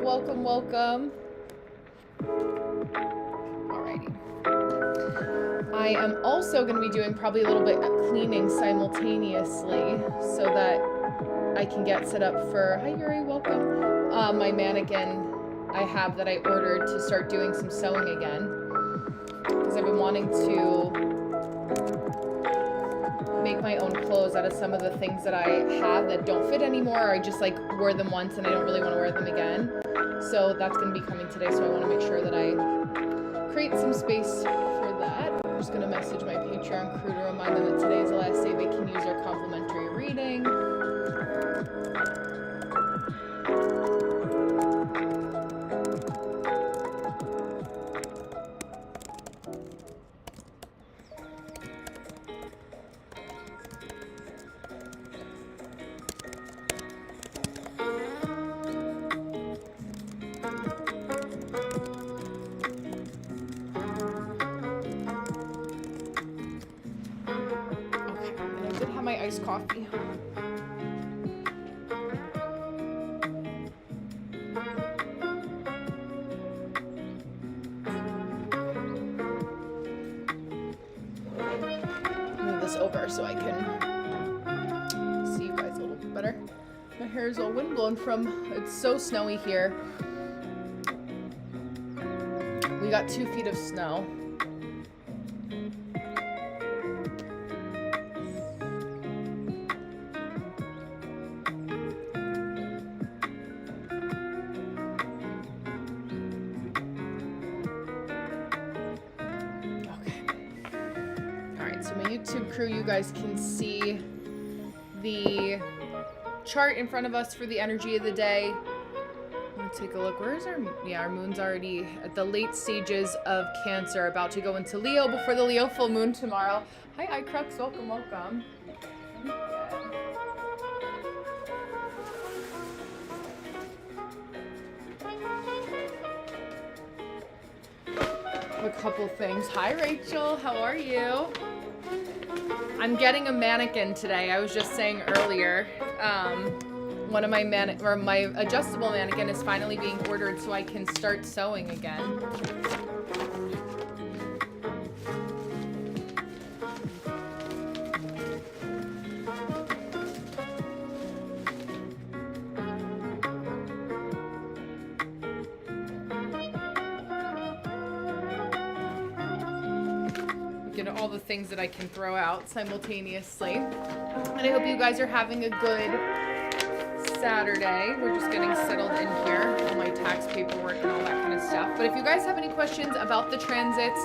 welcome, welcome. Alrighty. I am also going to be doing probably a little bit of cleaning simultaneously so that I can get set up for, hi Yuri, welcome, my mannequin I have that I ordered to start doing some sewing again. Because I've been wanting to make my own clothes out of some of the things that I have that don't fit anymore, or I just like wore them once and I don't really want to wear them again. So that's going to be coming today, so I want to make sure that I create some space for that. I'm just going to message my Patreon crew to remind them that today is the last day they can use our complimentary reading. Coffee. Move this over so I can see you guys a little bit better. My hair is all windblown from, it's so snowy here. We got 2 feet of snow. Crew, you guys can see the chart in front of us for the energy of the day. Let's take a look. Where's our moon's already at the late stages of Cancer, about to go into Leo before the Leo full moon tomorrow. Hi iCrux, welcome, welcome. A couple things. Hi Rachel, how are you? I'm getting a mannequin today. I was just saying earlier, one of my my adjustable mannequin is finally being ordered so I can start sewing again. All the things that I can throw out simultaneously. And I hope you guys are having a good Saturday. We're just getting settled in here, all my tax paperwork and all that kind of stuff. But if you guys have any questions about the transits,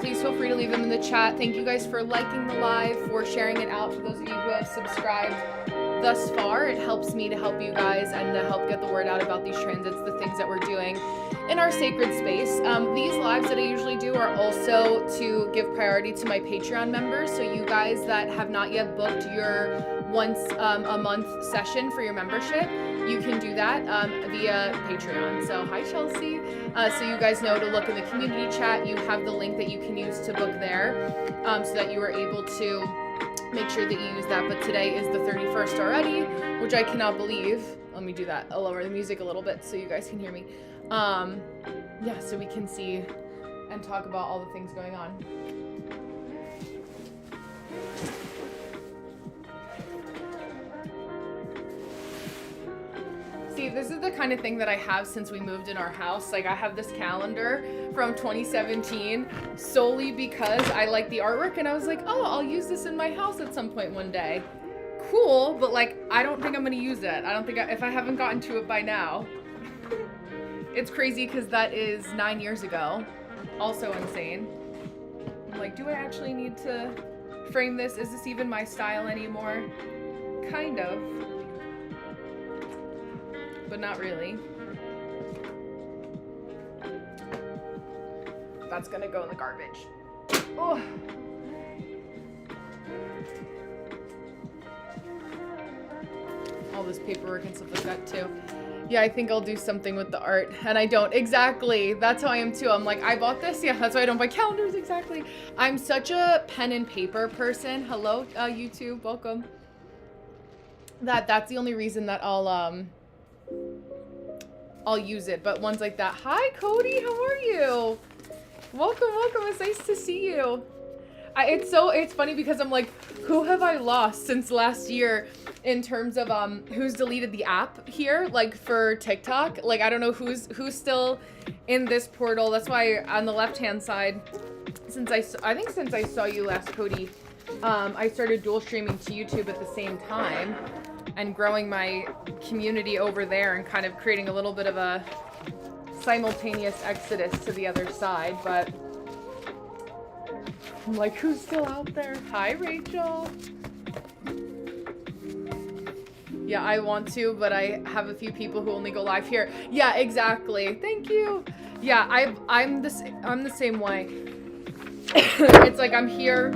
please feel free to leave them in the chat. Thank you guys for liking the live, for sharing it out. For those of you who have subscribed thus far, it helps me to help you guys and to help get the word out about these transits, the things that we're doing in our sacred space. These lives that I usually do are also to give priority to my Patreon members. So you guys that have not yet booked your once a month session for your membership, you can do that via Patreon. So hi Chelsea. So you guys know to look in the community chat. You have the link that you can use to book there, so that you are able to make sure that you use that. But today is the 31st already, which I cannot believe. Let me do that. I'll lower the music a little bit so you guys can hear me. Yeah, so we can see and talk about all the things going on. See, this is the kind of thing that I have since we moved in our house. Like, I have this calendar from 2017 solely because I like the artwork, and I was like, oh, I'll use this in my house at some point one day. Cool, but like, I don't think I'm gonna use it. I don't think if I haven't gotten to it by now. It's crazy because that is 9 years ago. Also insane. I'm like, do I actually need to frame this? Is this even my style anymore? Kind of. But not really. That's gonna go in the garbage. Oh. All this paperwork and stuff like that too. Yeah, I think I'll do something with the art, and I don't. Exactly. That's how I am too. I'm like, I bought this. Yeah, that's why I don't buy calendars. Exactly. I'm such a pen and paper person. Hello, YouTube. Welcome. That's the only reason that I'll I'll use it. But ones like that. Hi, Cody. How are you? Welcome. It's nice to see you. It's funny because I'm like, who have I lost since last year in terms of who's deleted the app here, like for TikTok. Like I don't know who's still in this portal. That's why on the left hand side, since I saw you last, Cody, I started dual streaming to YouTube at the same time and growing my community over there and kind of creating a little bit of a simultaneous exodus to the other side. But I'm like, who's still out there? Hi, Rachel. Yeah, I want to, but I have a few people who only go live here. Yeah, exactly. Thank you. Yeah, I'm the same way. It's like I'm here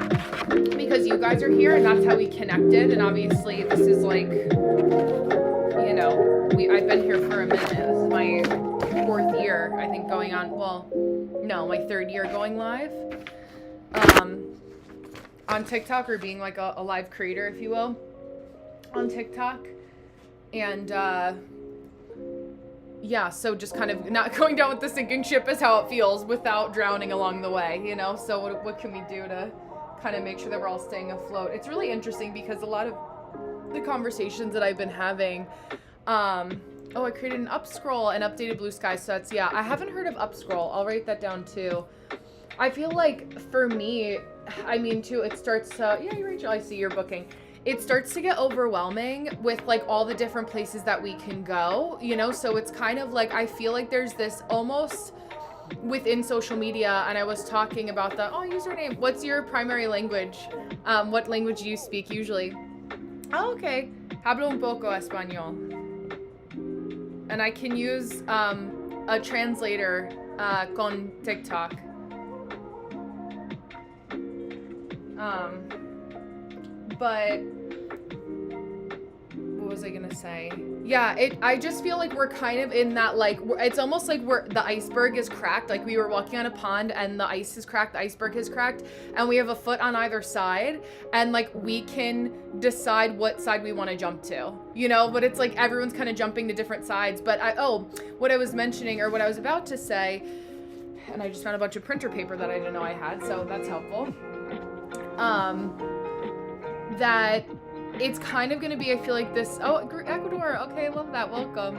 because you guys are here, and that's how we connected. And obviously, this is like, you know, I've been here for a minute. This is my 4th year, I think, going on. Well, no, my 3rd year going live. On TikTok, or being like a live creator, if you will, on TikTok. And yeah, so just kind of not going down with the sinking ship is how it feels without drowning along the way, you know? So what can we do to kind of make sure that we're all staying afloat? It's really interesting because a lot of the conversations that I've been having, oh, I created an upscroll and updated blue sky. So that's, yeah, I haven't heard of upscroll. I'll write that down too. I feel like for me, I mean, too, it starts to, yeah, Rachel, I see you're booking. It starts to get overwhelming with like all the different places that we can go, you know? So it's kind of like, I feel like there's this almost within social media, and I was talking about the, oh, username. What's your primary language? What language do you speak usually? Oh, okay. Hablo un poco español. And I can use a translator con TikTok. But what was I gonna say? Yeah, I just feel like we're kind of in that, like, it's almost like the iceberg is cracked. Like we were walking on a pond and the ice is cracked, the iceberg is cracked, and we have a foot on either side, and like we can decide what side we want to jump to, you know? But it's like everyone's kind of jumping to different sides. But what I was mentioning, or what I was about to say, and I just found a bunch of printer paper that I didn't know I had, so that's helpful. That it's kind of going to be, I feel like this, oh, Ecuador, okay, I love that, welcome.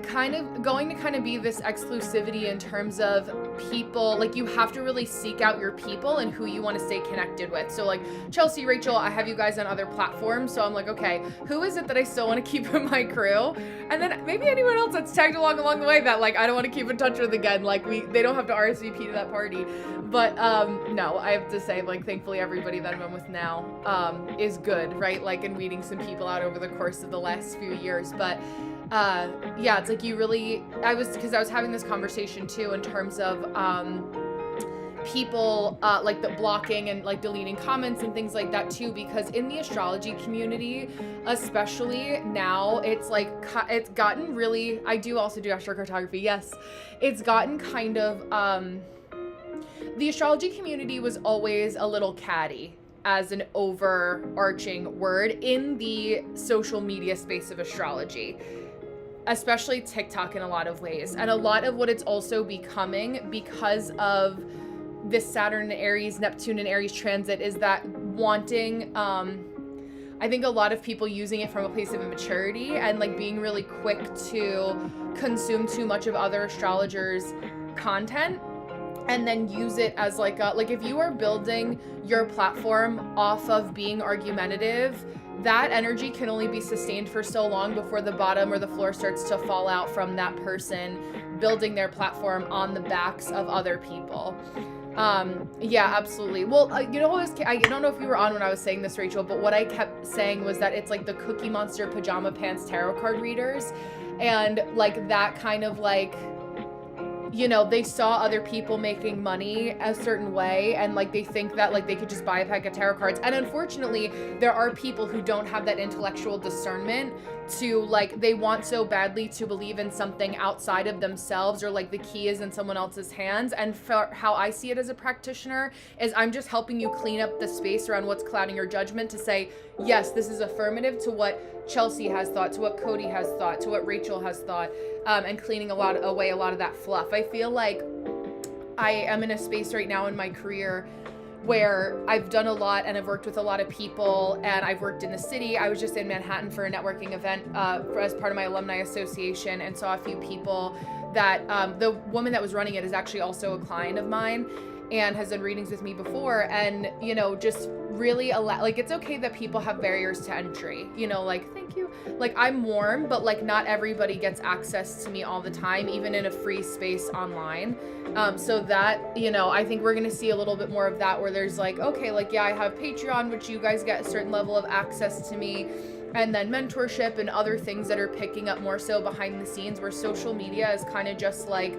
Kind of going to kind of be this exclusivity in terms of people, like you have to really seek out your people and who you want to stay connected with. So like Chelsea, Rachel, I have you guys on other platforms, so I'm like, okay, who is it that I still want to keep in my crew? And then maybe anyone else that's tagged along the way that like I don't want to keep in touch with again, like they don't have to RSVP to that party. But no, I have to say, like, thankfully everybody that I'm in with now is good, right? Like, and weeding some people out over the course of the last few years. But yeah, it's like you really, because I was having this conversation too in terms of people like the blocking and like deleting comments and things like that too, because in the astrology community, especially now, it's like, it's gotten really, I do also do astrocartography, yes. It's gotten kind of, the astrology community was always a little catty as an overarching word in the social media space of astrology, especially TikTok in a lot of ways. And a lot of what it's also becoming because of this Saturn and Aries, Neptune and Aries transit is that wanting, I think a lot of people using it from a place of immaturity and like being really quick to consume too much of other astrologers' content, and then use it as like if you are building your platform off of being argumentative, that energy can only be sustained for so long before the bottom or the floor starts to fall out from that person building their platform on the backs of other people. Yeah, absolutely. Well, you know, I don't know if you were on when I was saying this, Rachel, but what I kept saying was that it's like the Cookie Monster pajama pants tarot card readers, and like that kind of like, you know, they saw other people making money a certain way, and like they think that like they could just buy a pack of tarot cards. And unfortunately, there are people who don't have that intellectual discernment to like, they want so badly to believe in something outside of themselves, or like the key is in someone else's hands. And for how I see it as a practitioner is I'm just helping you clean up the space around what's clouding your judgment to say, yes, this is affirmative to what Chelsea has thought, to what Cody has thought, to what Rachel has thought, and cleaning away a lot of that fluff. I feel like I am in a space right now in my career where I've done a lot and I've worked with a lot of people, and I've worked in the city. I was just in Manhattan for a networking event as part of my alumni association, and saw a few people that the woman that was running it is actually also a client of mine and has done readings with me before. And, you know, just really like, it's okay that people have barriers to entry, you know, like, thank you. Like, I'm warm, but like not everybody gets access to me all the time, even in a free space online. So that, you know, I think we're going to see a little bit more of that, where there's like, okay, like, yeah, I have Patreon, which you guys get a certain level of access to me, and then mentorship and other things that are picking up more so behind the scenes, where social media is kind of just like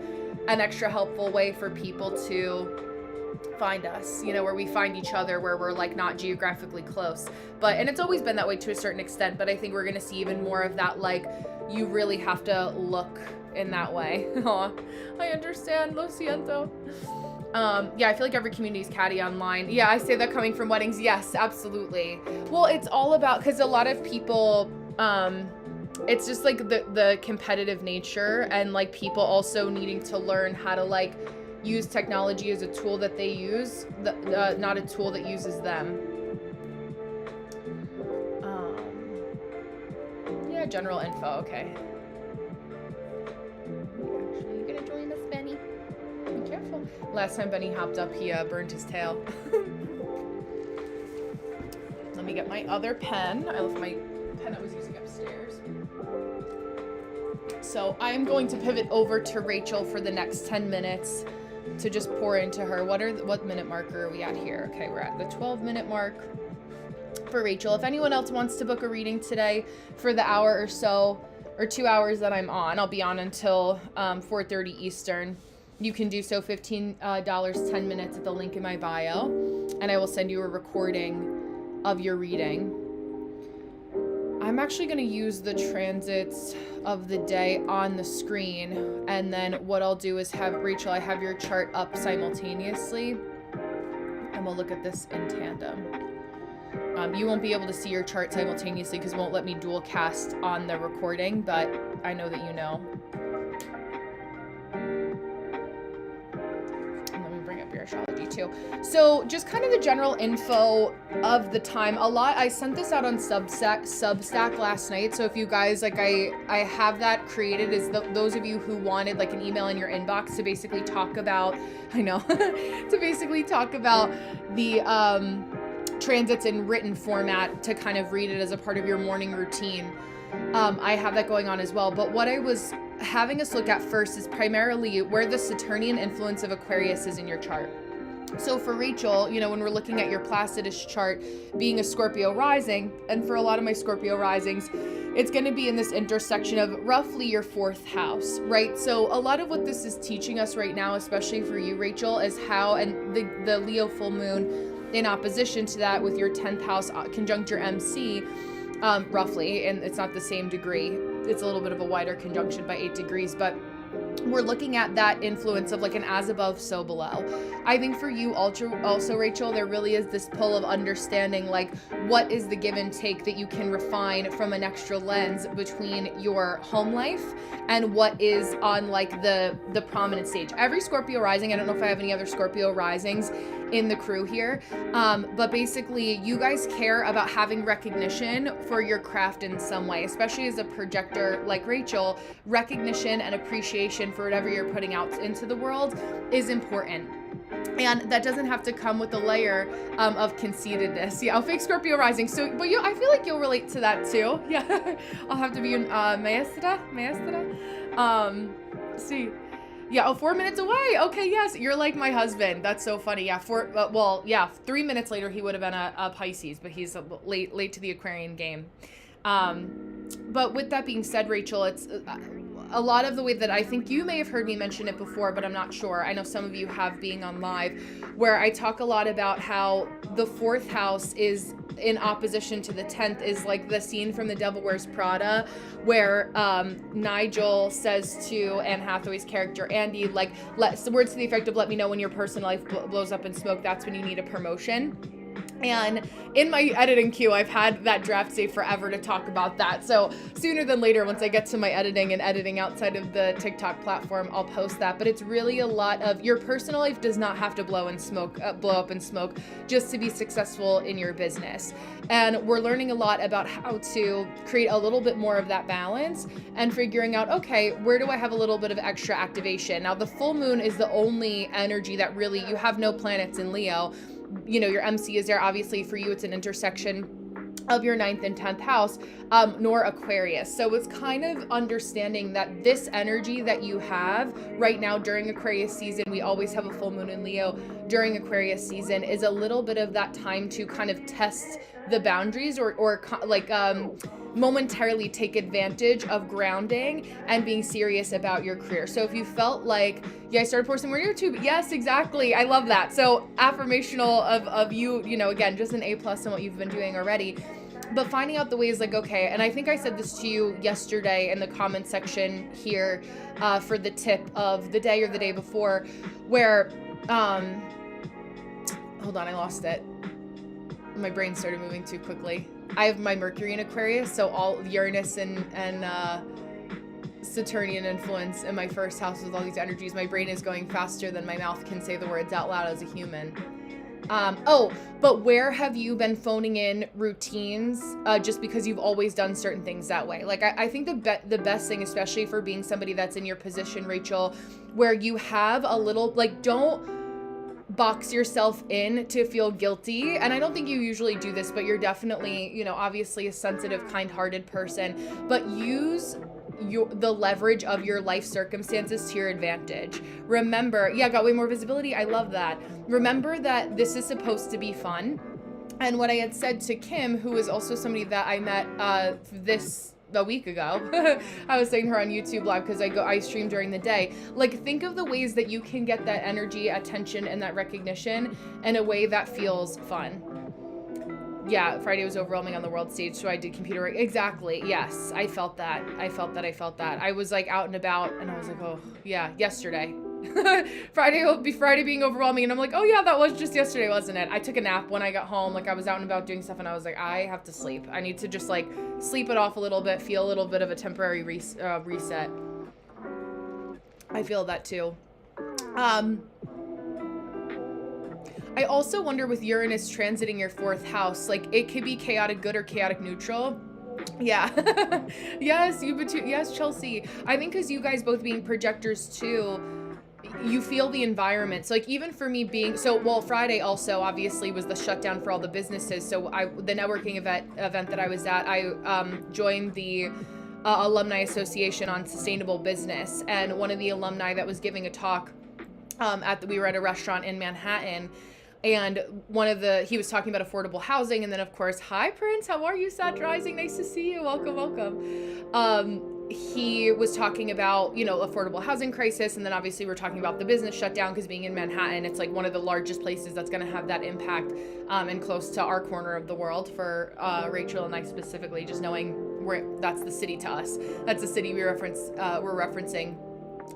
an extra helpful way for people to find us, you know, where we find each other, where we're like not geographically close. But, and it's always been that way to a certain extent, but I think we're going to see even more of that, like, you really have to look in that way. Aw, I understand, lo siento. Yeah, I feel like every community is catty online. Yeah, I say that coming from weddings. Yes, absolutely. Well, it's all about, because a lot of people, it's just like the competitive nature, and like people also needing to learn how to like use technology as a tool that they use, not a tool that uses them. Yeah, general info, okay. Actually, you're gonna join us, Benny. Be careful. Last time Benny hopped up, he burned his tail. Let me get my other pen. I left my pen I was using upstairs. So I'm going to pivot over to Rachel for the next 10 minutes to just pour into her. What minute marker are we at here? Okay, we're at the 12-minute mark for Rachel. If anyone else wants to book a reading today for the hour or so, or 2 hours that I'm on, I'll be on until 4:30 Eastern. You can do so, $15, 10 minutes at the link in my bio, and I will send you a recording of your reading. I'm actually going to use the transits of the day on the screen, and then what I'll do is have Rachel, I have your chart up simultaneously, and we'll look at this in tandem. You won't be able to see your chart simultaneously because it won't let me dual cast on the recording, but I know that you know. Your astrology too. So just kind of the general info of the time. I sent this out on Substack last night. So if you guys, like, I have that created as those of you who wanted like an email in your inbox to basically talk about, I know, to basically talk about the transits in written format, to kind of read it as a part of your morning routine. I have that going on as well. But what I was having us look at first is primarily where the Saturnian influence of Aquarius is in your chart. So for Rachel, you know, when we're looking at your Placidus chart being a Scorpio rising, and for a lot of my Scorpio risings, it's going to be in this intersection of roughly your 4th house, right? So a lot of what this is teaching us right now, especially for you, Rachel, is how, and the Leo full moon in opposition to that with your 10th house conjunct your MC, roughly, and it's not the same degree. It's a little bit of a wider conjunction by 8 degrees, but we're looking at that influence of like an as above, so below. I think for you also, Rachel, there really is this pull of understanding like what is the give and take that you can refine from an extra lens between your home life and what is on like the prominent stage. Every Scorpio rising, I don't know if I have any other Scorpio risings in the crew here, but basically you guys care about having recognition for your craft in some way, especially as a projector like Rachel. Recognition and appreciation for whatever you're putting out into the world is important. And that doesn't have to come with a layer of conceitedness. Yeah, fake Scorpio rising. So, but I feel like you'll relate to that too. Yeah, I'll have to be in maestra. See. Yeah, 4 minutes away. Okay, yes, you're like my husband. That's so funny. Yeah, 3 minutes later he would have been a Pisces, but he's late to the Aquarian game. But with that being said, Rachel, it's a lot of the way that I think you may have heard me mention it before, but I'm not sure. I know some of you have, being on live, where I talk a lot about how the 4th house is in opposition to the 10th is like the scene from The Devil Wears Prada where Nigel says to Anne Hathaway's character Andy, like, words to the effect of, let me know when your personal life blows up in smoke, that's when you need a promotion. And in my editing queue, I've had that draft saved forever to talk about that. So sooner than later, once I get to my editing and editing outside of the TikTok platform, I'll post that. But it's really a lot of your personal life does not have to blow up in smoke just to be successful in your business. And we're learning a lot about how to create a little bit more of that balance and figuring out, okay, where do I have a little bit of extra activation? Now, the full moon is the only energy that really, you have no planets in Leo. You know, your MC is there. Obviously, for you, it's an intersection of your 9th and 10th house, nor Aquarius. So it's kind of understanding that this energy that you have right now during Aquarius season, we always have a full moon in Leo during Aquarius season, is a little bit of that time to kind of test the boundaries or momentarily take advantage of grounding and being serious about your career. So if you felt like, yeah, I started posting more on YouTube. Yes, exactly. I love that. So affirmational of you, you know, again, just an A+ in what you've been doing already. But finding out the ways like, okay, and I think I said this to you yesterday in the comment section here for the tip of the day or the day before, where, hold on, I lost it. My brain started moving too quickly. I have my Mercury in Aquarius, so all Uranus and Saturnian influence in my first house with all these energies. My brain is going faster than my mouth can say the words out loud as a human. But where have you been phoning in routines just because you've always done certain things that way? Like, I think the best thing, especially for being somebody that's in your position, Rachel, where you have a little, like, don't box yourself in to feel guilty. And I don't think you usually do this, but you're definitely, you know, obviously a sensitive, kind-hearted person, but use the leverage of your life circumstances to your advantage. Remember, yeah, got way more visibility. I love that. Remember that this is supposed to be fun. And what I had said to Kim, who is also somebody that I met a week ago, I was saying her on YouTube Live because I stream during the day. Like, think of the ways that you can get that energy, attention, and that recognition in a way that feels fun. Yeah, Friday was overwhelming on the world stage, so I did computer work. Exactly. Yes, I felt that. I was like out and about, and I was like, oh yeah, yesterday. Friday will be Friday being overwhelming, and I'm like, oh yeah, that was just yesterday, wasn't it? I took a nap when I got home. Like, I was out and about doing stuff, and I was like, I have to sleep. I need to just like sleep it off a little bit, feel a little bit of a temporary reset. I feel that too. I also wonder with Uranus transiting your 4th house, like, it could be chaotic good or chaotic neutral. Yeah. Yes, yes, Chelsea. I think because you guys both being projectors too, you feel the environment. So like, even for me being, Friday also obviously was the shutdown for all the businesses. So the networking event that I was at, I joined the Alumni Association on Sustainable Business. And one of the alumni that was giving a talk we were at a restaurant in Manhattan, and he was talking about affordable housing. And then of course, hi Prince, how are you? Sag Rising, nice to see you. Welcome. He was talking about, you know, affordable housing crisis. And then obviously we're talking about the business shutdown, because being in Manhattan, it's like one of the largest places that's going to have that impact, and close to our corner of the world for Rachel and I specifically, just knowing that's the city to us. That's the city we're referencing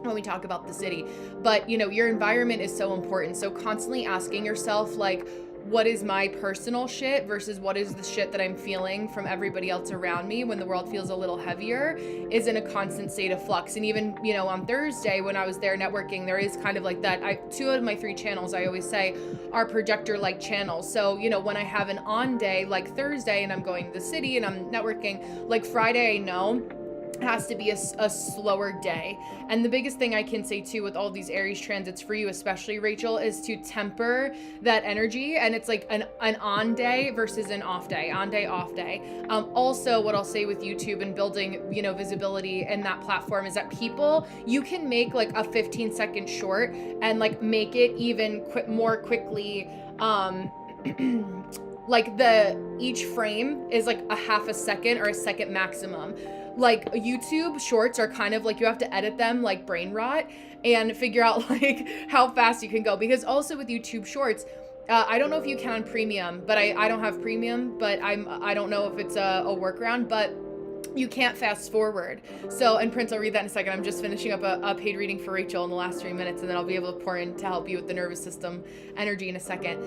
when we talk about the city. But, you know, your environment is so important. So constantly asking yourself, like, what is my personal shit versus what is the shit that I'm feeling from everybody else around me when the world feels a little heavier, is in a constant state of flux. And even, you know, on Thursday when I was there networking, there is kind of like that. 2 out of my 3 channels, I always say, are projector-like channels. So, you know, when I have an on day like Thursday and I'm going to the city and I'm networking, like Friday, I know has to be a slower day. And the biggest thing I can say too with all these Aries transits for you, especially Rachel, is to temper that energy. And it's like an on day versus an off day, on day, off day. Also, what I'll say with YouTube and building, you know, visibility in that platform is that you can make like a 15-second short and like make it even more quickly. Like each frame is like a half a second or a second maximum. Like YouTube shorts are kind of like, you have to edit them like brain rot and figure out like how fast you can go. Because also with YouTube shorts, I don't know if you can on premium, but I don't have premium, but I don't know if it's a workaround, but you can't fast forward. So, and Prince, I'll read that in a second. I'm just finishing up a paid reading for Rachel in the last 3 minutes, and then I'll be able to pour in to help you with the nervous system energy in a second.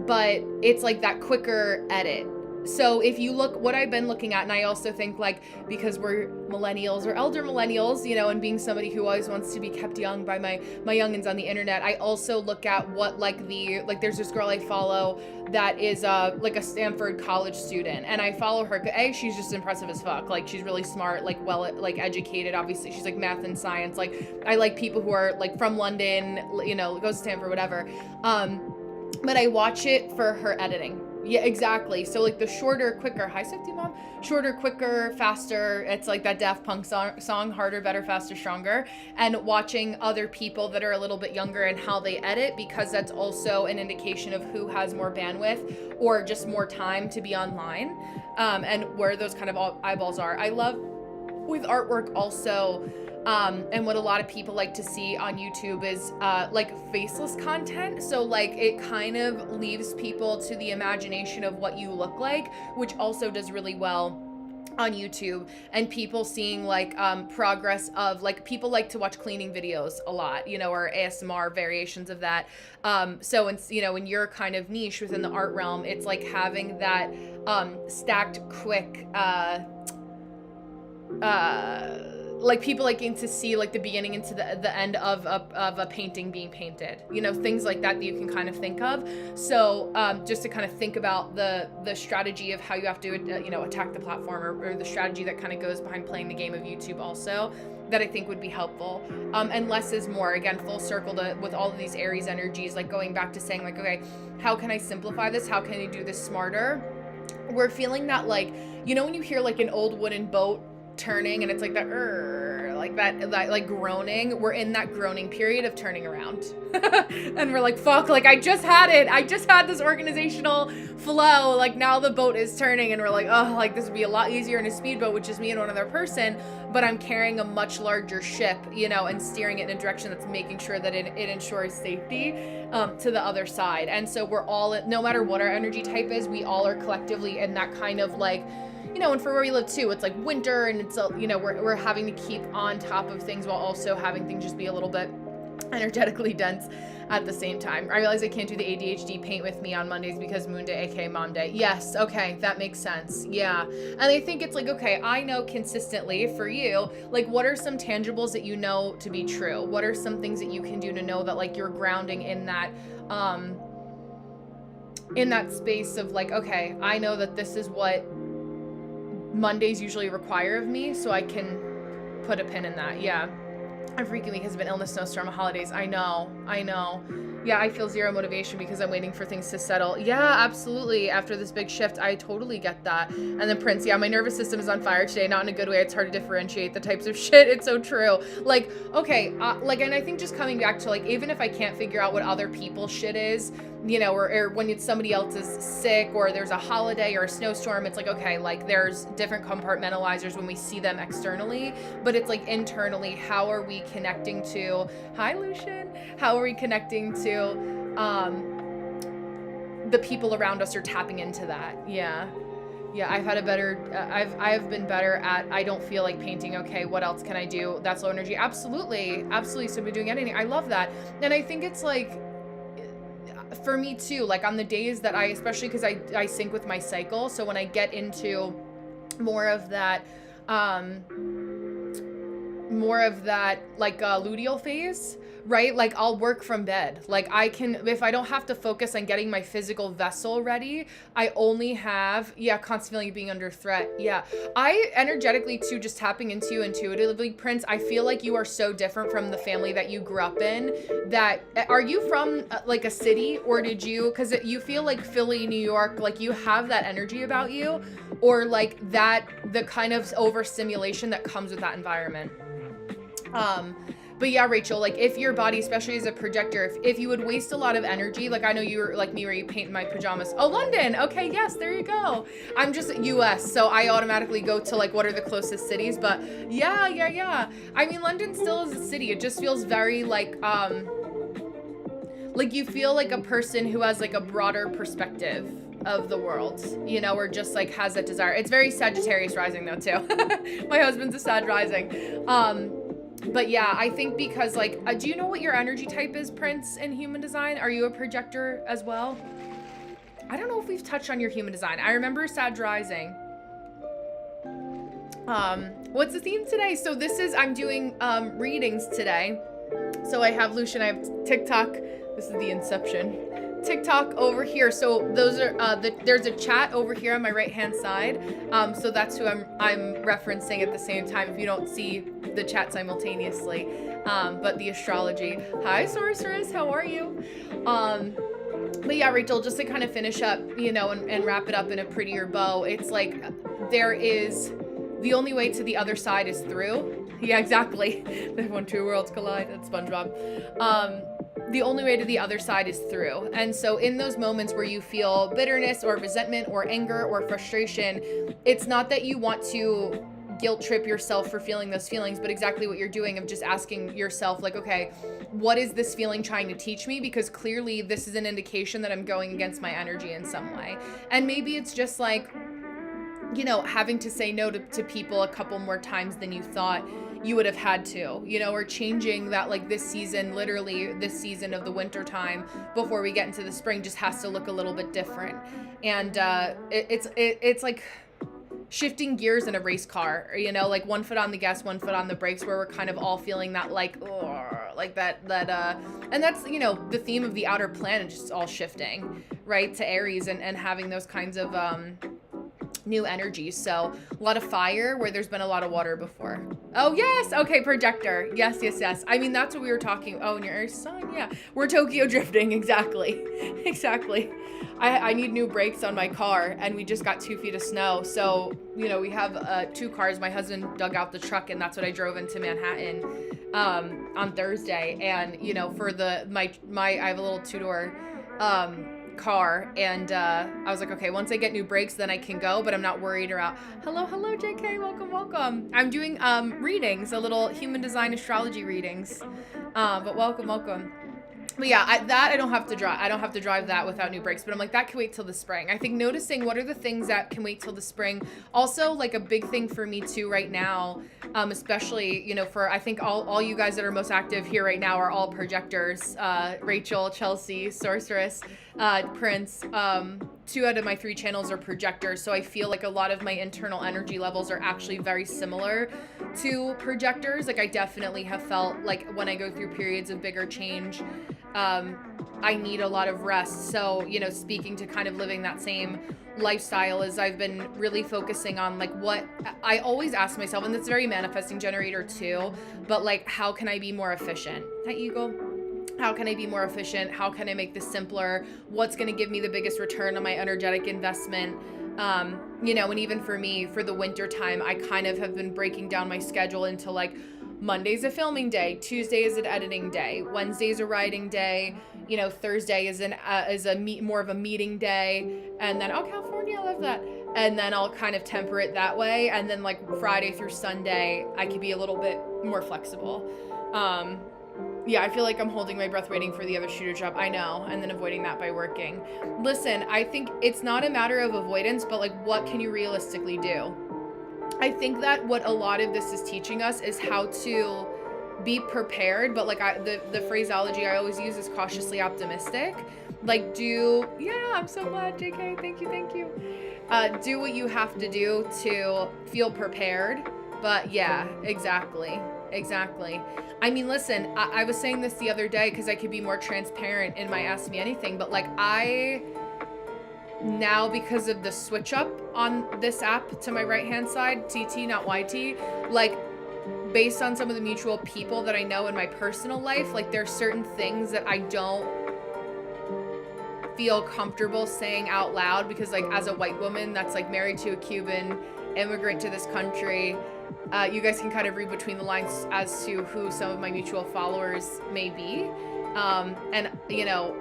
But it's like that quicker edit. So if you look, what I've been looking at, and I also think like, because we're millennials or elder millennials, you know, and being somebody who always wants to be kept young by my youngins on the internet, I also look at what like there's this girl I follow that is like a Stanford college student, and I follow her. She's just impressive as fuck. Like she's really smart, like well, like educated. Obviously, she's like math and science. Like I like people who are like from London, you know, goes to Stanford, whatever. But I watch it for her editing. Yeah, exactly. So like the shorter, quicker, hi Safety Mom, shorter, quicker, faster. It's like that Daft Punk song, harder, better, faster, stronger. And watching other people that are a little bit younger and how they edit, because that's also an indication of who has more bandwidth or just more time to be online, and where those kind of eyeballs are. I love with artwork also, and what a lot of people like to see on YouTube is like faceless content. So like it kind of leaves people to the imagination of what you look like, which also does really well on YouTube, and people seeing like progress of, like, people like to watch cleaning videos a lot, you know, or ASMR variations of that. So it's, you know, in your kind of niche within the art realm, it's like having that stacked quick like people liking to see like the beginning into the end of a painting being painted, you know, things like that you can kind of think of. So just to kind of think about the strategy of how you have to you know, attack the platform, or the strategy that kind of goes behind playing the game of YouTube also, that I think would be helpful. And less is more, again, full circle to with all of these Aries energies, like going back to saying like, okay, how can I simplify this? How can I do this smarter? We're feeling that, like, you know, when you hear like an old wooden boat turning and it's like that that like groaning, we're in that groaning period of turning around. And we're like, fuck, like I just had this organizational flow, like now the boat is turning, and we're like, oh, like this would be a lot easier in a speedboat, which is me and one other person, but I'm carrying a much larger ship, you know, and steering it in a direction that's making sure that it ensures safety to the other side. And so we're all, no matter what our energy type is, we all are collectively in that kind of like, you know, and for where we live too, it's like winter, and it's, you know, we're having to keep on top of things while also having things just be a little bit energetically dense at the same time. I realize I can't do the ADHD paint with me on Mondays because Moon Day, aka Mom Day. Yes, okay, that makes sense. Yeah. And I think it's like, okay, I know consistently for you, like, what are some tangibles that you know to be true? What are some things that you can do to know that, like, you're grounding in that space of like, okay, I know that this is what Mondays usually require of me, so I can put a pin in that. Yeah. A freaking week has been illness, snowstorm, holidays. I know. Yeah, I feel zero motivation because I'm waiting for things to settle. Yeah, absolutely. After this big shift, I totally get that. And then Prince, yeah, my nervous system is on fire today, not in a good way. It's hard to differentiate the types of shit. It's so true. Like, okay, like, and I think just coming back to, like, even if I can't figure out what other people's shit is, you know, or when it's somebody else is sick, or there's a holiday or a snowstorm, it's like, okay, like, there's different compartmentalizers when we see them externally, but it's like internally, how are we connecting to, hi Lucian, how are we connecting to the people around us, or tapping into that? Yeah, I've had a better, I've been better at, I don't feel like painting. Okay, what else can I do? That's low energy. Absolutely. So I've been doing anything. I love that. And I think it's like, for me too, like on the days that I, especially because I sync with my cycle, so when I get into more of that like luteal phase, right? Like I'll work from bed. Like I can, if I don't have to focus on getting my physical vessel ready, I only have, constantly being under threat. Yeah. I energetically too, just tapping into you intuitively, Prince, I feel like you are so different from the family that you grew up in. That, are you from like a city, or did you, cause you feel like Philly, New York, like you have that energy about you, or like that, the kind of overstimulation that comes with that environment. But yeah, Rachel, like if your body, especially as a projector, if you would waste a lot of energy, like I know you were like me where you paint in my pajamas. Oh, London. Okay. Yes. There you go. I'm just US. So I automatically go to like, what are the closest cities? But yeah. I mean, London still is a city. It just feels very like like you feel like a person who has like a broader perspective of the world, you know, or just like has that desire. It's very Sagittarius rising though too. My husband's a Sag rising. But yeah, I think because like, do you know what your energy type is, Prince, in human design? Are you a projector as well? I don't know if we've touched on your human design. I remember Sag rising. What's the theme today? So this is, I'm doing readings today. So I have Lucian, I have TikTok. This is the inception. TikTok over here. So those are there's a chat over here on my right hand side. So that's who I'm referencing at the same time if you don't see the chat simultaneously. But the astrology. Hi sorceress, how are you? But yeah, Rachel, just to kind of finish up, you know, and wrap it up in a prettier bow, it's like there is the only way to the other side is through. Yeah, exactly. When two worlds collide, that's SpongeBob. The only way to the other side is through. And so in those moments where you feel bitterness or resentment or anger or frustration, it's not that you want to guilt trip yourself for feeling those feelings, but exactly what you're doing of just asking yourself like, okay, what is this feeling trying to teach me? Because clearly this is an indication that I'm going against my energy in some way. And maybe it's just like, you know, having to say no to people a couple more times than you thought you would have had to, you know, or changing that, like this season, literally this season of the winter time before we get into the spring just has to look a little bit different. And it's like shifting gears in a race car, you know, like one foot on the gas, one foot on the brakes, where we're kind of all feeling that like that and that's, you know, the theme of the outer planet, just all shifting right to Aries and having those kinds of new energies. So a lot of fire where there's been a lot of water before. Oh yes, okay, projector. Yes. I mean, that's what we were talking. Oh, and your sun, yeah. We're Tokyo drifting, exactly. I need new brakes on my car, and we just got 2 feet of snow. So, you know, we have 2 cars. My husband dug out the truck, and that's what I drove into Manhattan on Thursday. And, you know, for my I have a little 2-door car, and I was like, okay, once I get new brakes then I can go, but I'm not worried about hello JK, welcome. I'm doing readings, a little human design astrology readings, but welcome. But yeah, I don't have to drive that without new brakes, but I'm like, that can wait till the spring. I think noticing what are the things that can wait till the spring. Also, like a big thing for me too right now, especially, you know, for I think all you guys that are most active here right now are all projectors. Rachel, Chelsea, Sorceress, Prince. 2 out of my 3 channels are projectors, so I feel like a lot of my internal energy levels are actually very similar to projectors. Like I definitely have felt like when I go through periods of bigger change, I need a lot of rest. So, you know, speaking to kind of living that same lifestyle, is I've been really focusing on like what I always ask myself, and it's very manifesting generator too, but like, how can I be more efficient? Hi, Eagle. How can I be more efficient? How can I make this simpler? What's going to give me the biggest return on my energetic investment? You know, and even for me, for the winter time, I kind of have been breaking down my schedule into like Monday's a filming day, Tuesday is an editing day, Wednesday's a writing day, you know, Thursday is more of a meeting day, and then California, I love that. And then I'll kind of temper it that way, and then like Friday through Sunday, I could be a little bit more flexible. Yeah, I feel like I'm holding my breath waiting for the other shoe to drop. I know, and then avoiding that by working. Listen, I think it's not a matter of avoidance, but like, what can you realistically do? I think that what a lot of this is teaching us is how to be prepared, but like the phraseology I always use is cautiously optimistic. Like I'm so glad, JK, thank you. Do what you have to do to feel prepared, but yeah, exactly. I mean, listen, I was saying this the other day because I could be more transparent in my Ask Me Anything, but like now, because of the switch up on this app to my right hand side, TT, not YT, like based on some of the mutual people that I know in my personal life, like there's certain things that I don't feel comfortable saying out loud, because like as a white woman that's like married to a Cuban immigrant to this country, you guys can kind of read between the lines as to who some of my mutual followers may be. And you know,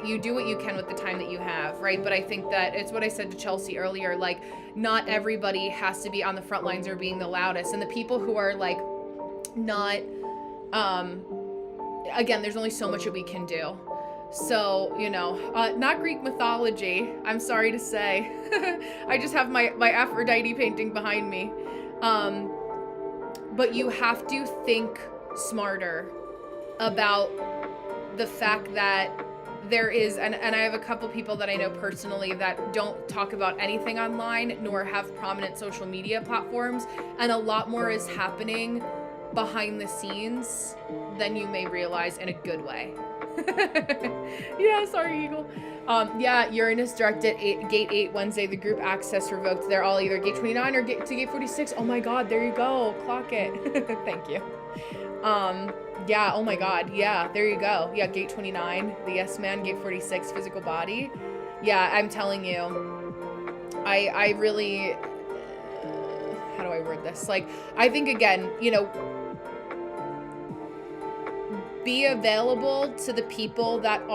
you do what you can with the time that you have, right? But I think that it's what I said to Chelsea earlier, like not everybody has to be on the front lines or being the loudest. And the people who are like not, again, there's only so much that we can do. So, not Greek mythology, I'm sorry to say. I just have my Aphrodite painting behind me. But you have to think smarter about the fact that there is, and I have a couple people that I know personally that don't talk about anything online nor have prominent social media platforms, and a lot more is happening behind the scenes than you may realize, in a good way. Yeah, sorry, Eagle. Yeah, Uranus direct at gate 8 Wednesday. The group access revoked. They're all either gate 29 or gate 46. Oh my god, there you go. Clock it. Thank you. Yeah, oh my god. Yeah, there you go. Yeah, gate 29, the yes man, gate 46, physical body. Yeah, I'm telling you, I really, how do I word this? Like, I think, again, be available to the people that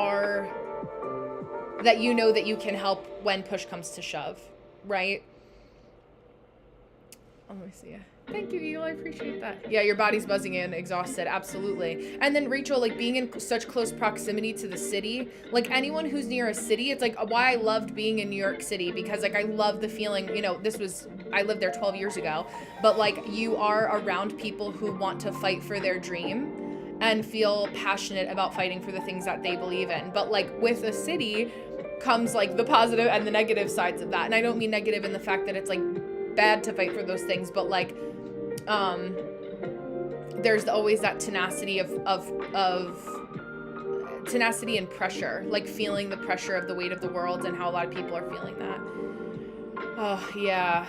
that you can help when push comes to shove, right? Oh, let me see. Thank you, Eagle. I appreciate that. Yeah, your body's buzzing in, exhausted. Absolutely. And then, Rachel, like, being in such close proximity to the city, like, anyone who's near a city, it's like why I loved being in New York City, because, like, I love the feeling, I lived there 12 years ago, but, like, you are around people who want to fight for their dream and feel passionate about fighting for the things that they believe in. But, like, with a city comes, like, the positive and the negative sides of that. And I don't mean negative in the fact that it's, like, bad to fight for those things, but, like, there's always that tenacity of tenacity and pressure, like feeling the pressure of the weight of the world, and how a lot of people are feeling that. Oh, yeah.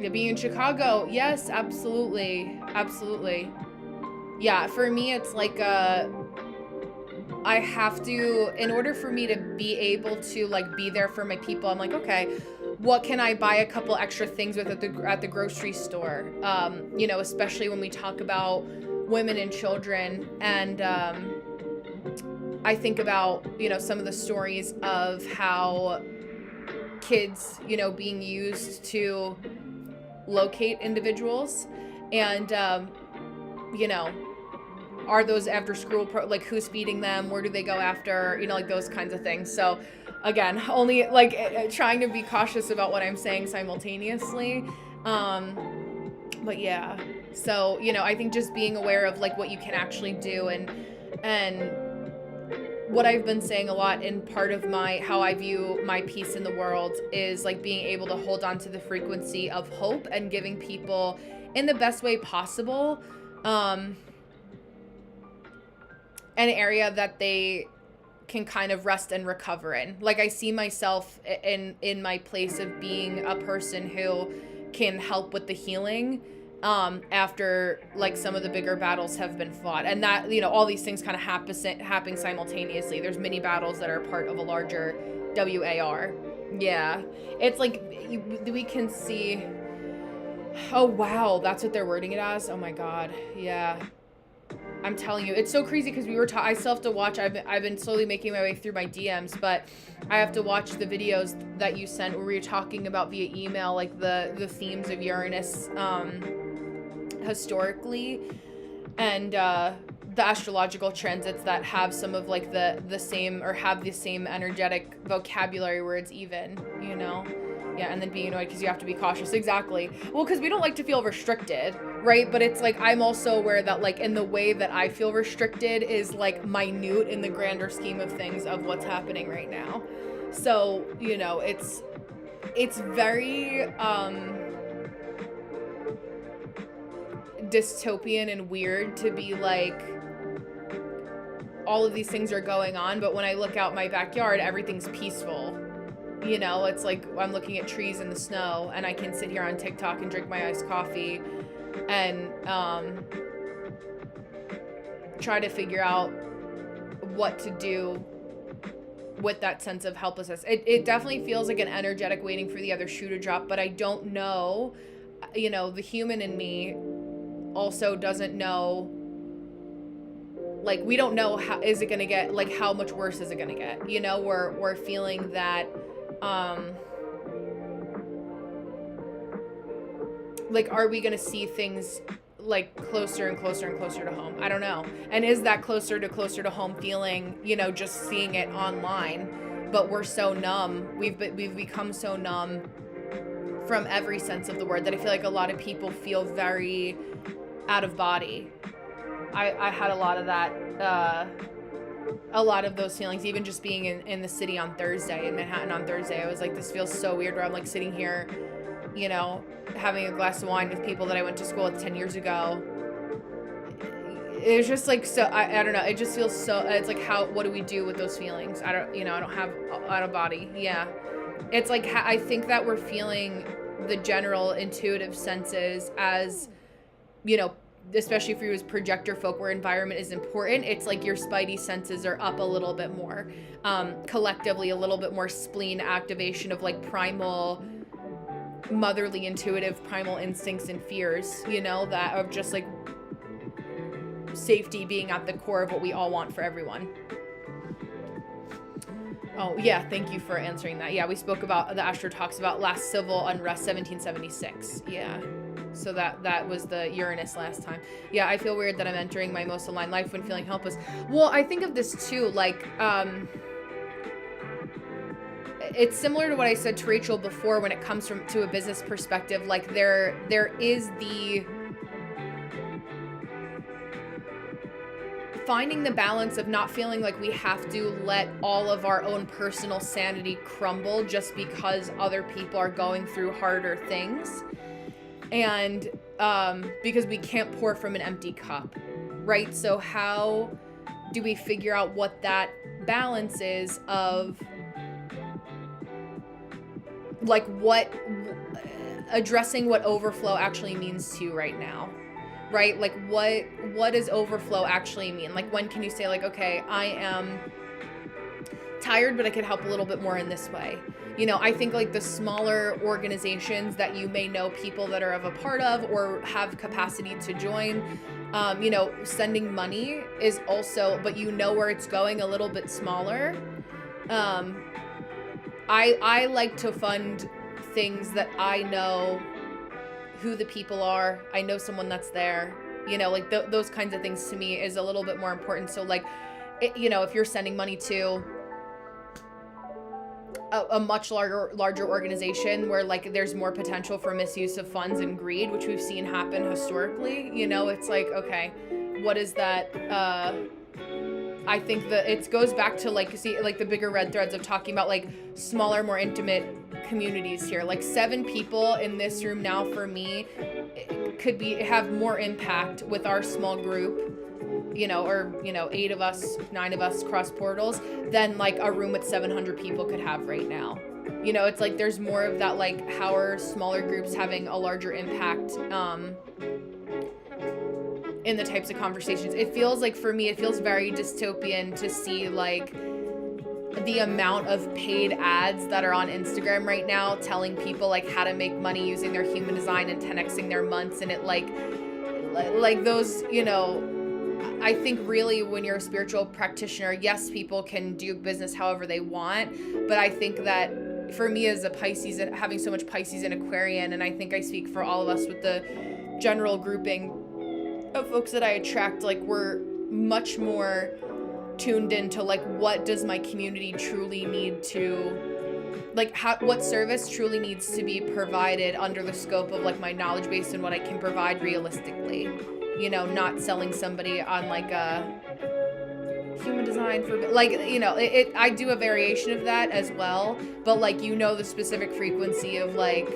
Being in Chicago, yes, absolutely. Yeah, for me, it's like, I have to, in order for me to be able to, like, be there for my people, I'm like, okay, what can I buy a couple extra things with at the grocery store? Especially when we talk about women and children, and I think about, some of the stories of how kids, being used to locate individuals, and are those after school like, who's feeding them, where do they go after, like, those kinds of things. So again, only, like, trying to be cautious about what I'm saying simultaneously. But yeah, so, I think just being aware of, like, what you can actually do, and what I've been saying a lot in part of how I view my piece in the world is, like, being able to hold on to the frequency of hope and giving people, in the best way possible, an area that they can kind of rest and recover in. Like, I see myself in my place of being a person who can help with the healing after, like, some of the bigger battles have been fought, and that, all these things kind of happening simultaneously. There's mini battles that are part of a larger WAR. Yeah, it's like we can see. Oh wow, that's what they're wording it as. Oh my god, yeah. I'm telling you, it's so crazy, because I still have to watch. I've been slowly making my way through my DMs, but I have to watch the videos that you sent where we were talking about via email, like the themes of Uranus historically, and the astrological transits that have some of, like, the same, or have the same energetic vocabulary words even, Yeah, and then being annoyed because you have to be cautious. Exactly. Well, because we don't like to feel restricted, right? But it's like, I'm also aware that, like, in the way that I feel restricted is, like, minute in the grander scheme of things of what's happening right now. So, it's very dystopian and weird to be like, all of these things are going on, but when I look out my backyard, everything's peaceful. It's like I'm looking at trees in the snow, and I can sit here on TikTok and drink my iced coffee and try to figure out what to do with that sense of helplessness. It definitely feels like an energetic waiting for the other shoe to drop, but I don't know, the human in me also doesn't know, like, we don't know how is it gonna get, like, how much worse is it gonna get, we're feeling that, like, are we gonna see things, like closer and closer and closer to home. I don't know. And is that closer to home feeling, you know, just seeing it online, but we're so numb. We've become so numb from every sense of the word that I feel like a lot of people feel very out of body. I had a lot of that, a lot of those feelings, even just being in the city on Thursday, in Manhattan on Thursday. I was like, this feels so weird where I'm like sitting here, you know, having a glass of wine with people that I went to school with 10 years ago. It's just like, so, I don't know. It just feels so, it's like, what do we do with those feelings? I don't have out of body. Yeah. It's like, I think that we're feeling the general intuitive senses as, you know, especially for you as projector folk where environment is important. It's like your spidey senses are up a little bit more, collectively, a little bit more spleen activation of like primal, motherly, intuitive, primal instincts and fears, you know, that of just like safety being at the core of what we all want for everyone. Oh, yeah, thank you for answering that. Yeah, we spoke about, the Astro talks about last civil unrest, 1776. Yeah, so that was the Uranus last time. Yeah, I feel weird that I'm entering my most aligned life when feeling helpless. Well, I think of this too, like, it's similar to what I said to Rachel before when it comes to a business perspective. Like, there is the finding the balance of not feeling like we have to let all of our own personal sanity crumble just because other people are going through harder things. And because we can't pour from an empty cup, right? So how do we figure out what that balance is of, like, what addressing what overflow actually means to you right now? Right? Like, what does overflow actually mean? Like, when can you say, like, okay, I am tired, but I could help a little bit more in this way? You know, I think like the smaller organizations that you may know people that are of a part of or have capacity to join, you know, sending money is also, but you know where it's going, a little bit smaller. I like to fund things that I know who the people are. I know someone that's there, you know, like those kinds of things to me is a little bit more important. So like, you know, if you're sending money to a much larger organization where like there's more potential for misuse of funds and greed, which we've seen happen historically, you know, it's like, okay, what is that? I think that it goes back to like, see, like the bigger red threads of talking about like smaller, more intimate communities here. Like 7 people in this room now for me could have more impact with our small group, you know, or, you know, 8 of us, 9 of us cross portals than like a room with 700 people could have right now. You know, it's like there's more of that, like how are smaller groups having a larger impact in the types of conversations. It feels like, for me, it feels very dystopian to see like the amount of paid ads that are on Instagram right now telling people like how to make money using their human design and 10xing their months. And it like those, you know, I think really when you're a spiritual practitioner, yes, people can do business however they want. But I think that for me as a Pisces, and having so much Pisces and Aquarian, and I think I speak for all of us with the general grouping of folks that I attract, like we're much more tuned into like what does my community truly need to, like what service truly needs to be provided under the scope of like my knowledge base and what I can provide realistically, you know, not selling somebody on like a human design for like, you know, I do a variation of that as well, but like, you know, the specific frequency of like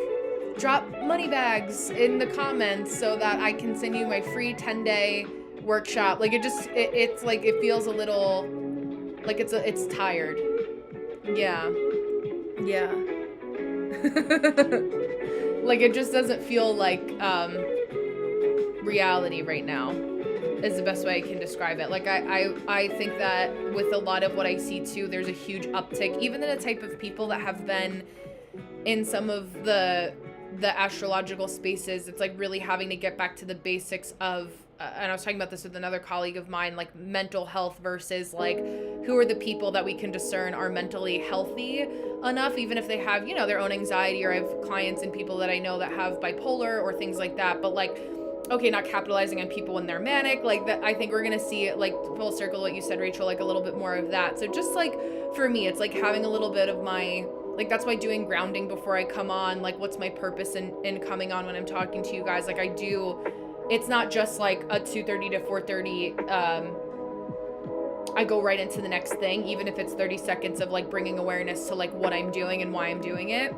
drop money bags in the comments so that I can send you my free 10-day workshop. Like it's like, it feels a little like it's tired. Yeah. Like it just doesn't feel like reality right now is the best way I can describe it. Like I think that with a lot of what I see too, there's a huge uptick even in the type of people that have been in some of the astrological spaces. It's like really having to get back to the basics of and I was talking about this with another colleague of mine, like mental health versus like who are the people that we can discern are mentally healthy enough, even if they have, you know, their own anxiety, or I have clients and people that I know that have bipolar or things like that. But like okay, not capitalizing on people when they're manic, like that. I think we're gonna see, like, full circle what you said, Rachel, like a little bit more of that. So just like for me, it's like having a little bit of my, like, that's why doing grounding before I come on, like what's my purpose in coming on when I'm talking to you guys. Like I do, it's not just like a 2:30 to 4:30 I go right into the next thing, even if it's 30 seconds of like bringing awareness to like what I'm doing and why I'm doing it.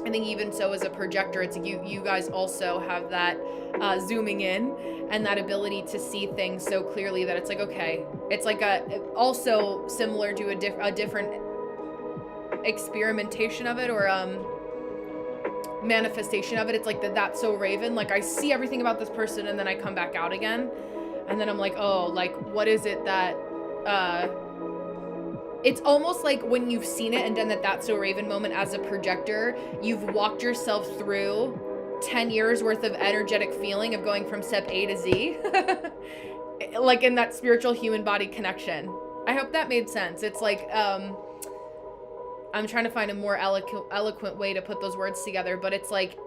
I think even so as a projector, it's you guys also have that zooming in and that ability to see things so clearly that it's like, okay, it's like also similar to a different experimentation of it, or manifestation of it. It's like That's So Raven. Like I see everything about this person and then I come back out again. And then I'm like, oh, like what is it that, it's almost like when you've seen it and done that That's So Raven moment as a projector, you've walked yourself through 10 years worth of energetic feeling of going from step A to Z. Like in that spiritual human body connection. I hope that made sense. It's like, I'm trying to find a more eloquent way to put those words together, but it's like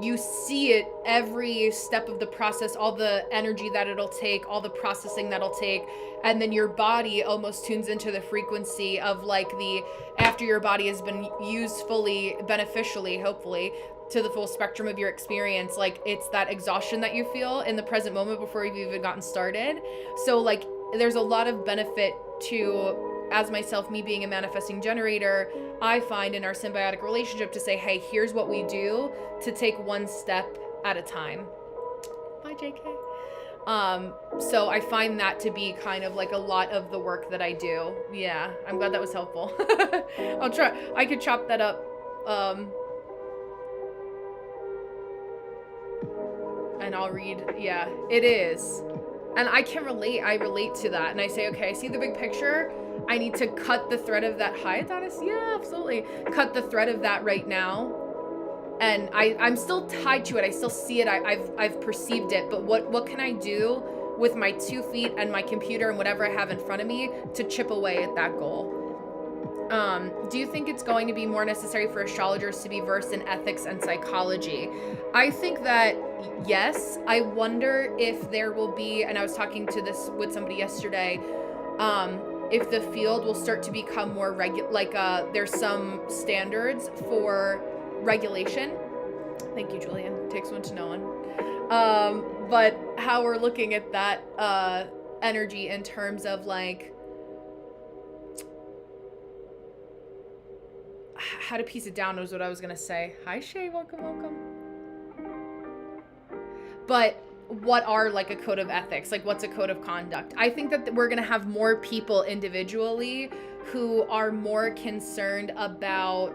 you see it every step of the process, all the energy that it'll take, all the processing that'll take, and then your body almost tunes into the frequency of like after your body has been used fully, beneficially, hopefully, to the full spectrum of your experience, like it's that exhaustion that you feel in the present moment before you've even gotten started. So like there's a lot of benefit to, as myself, me being a manifesting generator, I find in our symbiotic relationship to say, hey, here's what we do to take one step at a time. Bye, JK. So I find that to be kind of like a lot of the work that I do. Yeah, I'm glad that was helpful. I'll try, I could chop that up. And I'll read, yeah, it is. And I can relate, I relate to that. And I say, okay, I see the big picture. I need to cut the thread of that. Hi, Adonis. Yeah, absolutely. Cut the thread of that right now. And I'm still tied to it. I still see it. I've perceived it. But what can I do with my 2 feet and my computer and whatever I have in front of me to chip away at that goal? Do you think it's going to be more necessary for astrologers to be versed in ethics and psychology? I think that yes. I wonder if there will be, and I was talking to this with somebody yesterday, if the field will start to become more there's some standards for regulation. Thank you, Julian. Takes one to know one. But how we're looking at that energy in terms of like how to piece it down was what I was gonna say. Hi, Shay. Welcome. But what are like a code of ethics? Like what's a code of conduct? I think that we're going to have more people individually who are more concerned about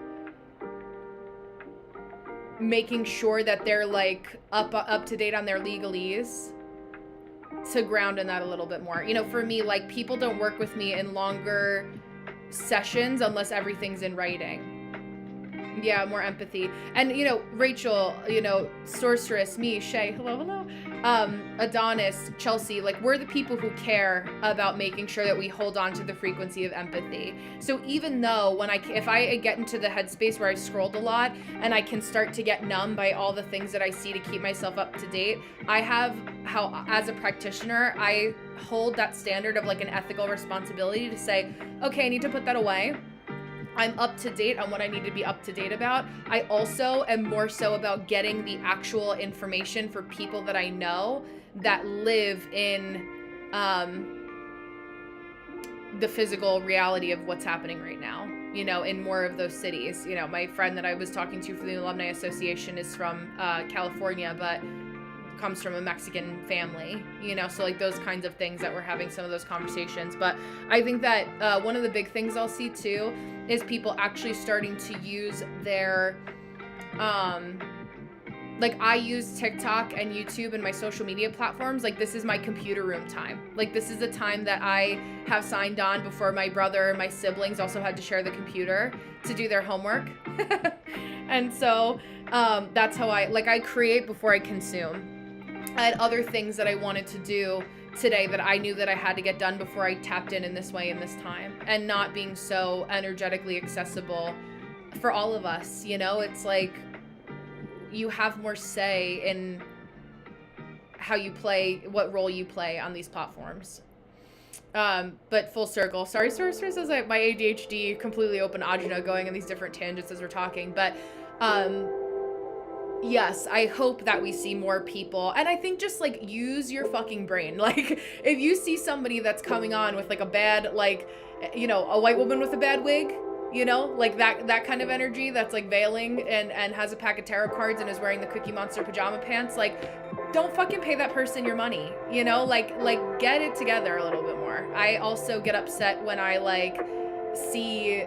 making sure that they're like up to date on their legalese, to ground in that a little bit more. You know, for me, like people don't work with me in longer sessions unless everything's in writing. Yeah, more empathy. And, you know, Rachel, you know, Sorceress, me, Shay, hello. Adonis, Chelsea, like we're the people who care about making sure that we hold on to the frequency of empathy. So even though if I get into the headspace where I've scrolled a lot and I can start to get numb by all the things that I see to keep myself up to date, I have as a practitioner, I hold that standard of like an ethical responsibility to say, okay, I need to put that away. I'm up to date on what I need to be up to date about. I also am more so about getting the actual information for people that I know that live in the physical reality of what's happening right now, you know, in more of those cities. You know, my friend that I was talking to for the Alumni Association is from California, but comes from a Mexican family, you know, so like those kinds of things that we're having some of those conversations. But I think that one of the big things I'll see too is people actually starting to use their like I use TikTok and YouTube and my social media platforms. Like this is my computer room time. Like this is the time that I have signed on before my brother and my siblings also had to share the computer to do their homework. And so that's how I create before I consume. I had other things that I wanted to do today that I knew that I had to get done before I tapped in this way in this time, and not being so energetically accessible for all of us. You know, it's like you have more say in how you play, what role you play on these platforms. But full circle. Sorry, sorceress, as my ADHD completely opened Ajna going in these different tangents as we're talking. But yes, I hope that we see more people. And I think just like use your fucking brain. Like if you see somebody that's coming on with like a bad, like, you know, a white woman with a bad wig, you know, like that kind of energy that's like veiling and has a pack of tarot cards and is wearing the Cookie Monster pajama pants, like don't fucking pay that person your money, you know, like get it together a little bit more. I also get upset when I like see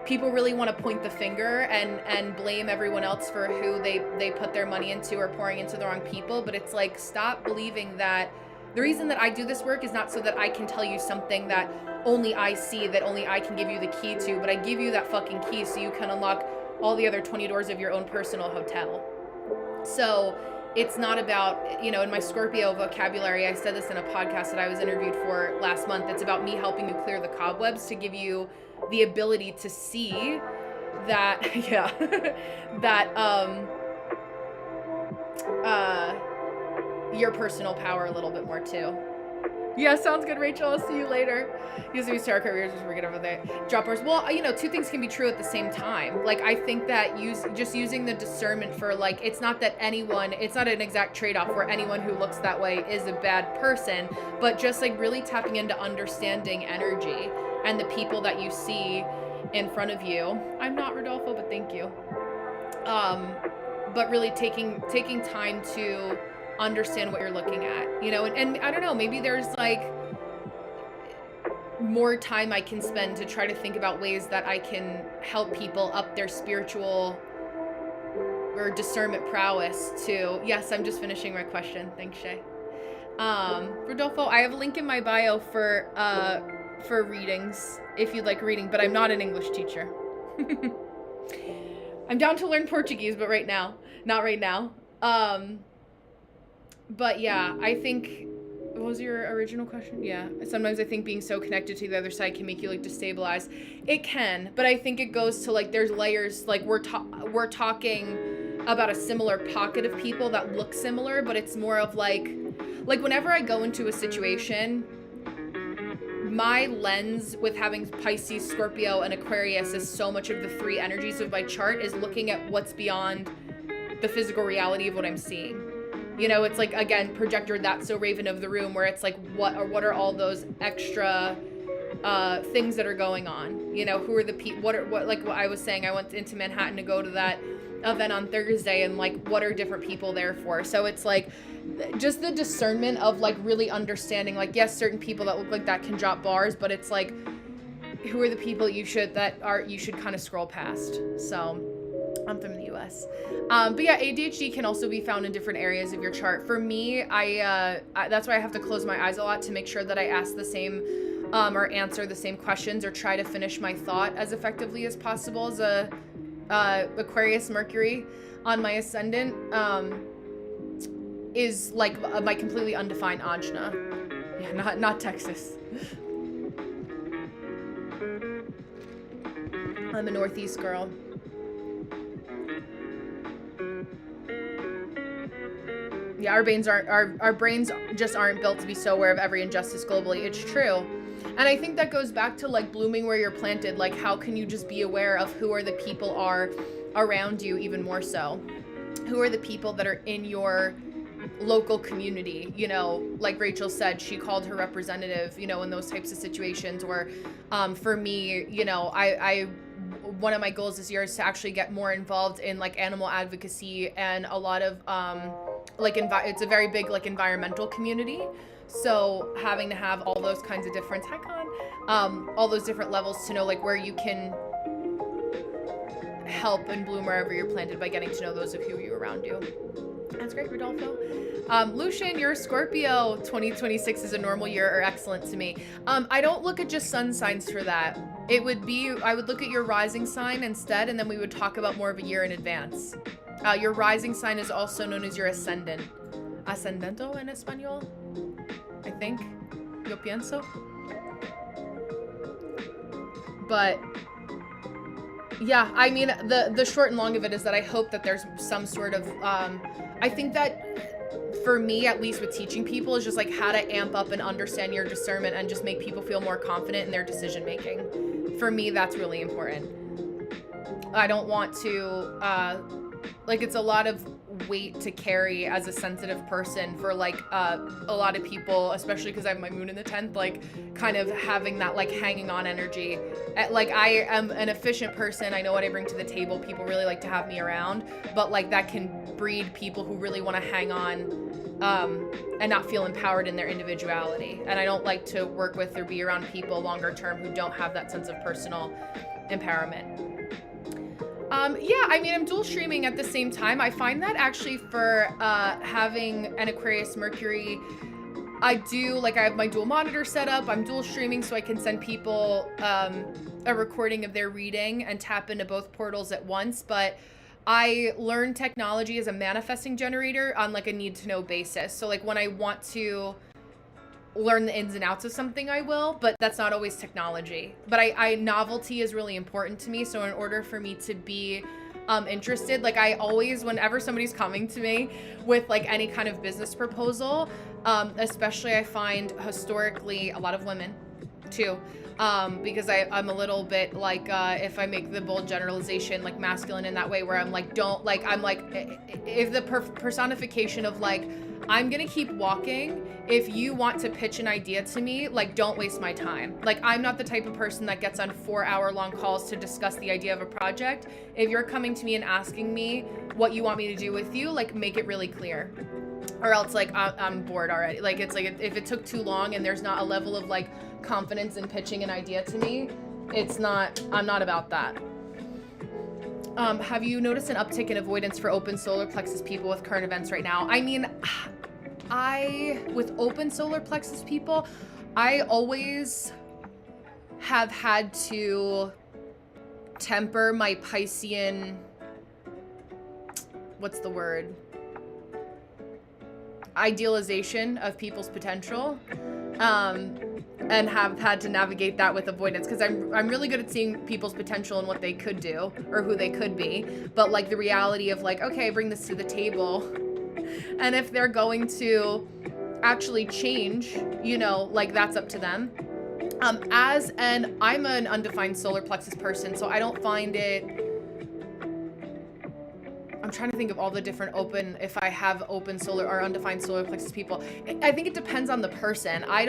people really want to point the finger and blame everyone else for who they put their money into or pouring into the wrong people. But it's like, stop believing that the reason that I do this work is not so that I can tell you something that only I see, that only I can give you the key to, but I give you that fucking key so you can unlock all the other 20 doors of your own personal hotel. So it's not about, you know, in my Scorpio vocabulary, I said this in a podcast that I was interviewed for last month, it's about me helping you clear the cobwebs to give you the ability to see that, yeah, that, your personal power a little bit more too. Yeah, sounds good, Rachel. I'll see you later. Usually tarot careers just forget about that. Droppers. Well, you know, two things can be true at the same time. Like, I think that just using the discernment for, like, it's not that it's not an exact trade-off where anyone who looks that way is a bad person, but just like really tapping into understanding energy and the people that you see in front of you. I'm not Rodolfo, but thank you. But really taking time to understand what you're looking at, you know, and I don't know, maybe there's like more time I can spend to try to think about ways that I can help people up their spiritual or discernment prowess to, yes, I'm just finishing my question. Thanks, Shay. Rodolfo, I have a link in my bio for readings if you'd like reading, but I'm not an English teacher. I'm down to learn Portuguese, but not right now. But yeah, I think, what was your original question? Yeah, sometimes I think being so connected to the other side can make you like destabilized. It can, but I think it goes to like, there's layers, like we're talking about a similar pocket of people that look similar, but it's more of like whenever I go into a situation, my lens with having Pisces, Scorpio, and Aquarius is so much of the three energies of my chart is looking at what's beyond the physical reality of what I'm seeing. You know, it's like, again, projector That's So Raven of the room, where it's like, what are all those extra things that are going on? You know, who are the people, what like what I was saying, I went into Manhattan to go to that event on Thursday, and like, what are different people there for? So it's like, just the discernment of like really understanding, like, yes, certain people that look like that can drop bars, but it's like, who are the people you should kind of scroll past. So I'm from the US. But yeah, ADHD can also be found in different areas of your chart. For me, I that's why I have to close my eyes a lot to make sure that I ask the same or answer the same questions or try to finish my thought as effectively as possible. As a Aquarius Mercury on my ascendant is like my completely undefined Ajna. Yeah, not Texas. I'm a Northeast girl. Yeah, our brains just aren't built to be so aware of every injustice globally. It's true. And I think that goes back to like blooming where you're planted. Like, how can you just be aware of who are the people are around you even more so? Who are the people that are in your local community? You know, like Rachel said, she called her representative, you know, in those types of situations. Or for me, you know, I one of my goals this year is to actually get more involved in like animal advocacy and a lot of it's a very big like environmental community. So having to have all those kinds of different, all those different levels to know like where you can help and bloom wherever you're planted by getting to know those of you around you. That's great, Rodolfo. Lucian, your Scorpio 2026 is a normal year or excellent to me. I don't look at just sun signs for that. I would look at your rising sign instead, and then we would talk about more of a year in advance. Your rising sign is also known as your ascendant. Ascendento en español, I think. Yo pienso. But yeah, I mean, the short and long of it is that I hope that there's some sort of, I think that for me, at least with teaching people, is just like how to amp up and understand your discernment and just make people feel more confident in their decision making. For me, that's really important. I don't want to, it's a lot of weight to carry as a sensitive person for like a lot of people, especially because I have my moon in the 10th, like kind of having that like hanging on energy. Like I am an efficient person. I know what I bring to the table. People really like to have me around, but like that can breed people who really want to hang on and not feel empowered in their individuality. And I don't like to work with or be around people longer term who don't have that sense of personal empowerment. Yeah, I mean, I'm dual streaming at the same time. I find that actually for having an Aquarius Mercury, I have my dual monitor set up. I'm dual streaming so I can send people a recording of their reading and tap into both portals at once. But I learned technology as a manifesting generator on like a need to know basis. So like when I want to learn the ins and outs of something, I will, but that's not always technology. But I novelty is really important to me. So in order for me to be interested, like I always, whenever somebody's coming to me with like any kind of business proposal, especially I find historically a lot of women too, because I'm a little bit like, if I make the bold generalization, like masculine in that way where I'm like, if the personification of like, I'm gonna keep walking. If you want to pitch an idea to me, like don't waste my time. Like I'm not the type of person that gets on 4-hour-long calls to discuss the idea of a project. If you're coming to me and asking me what you want me to do with you, like make it really clear. Or else like I'm bored already. Like it's like if it took too long and there's not a level of like confidence in pitching an idea to me, I'm not about that. Have you noticed an uptick in avoidance for open solar plexus people with current events right now? I mean, with open solar plexus people, I always have had to temper my Piscean, what's the word? Idealization of people's potential. And have had to navigate that with avoidance because I'm really good at seeing people's potential and what they could do or who they could be, but like the reality of like, okay, bring this to the table, and if they're going to actually change, like that's up to them. I'm an undefined solar plexus person, so I don't find it. I'm trying to think of all the different if I have open solar or undefined solar plexus people. I think it depends on the person. I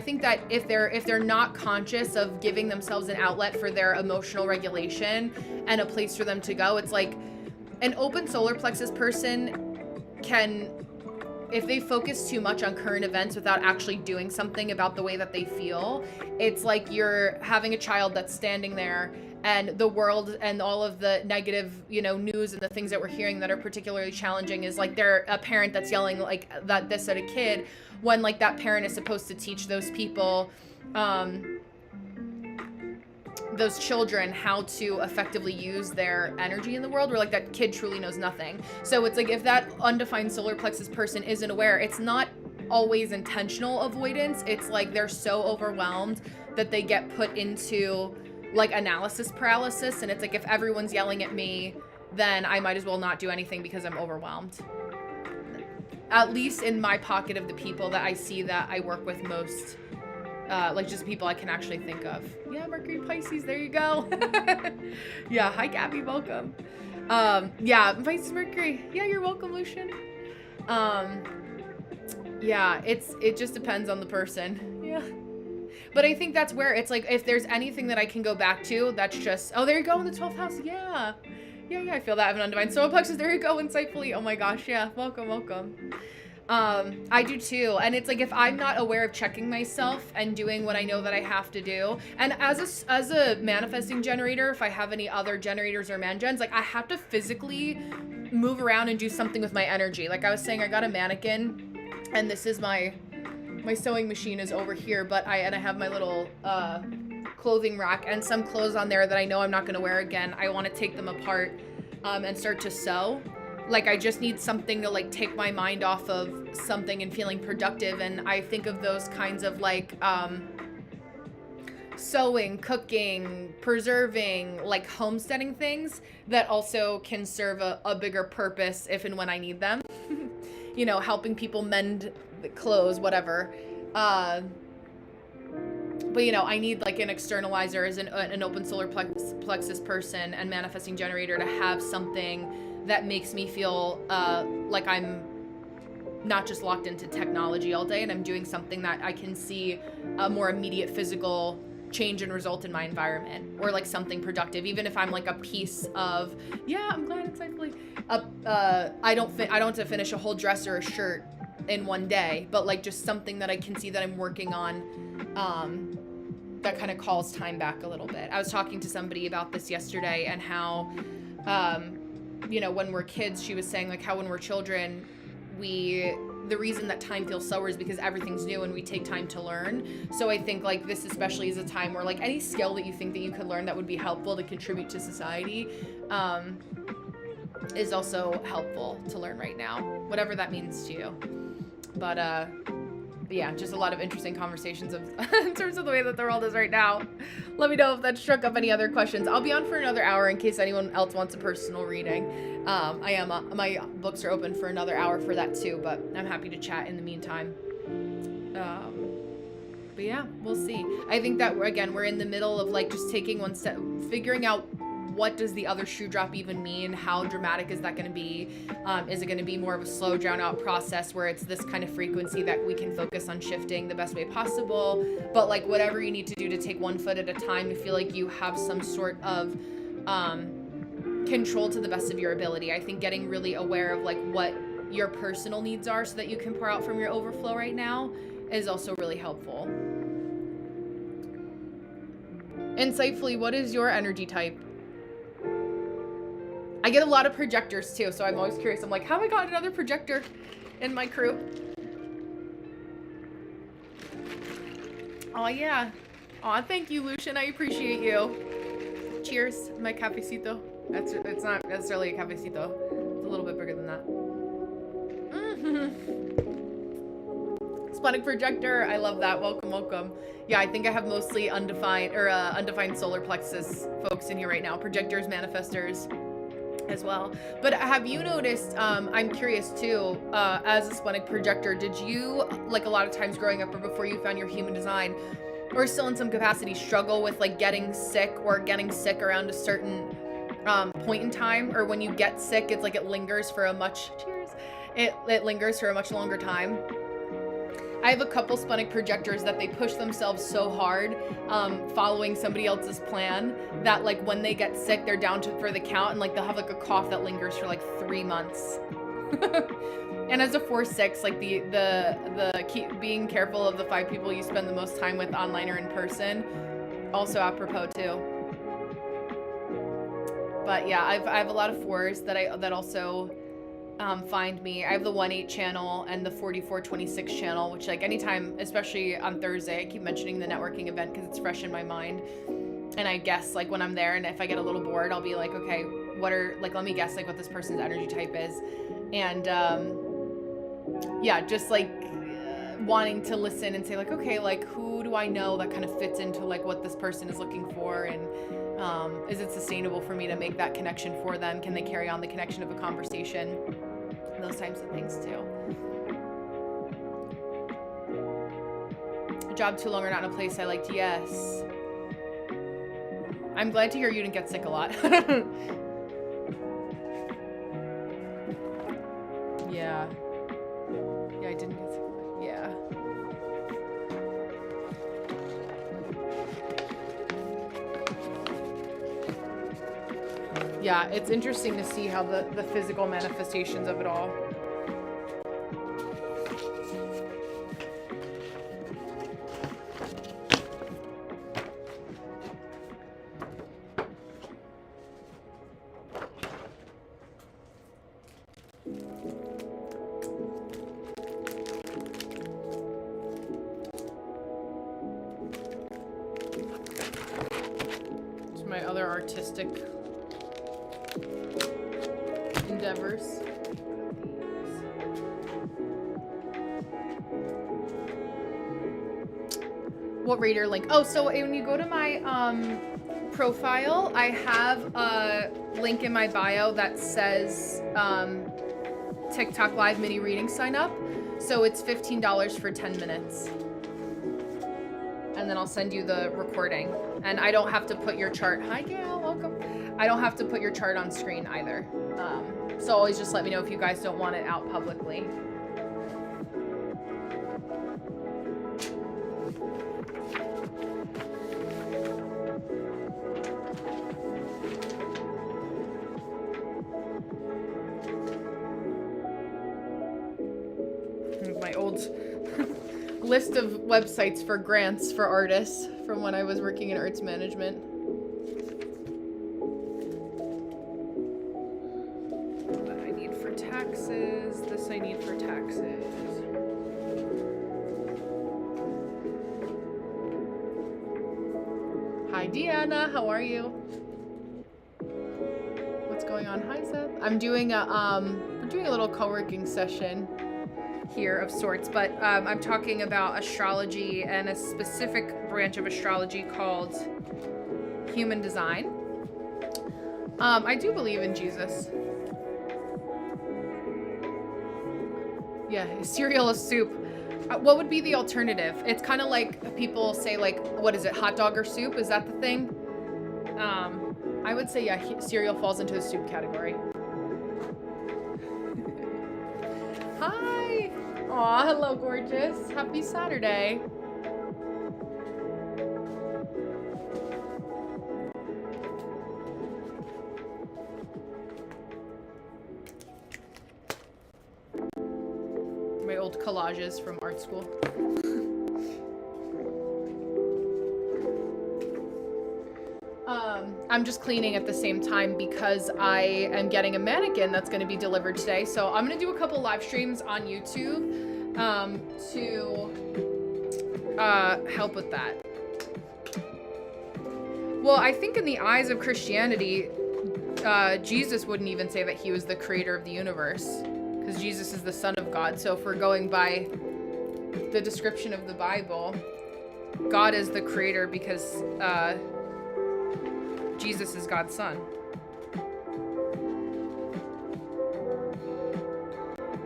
think that if they're not conscious of giving themselves an outlet for their emotional regulation and a place for them to go, it's like an open solar plexus person can, if they focus too much on current events without actually doing something about the way that they feel, it's like you're having a child that's standing there and the world and all of the negative, news and the things that we're hearing that are particularly challenging is like they're a parent that's yelling like this at a kid when like that parent is supposed to teach those people, those children how to effectively use their energy in the world, where like that kid truly knows nothing. So it's like if that undefined solar plexus person isn't aware, it's not always intentional avoidance. It's like they're so overwhelmed that they get put into like analysis paralysis, and it's like if everyone's yelling at me, then I might as well not do anything because I'm overwhelmed. At least in my pocket of the people that I see that I work with most, like just people I can actually think of. Yeah, Mercury Pisces, there you go. Yeah, hi Gabby, welcome. Yeah, Pisces Mercury. Yeah, you're welcome, Lucian. Yeah, it just depends on the person. Yeah. But I think that's where it's like, if there's anything that I can go back to, that's just, oh, there you go in the 12th house. Yeah. Yeah, I feel that. I have an undefined solar plexus. There you go, insightfully. Oh my gosh, yeah. Welcome. I do too. And it's like, if I'm not aware of checking myself and doing what I know that I have to do, and as a manifesting generator, if I have any other generators or man-gens, like I have to physically move around and do something with my energy. Like I was saying, I got a mannequin, and this is my sewing machine is over here, but I have my little clothing rack and some clothes on there that I know I'm not going to wear again. I want to take them apart and start to sew. Like I just need something to like take my mind off of something and feeling productive. And I think of those kinds of like sewing, cooking, preserving, like homesteading things that also can serve a bigger purpose if and when I need them. you know, helping people mend the clothes, whatever. But, you know, I need like an externalizer as an open solar plexus person and manifesting generator to have something that makes me feel like I'm not just locked into technology all day, and I'm doing something that I can see a more immediate physical change and result in my environment, or like something productive, even if I'm like a piece of, yeah, I'm glad insightfully, I don't have to finish a whole dress or a shirt in one day, but like just something that I can see that I'm working on, that kind of calls time back a little bit. I was talking to somebody about this yesterday, and how, you know, when we're kids, she was saying like how when we're children, the reason that time feels slower is because everything's new and we take time to learn. So I think like this especially is a time where like any skill that you think that you could learn that would be helpful to contribute to society, is also helpful to learn right now, whatever that means to you. But yeah, just a lot of interesting conversations of in terms of the way that the world is right now. Let me know if that struck up any other questions. I'll be on for another hour in case anyone else wants a personal reading. My books are open for another hour for that too, but I'm happy to chat in the meantime. But yeah, we'll see. I think that we're in the middle of like just taking one step, figuring out what does the other shoe drop even mean? How dramatic is that going to be? Is it going to be more of a slow, drawn out process where it's this kind of frequency that we can focus on shifting the best way possible? But like whatever you need to do to take one foot at a time to feel like you have some sort of control to the best of your ability. I think getting really aware of like what your personal needs are so that you can pour out from your overflow right now is also really helpful. Insightfully, what is your energy type? I get a lot of projectors too, so I'm always curious. I'm like, how have I got another projector in my crew? Oh yeah. Aw, thank you, Lucian. I appreciate you. Cheers, my cafecito. It's not necessarily a cafecito. It's a little bit bigger than that. Sponic projector. I love that. Welcome, welcome. Yeah, I think I have mostly undefined solar plexus folks in here right now. Projectors, manifestors as well. But have you noticed, I'm curious too, as a sponic projector, did you, like a lot of times growing up or before you found your human design, or still in some capacity, struggle with like getting sick around a certain point in time? Or when you get sick, it's like it lingers for a much, it lingers for a much longer time? I have a couple sponic projectors that they push themselves so hard, following somebody else's plan, that like when they get sick, they're down for the count, and like they'll have like a cough that lingers for like 3 months. And as a 4/6, like the keep being careful of the 5 people you spend the most time with online or in person, also apropos too. But yeah, I have a lot of 4s that also find me. I have the 1/8 channel and the 4426 channel, which like anytime, especially on Thursday, I keep mentioning the networking event because it's fresh in my mind. And I guess like when I'm there, and if I get a little bored, I'll be like, okay, let me guess like what this person's energy type is. And yeah, just like wanting to listen and say like, okay, like who do I know that kind of fits into like what this person is looking for, and is it sustainable for me to make that connection for them? Can they carry on the connection of a conversation? Those types of things too. A job too long or not in a place I liked, yes. I'm glad to hear you didn't get sick a lot. Yeah. Yeah, I didn't get sick. Yeah. Yeah, it's interesting to see how the physical manifestations of it all. It's my other artistic endeavors. What reader link? Oh, so when you go to my profile, I have a link in my bio that says TikTok live mini reading sign up. So it's $15 for 10 minutes. And then I'll send you the recording. And I don't have to put your chart. Hi, Gail, welcome. I don't have to put your chart on screen either. So always just let me know if you guys don't want it out publicly. My old list of websites for grants for artists from when I was working in arts management. That I need for taxes. This I need for taxes. Hi, Deanna. How are you? What's going on? Hi, Seth. I'm doing a little co-working session here of sorts, but I'm talking about astrology and a specific branch of astrology called Human Design. I do believe in Jesus. Yeah, cereal is soup. What would be the alternative? It's kind of like people say, like, what is it, hot dog or soup? Is that the thing? I would say, yeah, cereal falls into the soup category. Hi! Aw, hello, gorgeous. Happy Saturday. My old collages from art school. I'm just cleaning at the same time because I am getting a mannequin that's going to be delivered today. So I'm going to do a couple live streams on YouTube to help with that. Well, I think in the eyes of Christianity, Jesus wouldn't even say that he was the creator of the universe, because Jesus is the Son of God. So if we're going by the description of the Bible, God is the creator because Jesus is God's son.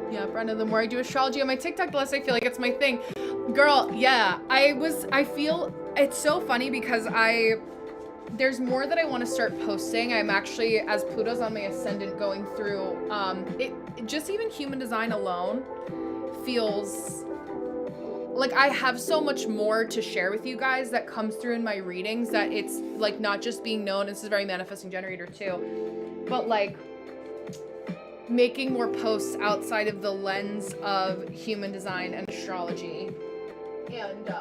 Yeah, Brenda, the more I do astrology on my TikTok, the less I feel like it's my thing. Girl, yeah, I feel, it's so funny because there's more that I want to start posting. I'm actually, as Pluto's on my ascendant, going through, just even human design alone feels like I have so much more to share with you guys that comes through in my readings, that it's like not just being known, this is very manifesting generator too, but like making more posts outside of the lens of human design and astrology, and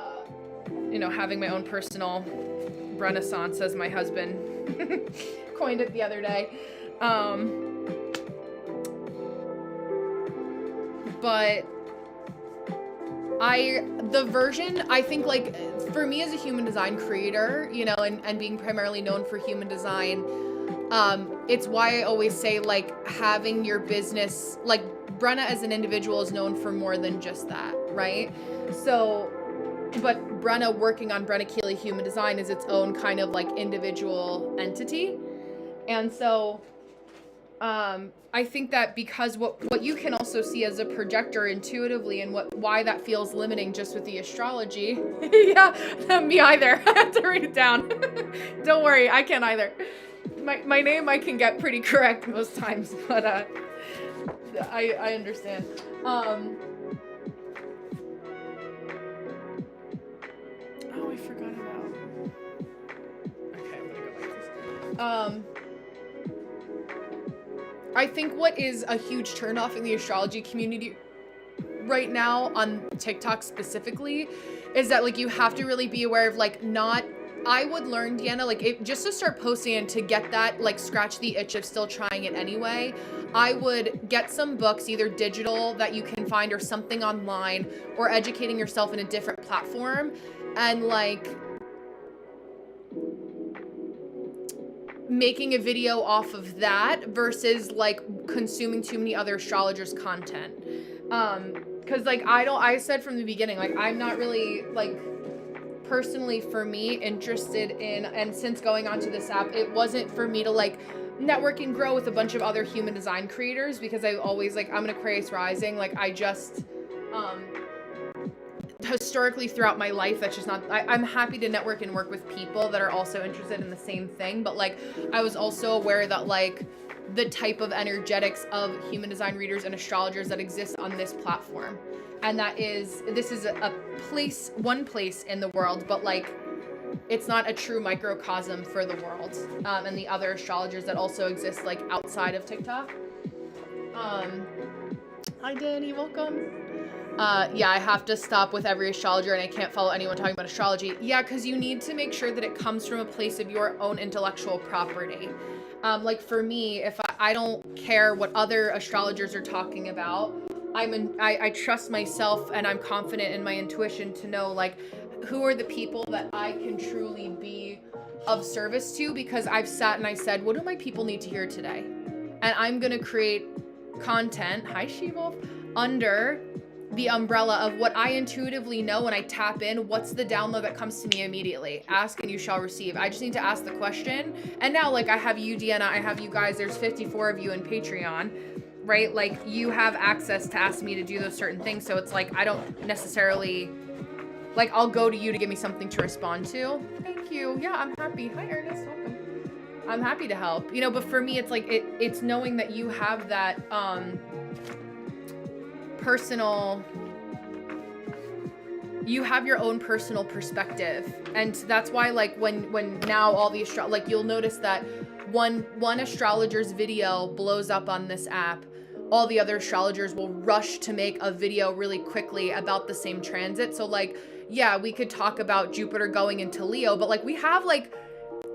you know, having my own personal renaissance, as my husband coined it the other day. But the version, I think, like, for me as a human design creator, you know, and being primarily known for human design, it's why I always say, like, having your business, like, Brenna as an individual is known for more than just that, right? So, but Brenna working on Brenna Keeley Human Design is its own kind of, like, individual entity. And so, I think that because what you can also see as a projector intuitively, and why that feels limiting just with the astrology. Yeah, me either. I have to write it down. Don't worry, I can't either. My name I can get pretty correct most times, but I understand. Oh, I forgot about. Okay, I'm gonna go like this. I think what is a huge turnoff in the astrology community right now, on TikTok specifically, is that, like, you have to really be aware of, like, I would learn, Deanna, like, just to start posting and to get that, like, scratch the itch of still trying it anyway, I would get some books, either digital that you can find or something online, or educating yourself in a different platform, and, like, making a video off of that versus, like, consuming too many other astrologers' content. Because, like, I said from the beginning, like, I'm not really, like, personally for me interested in, and since going onto this app, it wasn't for me to, like, network and grow with a bunch of other human design creators, because I always like, I'm an Aquarius rising. Like I just, historically throughout my life, that's just not, I'm happy to network and work with people that are also interested in the same thing. But like, I was also aware that like the type of energetics of human design readers and astrologers that exist on this platform. And this is a place, one place in the world, but like, it's not a true microcosm for the world. And the other astrologers that also exist like outside of TikTok. Hi Danny, welcome. Yeah, I have to stop with every astrologer and I can't follow anyone talking about astrology. Yeah, because you need to make sure that it comes from a place of your own intellectual property. Like for me, if I don't care what other astrologers are talking about, I trust myself and I'm confident in my intuition to know like who are the people that I can truly be of service to, because I've sat and I said, what do my people need to hear today? And I'm going to create content, hi She-Wolf, under the umbrella of what I intuitively know when I tap in. What's the download that comes to me immediately? Ask and you shall receive. I just need to ask the question. And now like I have you, Deanna, I have you guys, there's 54 of you in Patreon, right? Like you have access to ask me to do those certain things. So it's like, I don't necessarily, like I'll go to you to give me something to respond to. Thank you. Yeah, I'm happy. Hi Ernest, welcome. I'm happy to help, you know, but for me, it's like, it's knowing that you have that, you have your own personal perspective. And that's why like when now all the like you'll notice that one astrologer's video blows up on this app, all the other astrologers will rush to make a video really quickly about the same transit. So like, yeah, we could talk about Jupiter going into Leo, but like we have like,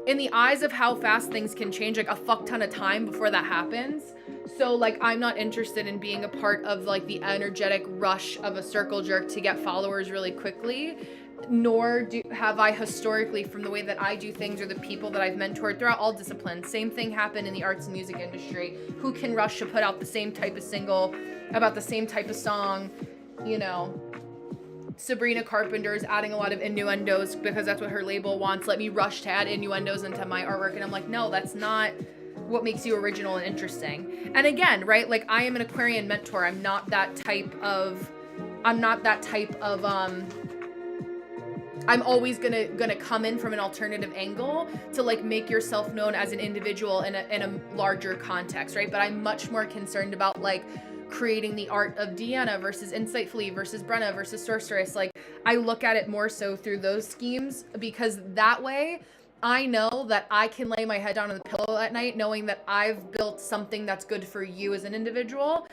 in the eyes of how fast things can change, like a fuck ton of time before that happens. So like, I'm not interested in being a part of like the energetic rush of a circle jerk to get followers really quickly, nor have I historically, from the way that I do things or the people that I've mentored throughout all disciplines. Same thing happened in the arts and music industry. Who can rush to put out the same type of single about the same type of song, you know? Sabrina Carpenter is adding a lot of innuendos because that's what her label wants. Let me rush to add innuendos into my artwork. And I'm like, no, that's not what makes you original and interesting. And again, right, like I am an Aquarian mentor. I'm not that type of, I'm always gonna come in from an alternative angle to like make yourself known as an individual in a larger context, right? But I'm much more concerned about like creating the art of Deanna versus Insightfully versus Brenna versus Sorceress. Like I look at it more so through those schemes, because that way I know that I can lay my head down on the pillow at night knowing that I've built something that's good for you as an individual,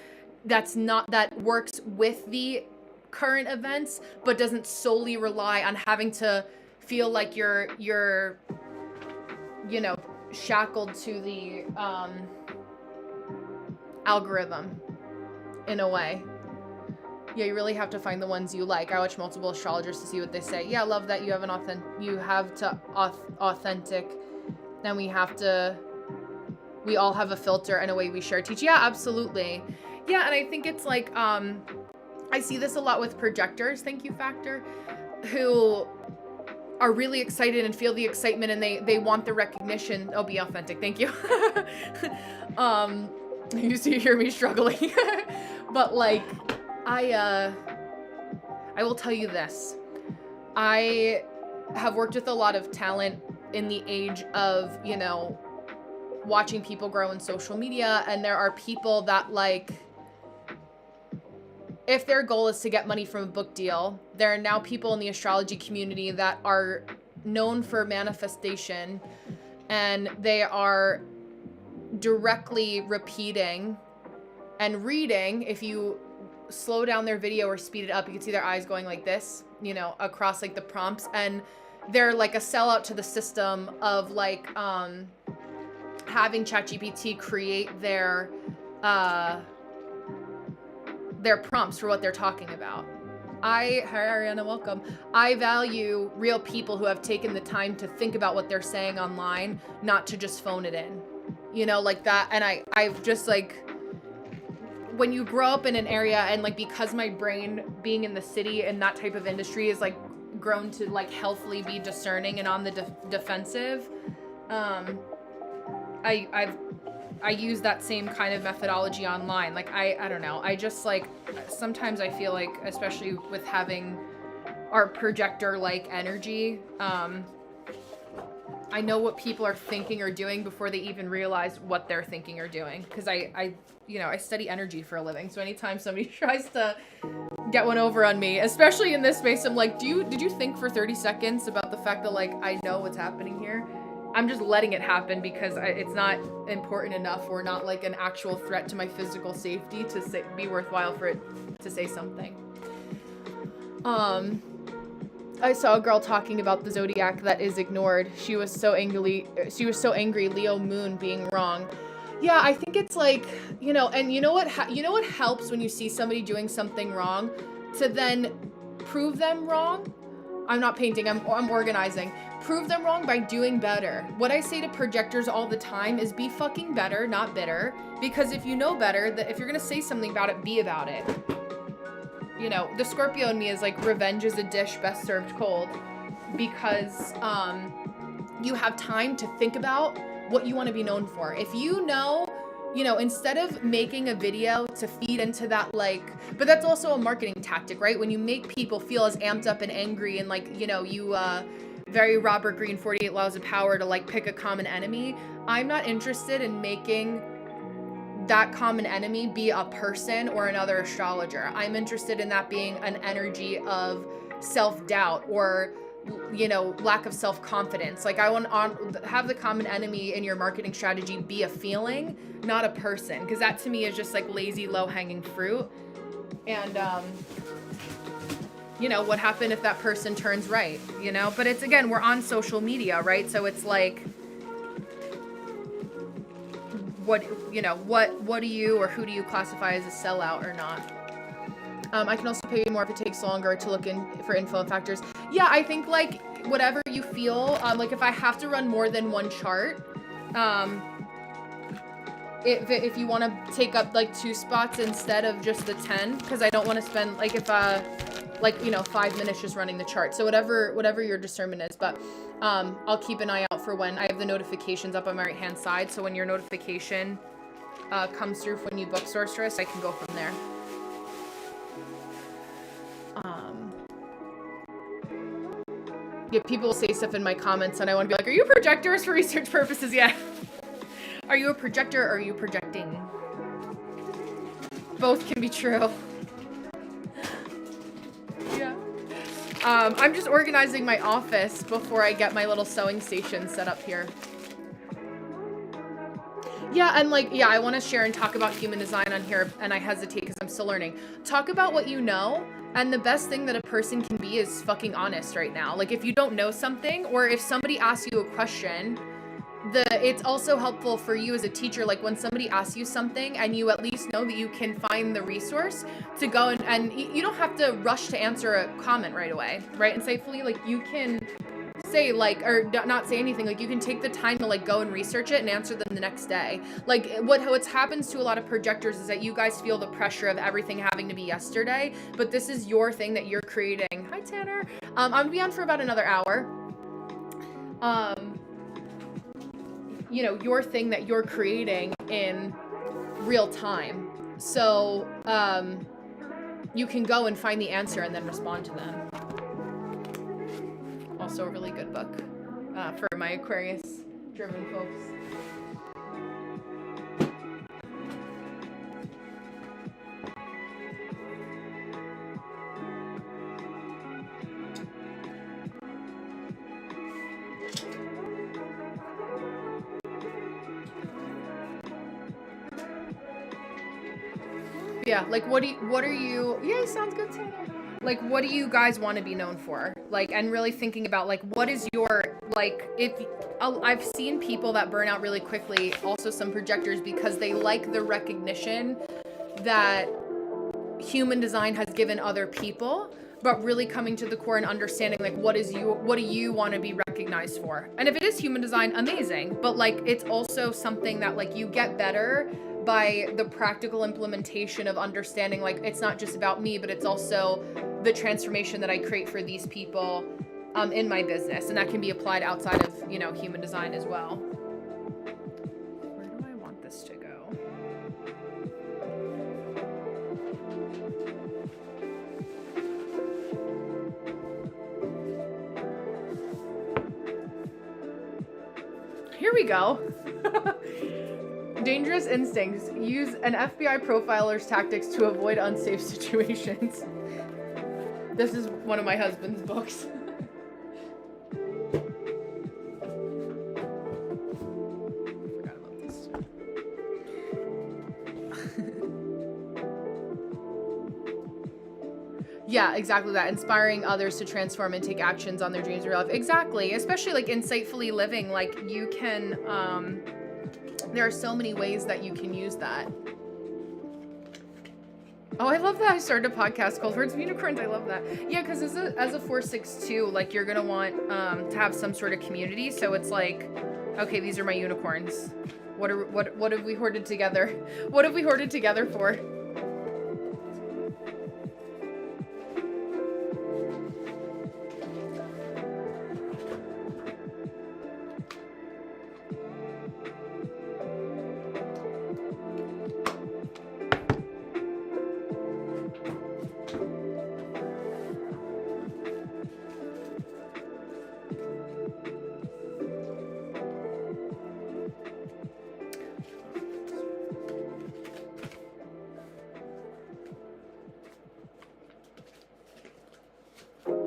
that works with the current events, but doesn't solely rely on having to feel like you're you know, shackled to the algorithm in a way. Yeah, you really have to find the ones you like. I watch multiple astrologers to see what they say. Yeah, I love that you have authentic, and we all have a filter and a way we share teach. Yeah, absolutely. Yeah, and I think it's like, I see this a lot with projectors, thank you, Factor, who are really excited and feel the excitement and they want the recognition. Oh, be authentic, thank you. You see, hear me struggling. But like, I will tell you this. I have worked with a lot of talent in the age of, you know, watching people grow in social media, and there are people that like, if their goal is to get money from a book deal, there are now people in the astrology community that are known for manifestation, and they are directly repeating and reading. If you slow down their video or speed it up, you can see their eyes going like this, you know, across like the prompts, and they're like a sellout to the system of like having ChatGPT create their prompts for what they're talking about. Hi Ariana, welcome. I value real people who have taken the time to think about what they're saying online, not to just phone it in, you know, like that. And I've just like, when you grow up in an area, and like, because my brain being in the city and that type of industry is like grown to like healthily be discerning and on the defensive, I use that same kind of methodology online. Like, I don't know. I just like, sometimes I feel like, especially with having our projector like energy, I know what people are thinking or doing before they even realize what they're thinking or doing. Cause I study energy for a living. So anytime somebody tries to get one over on me, especially in this space, I'm like, did you think for 30 seconds about the fact that like, I know what's happening here? I'm just letting it happen because it's not important enough or not like an actual threat to my physical safety to be worthwhile for it to say something. I saw a girl talking about the zodiac that is ignored. She was so angry, Leo moon being wrong. Yeah, I think it's like, and you know what helps when you see somebody doing something wrong, to then prove them wrong. I'm not painting, I'm organizing. Prove them wrong by doing better. What I say to projectors all the time is be fucking better, not bitter. Because if you know better, that if you're gonna say something about it, be about it. The Scorpio in me is like, revenge is a dish best served cold. Because you have time to think about what you want to be known for. If instead of making a video to feed into that, but that's also a marketing tactic, right? When you make people feel as amped up and angry and very Robert Greene, 48 Laws of Power, to pick a common enemy. I'm not interested in making that common enemy be a person or another astrologer. I'm interested in that being an energy of self-doubt or lack of self-confidence. I want to have the common enemy in your marketing strategy be a feeling, not a person, because that to me is just lazy, low-hanging fruit. And what happened if that person turns right? But it's, again, we're on social media, right? So it's what do you or who do you classify as a sellout or not? I can also pay you more if it takes longer to look in for info and factors. Yeah, I think whatever you feel, if I have to run more than one chart, if you want to take up 2 spots instead of just the 10, because I don't want to spend 5 minutes just running the chart. So whatever your discernment is, but I'll keep an eye out for when I have the notifications up on my right hand side. So when your notification comes through when you book Sorceress, I can go from there. Yeah, people will say stuff in my comments and I want to be like, are you projectors for research purposes? Yeah. Are you a projector or are you projecting? Both can be true. Yeah. I'm just organizing my office before I get my little sewing station set up here. Yeah, and I want to share and talk about human design on here, and I hesitate because I'm still learning. Talk about what you know, and the best thing that a person can be is fucking honest right now. If you don't know something, or if somebody asks you a question, it's also helpful for you as a teacher, when somebody asks you something and you at least know that you can find the resource to go and you don't have to rush to answer a comment right away, right? Insightfully, you can say or not say anything, you can take the time to go and research it and answer them the next day. What happens to a lot of projectors is that you guys feel the pressure of everything having to be yesterday, but this is your thing that you're creating. Hi Tanner. I'm gonna be on for about another hour. Your thing that you're creating in real time. So you can go and find the answer and then respond to them. Also a really good book for my Aquarius-driven folks. Yeah, what are you, yeah, sounds good, Tanner. What do you guys want to be known for? And really thinking about, what is your, I've seen people that burn out really quickly, also some projectors, because they like the recognition that human design has given other people, but really coming to the core and understanding, what do you want to be recognized for? And if it is human design, amazing. But, it's also something that, you get better by the practical implementation of understanding, it's not just about me, but it's also the transformation that I create for these people in my business. And that can be applied outside of, human design as well. Here we go. Dangerous instincts. Use an FBI profiler's tactics to avoid unsafe situations. This is one of my husband's books. Forgot about this. Yeah, exactly that. Inspiring others to transform and take actions on their dreams in real life. Exactly. Especially like insightfully living. Like you can, there are so many ways that you can use that. Oh, I love that I started a podcast called Words of Unicorns. I love that. Yeah, because as a 4/6/2, like you're gonna want to have some sort of community. So it's like, okay, these are my unicorns. What have we hoarded together? What have we hoarded together for?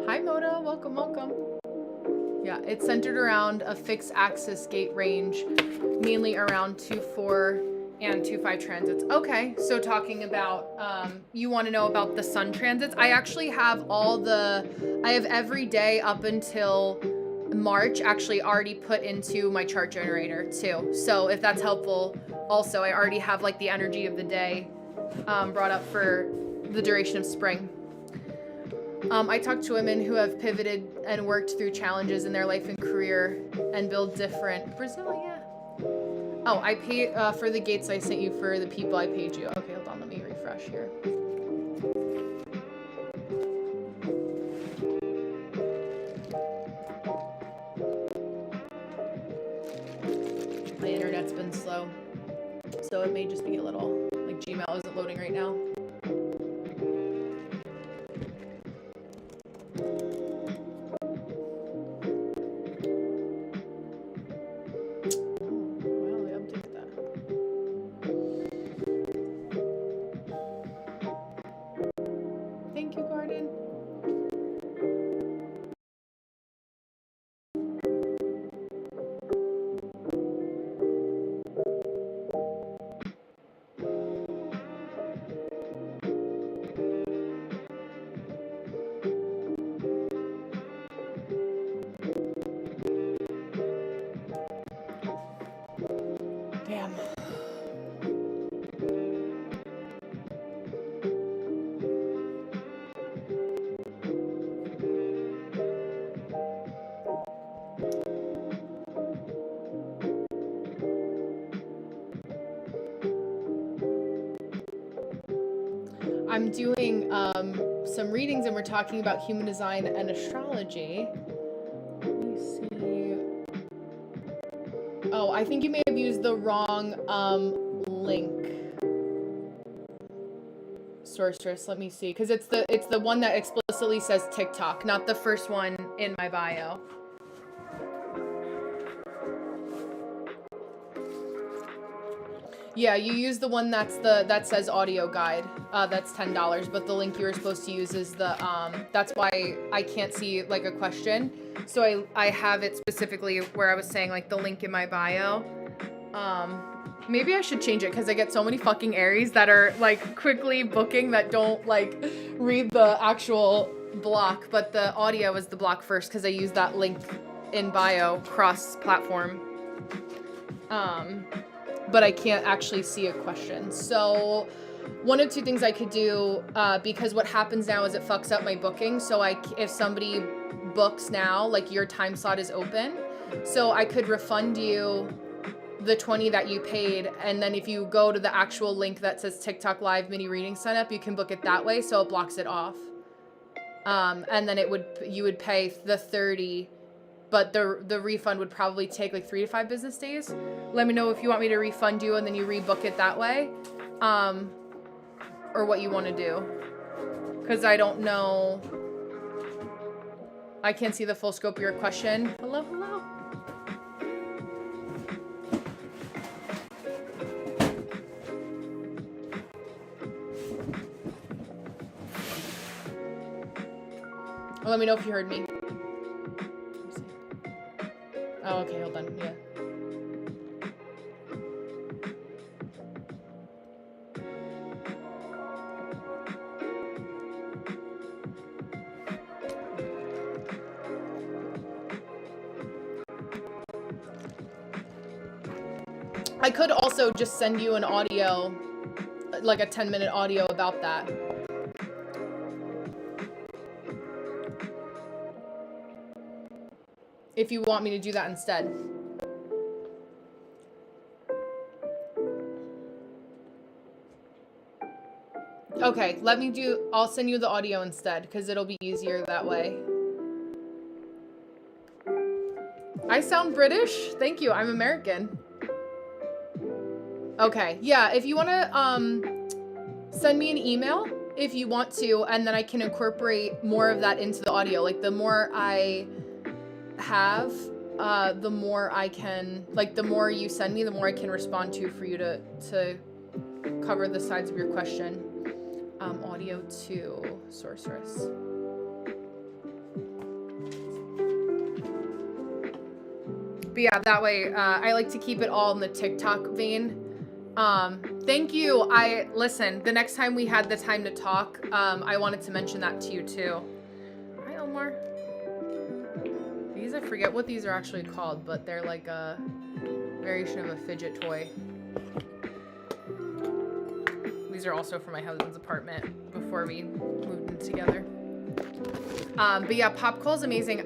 Hi, Moda. Welcome, welcome. Yeah, it's centered around a fixed axis gate range, mainly around 2/4 and 2/5 transits. Okay, so talking about, you want to know about the sun transits? I actually have I have every day up until March actually already put into my chart generator too. So if that's helpful, also, I already have like the energy of the day brought up for the duration of spring. I talk to women who have pivoted and worked through challenges in their life and career and build different. Brazil, yeah. Oh, I paid for the gates I sent you for the people I paid you. Okay, hold on, let me refresh here. My internet's been slow, so it may just be a little, like Gmail isn't loading right now. Damn. I'm doing some readings and we're talking about human design and astrology. Let me see. Oh, I think you may have used the wrong link. Sorceress, let me see, because it's the one that explicitly says TikTok, not the first one in my bio. Yeah, you use the one that says audio guide. That's $10, but the link you were supposed to use is the that's why I can't see like a question. So I have it specifically where I was saying like the link in my bio. Maybe I should change it because I get so many fucking Aries that are like quickly booking that don't like read the actual block, but the audio is the block first because I use that link in bio cross-platform. But I can't actually see a question. So one of two things I could do, because what happens now is it fucks up my booking. So if somebody books now, like your time slot is open, so I could refund you the $20 that you paid, and then if you go to the actual link that says TikTok live mini reading sign up, you can book it that way, so it blocks it off. And then you would pay the $30, but the refund would probably take like 3 to 5 business days. Let me know if you want me to refund you and then you rebook it that way, or what you want to do, because I don't know. I can't see the full scope of your question. Hello. Let me know if you heard me. Oh, okay, hold on. Yeah. I could also just send you an audio, like a 10-minute audio about that. If you want me to do that instead. Okay, I'll send you the audio instead, because it'll be easier that way. I sound British? Thank you, I'm American. Okay, yeah, if you want to send me an email if you want to, and then I can incorporate more of that into the audio. Like, the more I have, the more I can, like, the more you send me, the more I can respond to for you to cover the sides of your question. Audio to Sorceress. But yeah, that way, I like to keep it all in the TikTok vein. Thank you. Listen, the next time we had the time to talk, I wanted to mention that to you too. Hi, Omar. These, I forget what these are actually called, but they're like a variation of a fidget toy. These are also for my husband's apartment before we moved in together. But yeah, Popcall is amazing.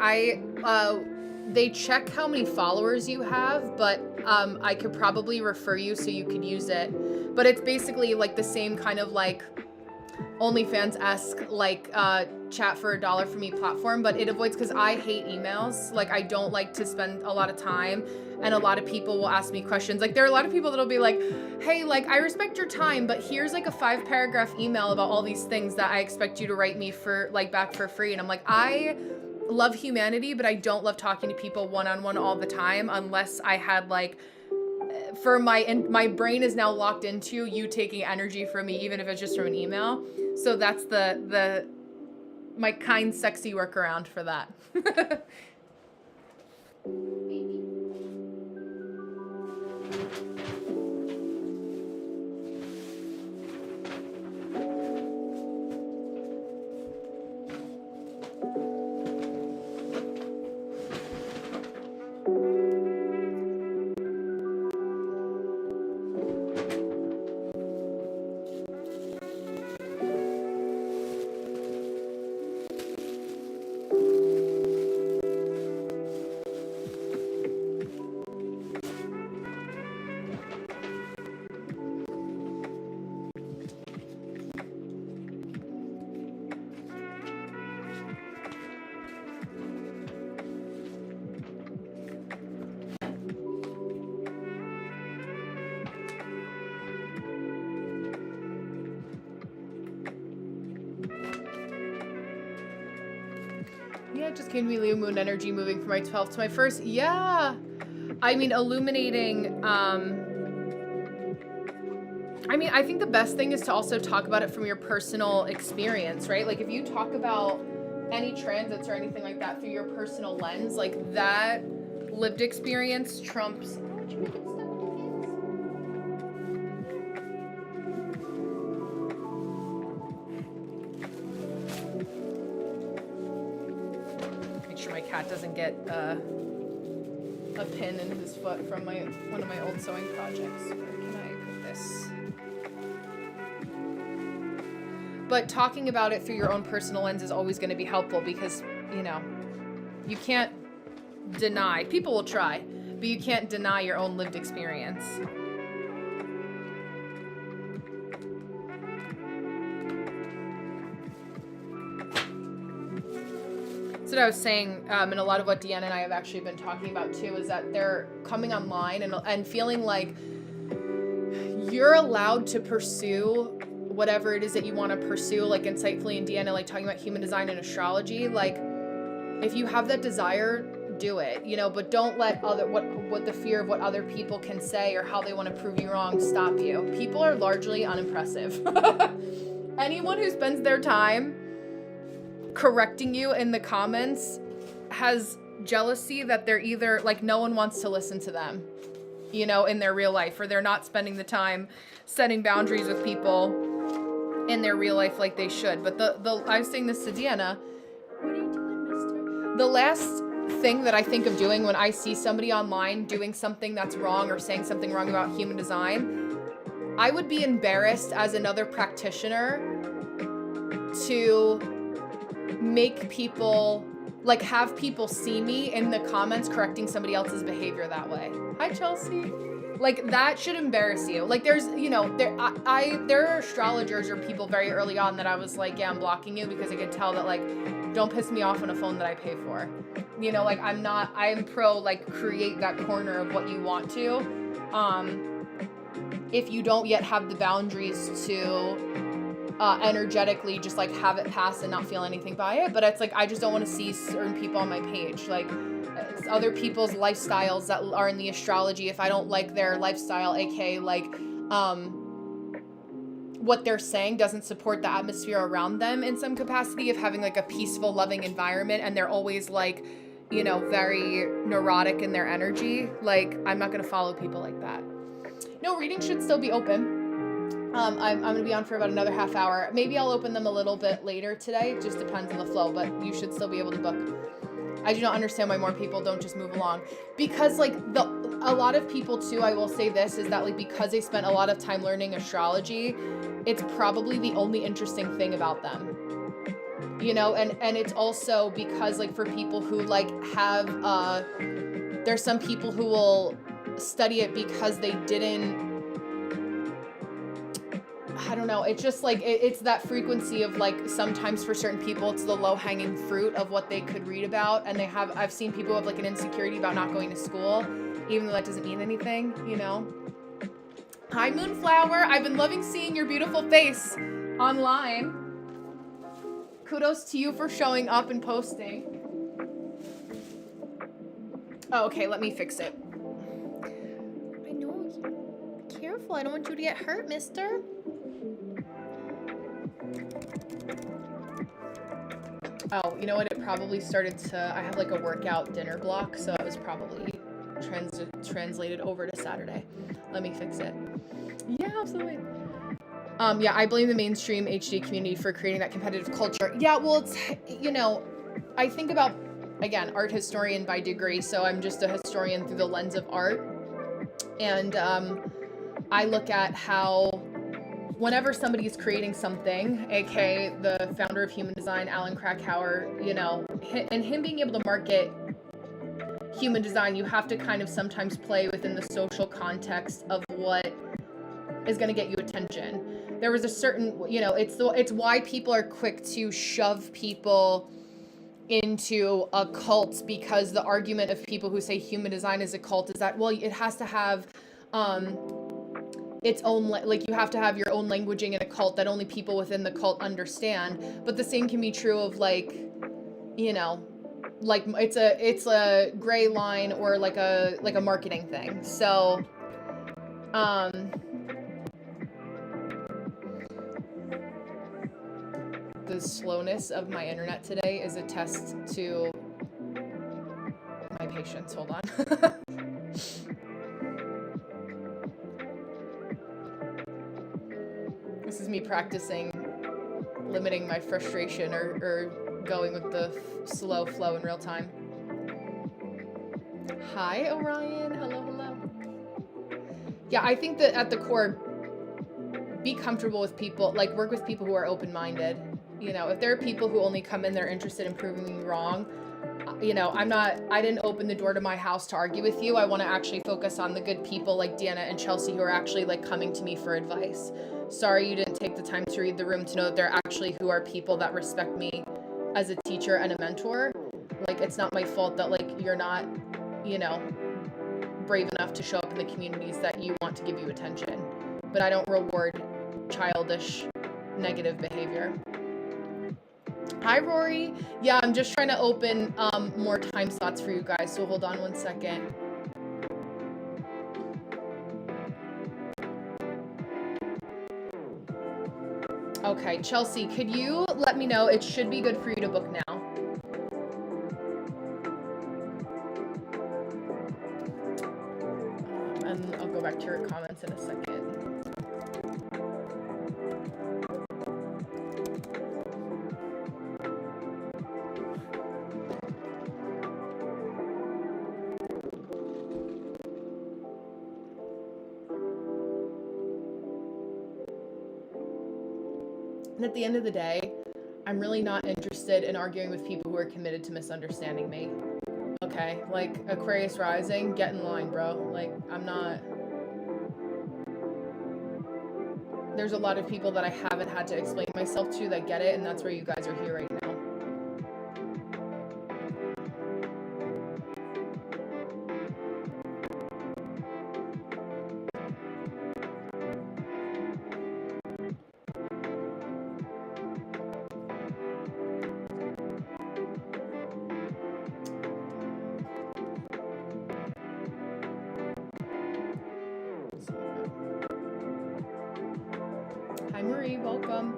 They check how many followers you have, but I could probably refer you so you could use it. But it's basically like the same kind of like OnlyFans-esque like chat for $1 for me platform, but it avoids, because I hate emails. Like, I don't like to spend a lot of time, and a lot of people will ask me questions. Like, there are a lot of people that'll be like, hey, like, I respect your time, but here's like a 5-paragraph email about all these things that I expect you to write me for, like, back for free. And I'm like, I love humanity, but I don't love talking to people one-on-one all the time unless I had like, my brain is now locked into you taking energy from me, even if it's just from an email. So that's my kind, sexy workaround for that. Yeah, it just came to me, Leo moon energy moving from my 12th to my 1st. Yeah. I mean, illuminating, I mean, I think the best thing is to also talk about it from your personal experience, right? Like, if you talk about any transits or anything like that through your personal lens, like, that lived experience trumps... Cat doesn't get a pin in his foot from one of my old sewing projects. Where can I put this? But talking about it through your own personal lens is always going to be helpful, because, you know, you can't deny. People will try, but you can't deny your own lived experience. What I was saying, and a lot of what Deanna and I have actually been talking about too, is that they're coming online and feeling like you're allowed to pursue whatever it is that you want to pursue, like Insightfully and Deanna, like talking about human design and astrology. Like, if you have that desire, do it, you know, but don't let what the fear of what other people can say or how they want to prove you wrong stop you. People are largely unimpressive. Anyone who spends their time correcting you in the comments has jealousy that they're either like no one wants to listen to them, you know, in their real life, or they're not spending the time setting boundaries with people in their real life like they should. But I was saying this to Deanna. What are you doing, mister? The last thing that I think of doing when I see somebody online doing something that's wrong or saying something wrong about human design, I would be embarrassed as another practitioner to make people, like, have people see me in the comments correcting somebody else's behavior that way. Hi, Chelsea. Like, that should embarrass you. Like, there's, you know, there are astrologers or people very early on that I was like, yeah, I'm blocking you because I could tell that, like, don't piss me off on a phone that I pay for. You know, like, I'm pro, like, create that corner of what you want to. If you don't yet have the boundaries to energetically just like have it pass and not feel anything by it. But it's like, I just don't want to see certain people on my page. Like, it's other people's lifestyles that are in the astrology. If I don't like their lifestyle, aka like what they're saying doesn't support the atmosphere around them in some capacity of having like a peaceful, loving environment, and they're always like, you know, very neurotic in their energy, like, I'm not going to follow people like that. No, readings should still be open. I'm going to be on for about another half hour. Maybe I'll open them a little bit later today. It just depends on the flow, but you should still be able to book. I do not understand why more people don't just move along. Because, like, a lot of people, too, I will say this, is that, like, because they spent a lot of time learning astrology, it's probably the only interesting thing about them. You know, and it's also because, like, for people who, like, have, there's some people who will study it because they didn't, I don't know, it's just like, it's that frequency of like, sometimes for certain people, it's the low hanging fruit of what they could read about. And I've seen people have like an insecurity about not going to school, even though that doesn't mean anything, you know? Hi, Moonflower. I've been loving seeing your beautiful face online. Kudos to you for showing up and posting. Oh, okay, let me fix it. I know, be careful. I don't want you to get hurt, mister. Oh, you know what? It probably started to, I have like a workout dinner block, so it was probably translated over to Saturday. Let me fix it. Yeah, absolutely. Yeah, I blame the mainstream HD community for creating that competitive culture. Yeah, well, it's, you know, I think about, again, art historian by degree, so I'm just a historian through the lens of art. And I look at how whenever somebody's creating something, aka the founder of Human Design, Alan Krakauer, you know, and him being able to market Human Design, you have to kind of sometimes play within the social context of what is going to get you attention. There was a certain, you know, it's why people are quick to shove people into a cult, because the argument of people who say Human Design is a cult is that, well, it has to have its own, like, you have to have your own languaging in a cult that only people within the cult understand. But the same can be true of, like, you know, like, it's a gray line or like a marketing thing. So the slowness of my internet today is a test to my patience. Hold on. This is me practicing limiting my frustration or going with the slow flow in real time. Hi, Orion. Hello, hello. Yeah, I think that at the core, be comfortable with people, like, work with people who are open-minded. You know, if there are people who only come in, they're interested in proving me wrong, you know, I didn't open the door to my house to argue with you. I want to actually focus on the good people like Deanna and Chelsea who are actually, like, coming to me for advice. Sorry you didn't take the time to read the room to know that there actually who are people that respect me as a teacher and a mentor. Like, it's not my fault that, like, you're not, you know, brave enough to show up in the communities that you want to give you attention. But I don't reward childish, negative behavior. Hi, Rory. Yeah, I'm just trying to open more time slots for you guys, so hold on one second. Okay. Okay, Chelsea, could you let me know? It should be good for you to book now. And I'll go back to your comments in a second. And at the end of the day, I'm really not interested in arguing with people who are committed to misunderstanding me. Okay, like Aquarius rising, get in line, bro. Like, I'm not. There's a lot of people that I haven't had to explain myself to that get it, and that's where you guys are here right now. Hi, Marie, welcome.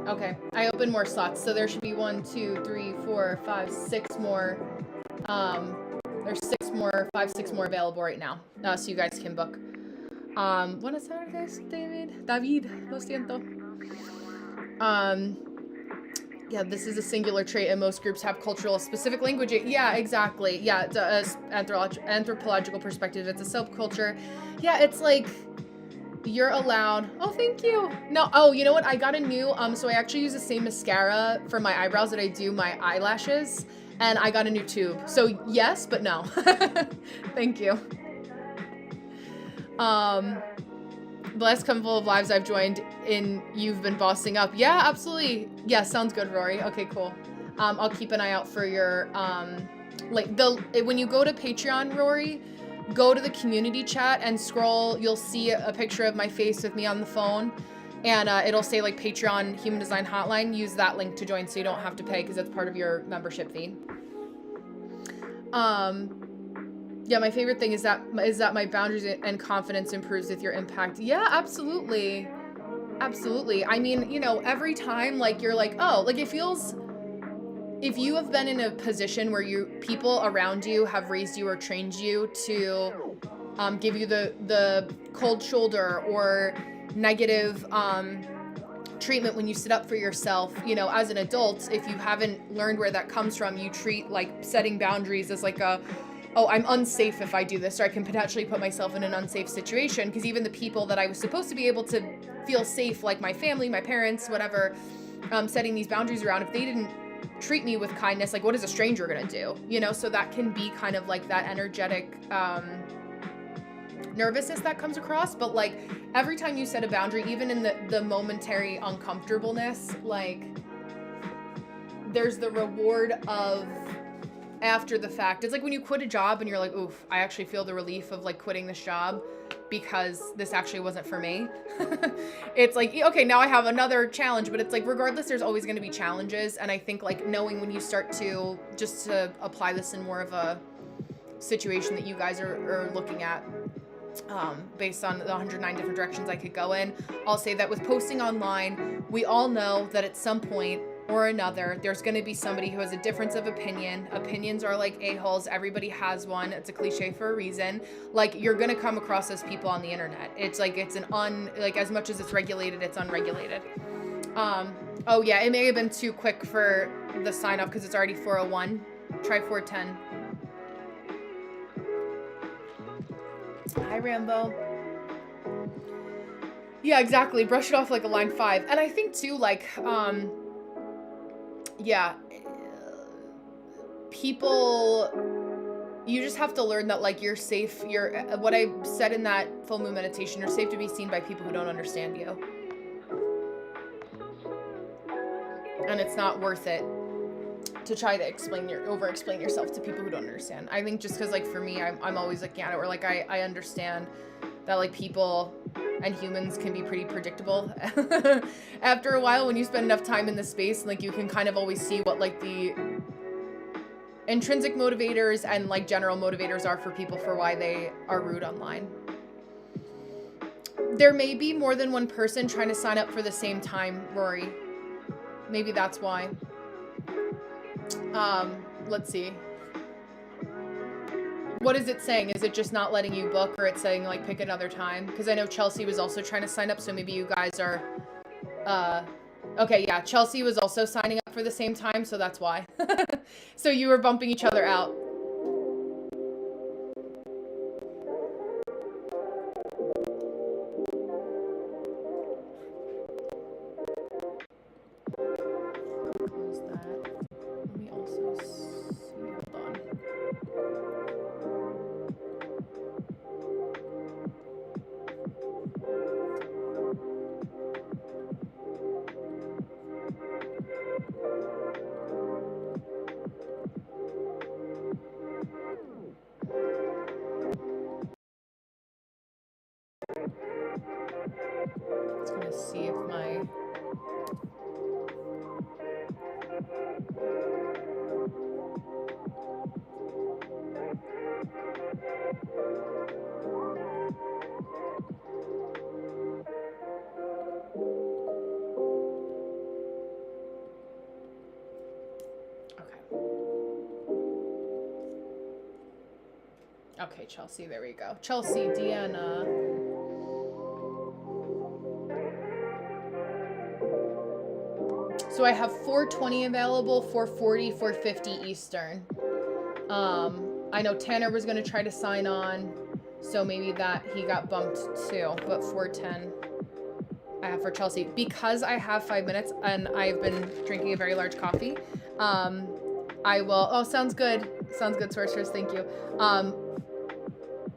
Okay, I opened more slots, so there should be 1, 2, 3, 4, 5, 6 more. There's 6 more, 5, 6 more available right now, so you guys can book. Buenas tardes, David, lo siento. Yeah, this is a singular trait, and most groups have cultural specific language. Yeah, exactly. Yeah, it's anthropological perspective. It's a subculture. Yeah, it's like you're allowed. Oh, thank you. No, oh, you know what? I got a new. So I actually use the same mascara for my eyebrows that I do my eyelashes, and I got a new tube. So yes, but no. Thank you. The last couple of lives I've joined in, you've been bossing up. Yeah, absolutely. Yeah, sounds good, Rory. Okay, cool. I'll keep an eye out for your, when you go to Patreon, Rory, go to the community chat and scroll. You'll see a picture of my face with me on the phone, and it'll say like Patreon Human Design Hotline. Use that link to join so you don't have to pay because it's part of your membership fee. Yeah, my favorite thing is that my boundaries and confidence improves with your impact. Yeah, absolutely. Absolutely. I mean, you know, every time like you're like, oh, like it feels, if you have been in a position where people around you have raised you or trained you to give you the cold shoulder or negative treatment when you sit up for yourself, you know, as an adult, if you haven't learned where that comes from, you treat like setting boundaries as like oh, I'm unsafe if I do this, or I can potentially put myself in an unsafe situation, because even the people that I was supposed to be able to feel safe, like my family, my parents, whatever, setting these boundaries around, if they didn't treat me with kindness, like what is a stranger gonna do? You know, so that can be kind of like that energetic nervousness that comes across. But like every time you set a boundary, even in the momentary uncomfortableness, like there's the reward of after the fact. It's like when you quit a job and you're like, oof, I actually feel the relief of like quitting this job because this actually wasn't for me. It's like, okay, now I have another challenge, but it's like regardless, there's always going to be challenges. And I think like knowing when you start to, just to apply this in more of a situation that you guys are looking at, based on the 109 different directions I could go in, I'll say that with posting online, we all know that at some point or another, there's going to be somebody who has a difference of opinion. Opinions are like a-holes. Everybody has one. It's a cliche for a reason. Like, you're going to come across those people on the internet. It's like, it's like, as much as it's regulated, it's unregulated. Oh yeah, it may have been too quick for the sign off because it's already 4:01. Try 4:10. Hi, Rambo. Yeah, exactly. Brush it off like a line 5. And I think too, like, yeah, people, you just have to learn that like you're safe. What I said in that full moon meditation, you're safe to be seen by people who don't understand you. And it's not worth it to try to over-explain yourself to people who don't understand. I think just because like for me, I'm always looking at it where like I understand that like people and humans can be pretty predictable after a while when you spend enough time in the space, and like you can kind of always see what like the intrinsic motivators and like general motivators are for people for why they are rude online. There may be more than one person trying to sign up for the same time, Rory. Maybe that's why. Let's see. What is it saying? Is it just not letting you book, or it's saying like pick another time? Because I know Chelsea was also trying to sign up, so maybe you guys are, okay, yeah, Chelsea was also signing up for the same time, so that's why. So you were bumping each other out. Close that. Let me also see, hold on. Just gonna see if my okay, Chelsea, there we go. Chelsea, Deanna. So I have 4:20 available, 4:40, 4:50 Eastern. I know Tanner was going to try to sign on, so maybe that he got bumped too, but 4:10 I have for Chelsea. Because I have 5 minutes and I've been drinking a very large coffee, I will, oh, sounds good. Sounds good, Sorceress, thank you.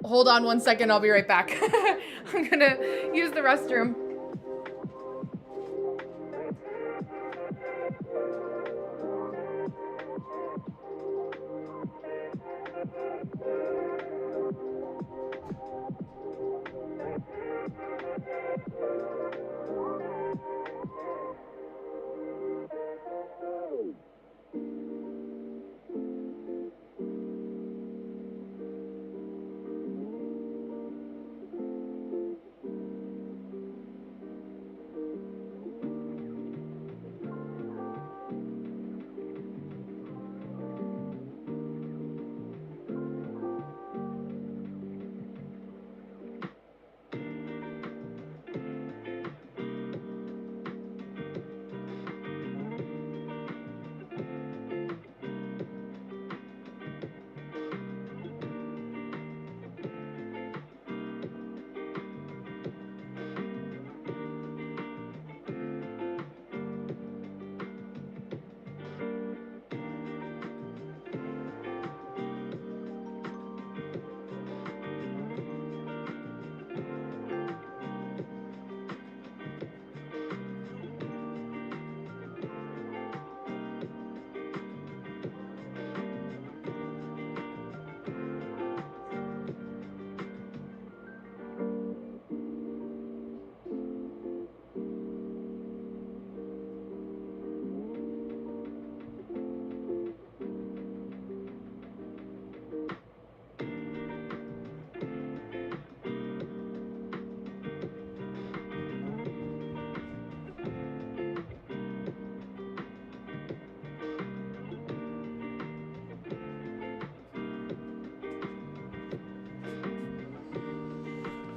Hold on 1 second, I'll be right back. I'm gonna use the restroom.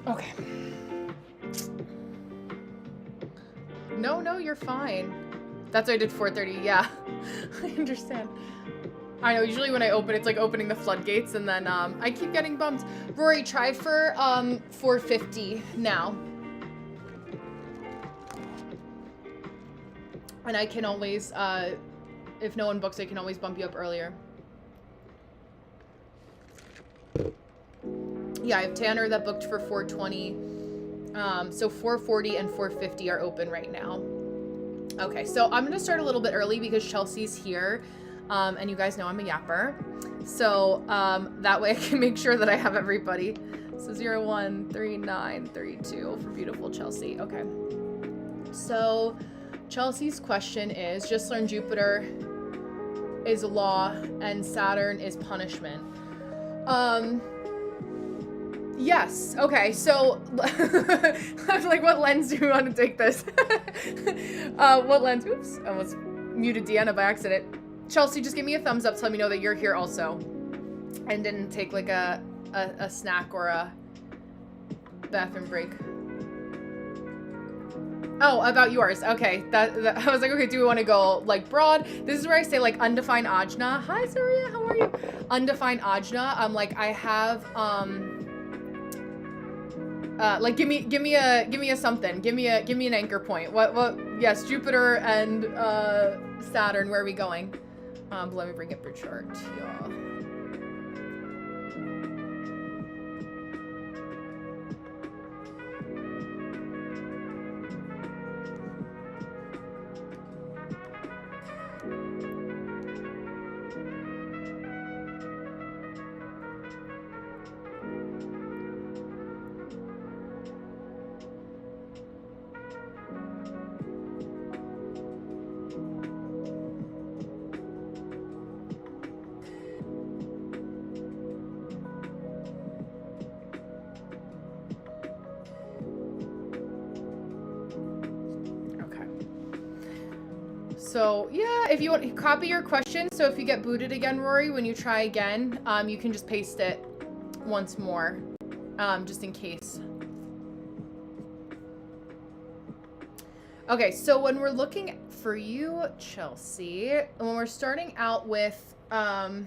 Okay. No, you're fine. That's why I did 4:30. Yeah, I understand. I know, usually when I open, it's like opening the floodgates, and then I keep getting bumped. Rory, try for 4:50 now. And I can always, if no one books, I can always bump you up earlier. Yeah, I have Tanner that booked for 4:20. So 4:40 and 4:50 are open right now. Okay, so I'm gonna start a little bit early because Chelsea's here, and you guys know I'm a yapper. So that way I can make sure that I have everybody. So 013932 for beautiful Chelsea. Okay. So Chelsea's question is, just learned Jupiter is law and Saturn is punishment. Yes. Okay. So, I'm like, what lens do we want to take this? What lens? Oops. I almost muted Deanna by accident. Chelsea, just give me a thumbs up to let me know that you're here also, and didn't take like a snack or a bathroom break. Oh, about yours. Okay. That I was like, okay, do we want to go like broad? This is where I say like undefined ajna. Hi, Surya. How are you? Undefined ajna. I'm like, I have like give me a something. Give me an anchor point. What? Yes, Jupiter and Saturn. Where are we going? Let me bring up your chart, y'all. So yeah, if you want, copy your question. So if you get booted again, Rory, when you try again, you can just paste it once more, just in case. Okay, so when we're looking for you, Chelsea, when we're starting out with, well,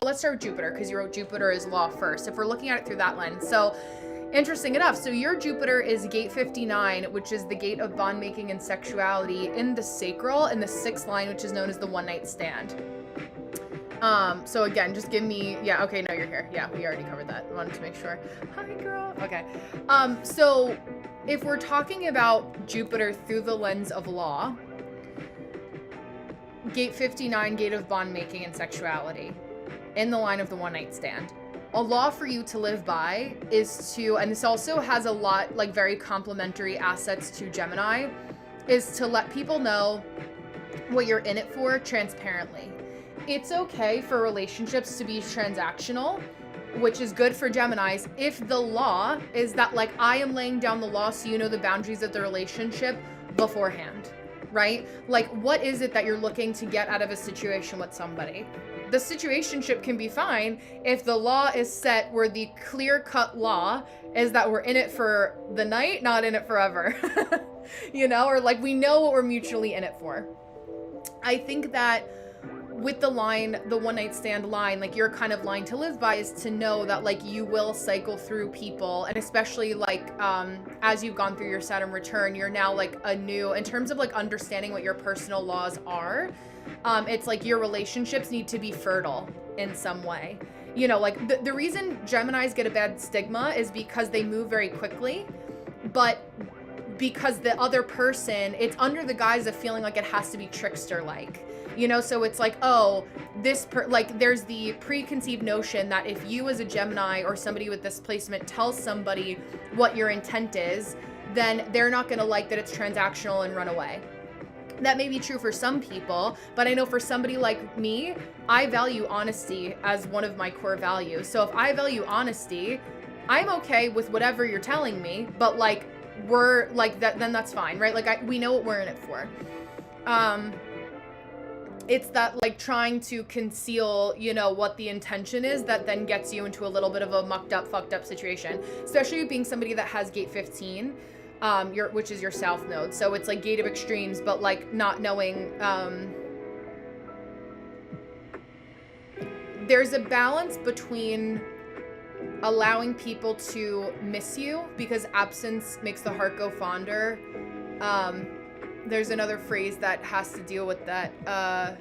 let's start with Jupiter, because you wrote Jupiter is law first. If we're looking at it through that lens. So interesting enough, so your Jupiter is gate 59, which is the gate of bond making and sexuality in the sacral, in the 6th line, which is known as the one night stand. So again, just give me, yeah, okay, no, you're here. Yeah, we already covered that. I wanted to make sure. Hi, girl. Okay. So if we're talking about Jupiter through the lens of law, gate 59, gate of bond making and sexuality, in the line of the one night stand. A law for you to live by is to, and this also has a lot, like very complementary assets to Gemini, is to let people know what you're in it for transparently. It's okay for relationships to be transactional, which is good for Geminis, if the law is that like I am laying down the law so you know the boundaries of the relationship beforehand, right? Like what is it that you're looking to get out of a situation with somebody? The situationship can be fine if the law is set where the clear-cut law is that we're in it for the night, not in it forever. You know, or like we know what we're mutually in it for. I think that with the line, the one night stand line, like your kind of line to live by is to know that like you will cycle through people, and especially like as you've gone through your Saturn return, you're now like a new, in terms of like understanding what your personal laws are. It's like your relationships need to be fertile in some way. You know, like the reason Geminis get a bad stigma is because they move very quickly, but because the other person, it's under the guise of feeling like it has to be trickster-like. You know, so it's like, oh, like there's the preconceived notion that if you as a Gemini or somebody with this placement tells somebody what your intent is, then they're not going to like that it's transactional and run away. That may be true for some people, but I know for somebody like me, I value honesty as one of my core values. So if I value honesty, I'm okay with whatever you're telling me, but like we're like that, then that's fine, right? Like we know what we're in it for. It's that like trying to conceal, you know, what the intention is that then gets you into a little bit of a mucked up, fucked up situation, especially being somebody that has gate 15. Which is your south node. So it's like gate of extremes, but like not knowing, there's a balance between allowing people to miss you because absence makes the heart go fonder. There's another phrase that has to deal with that,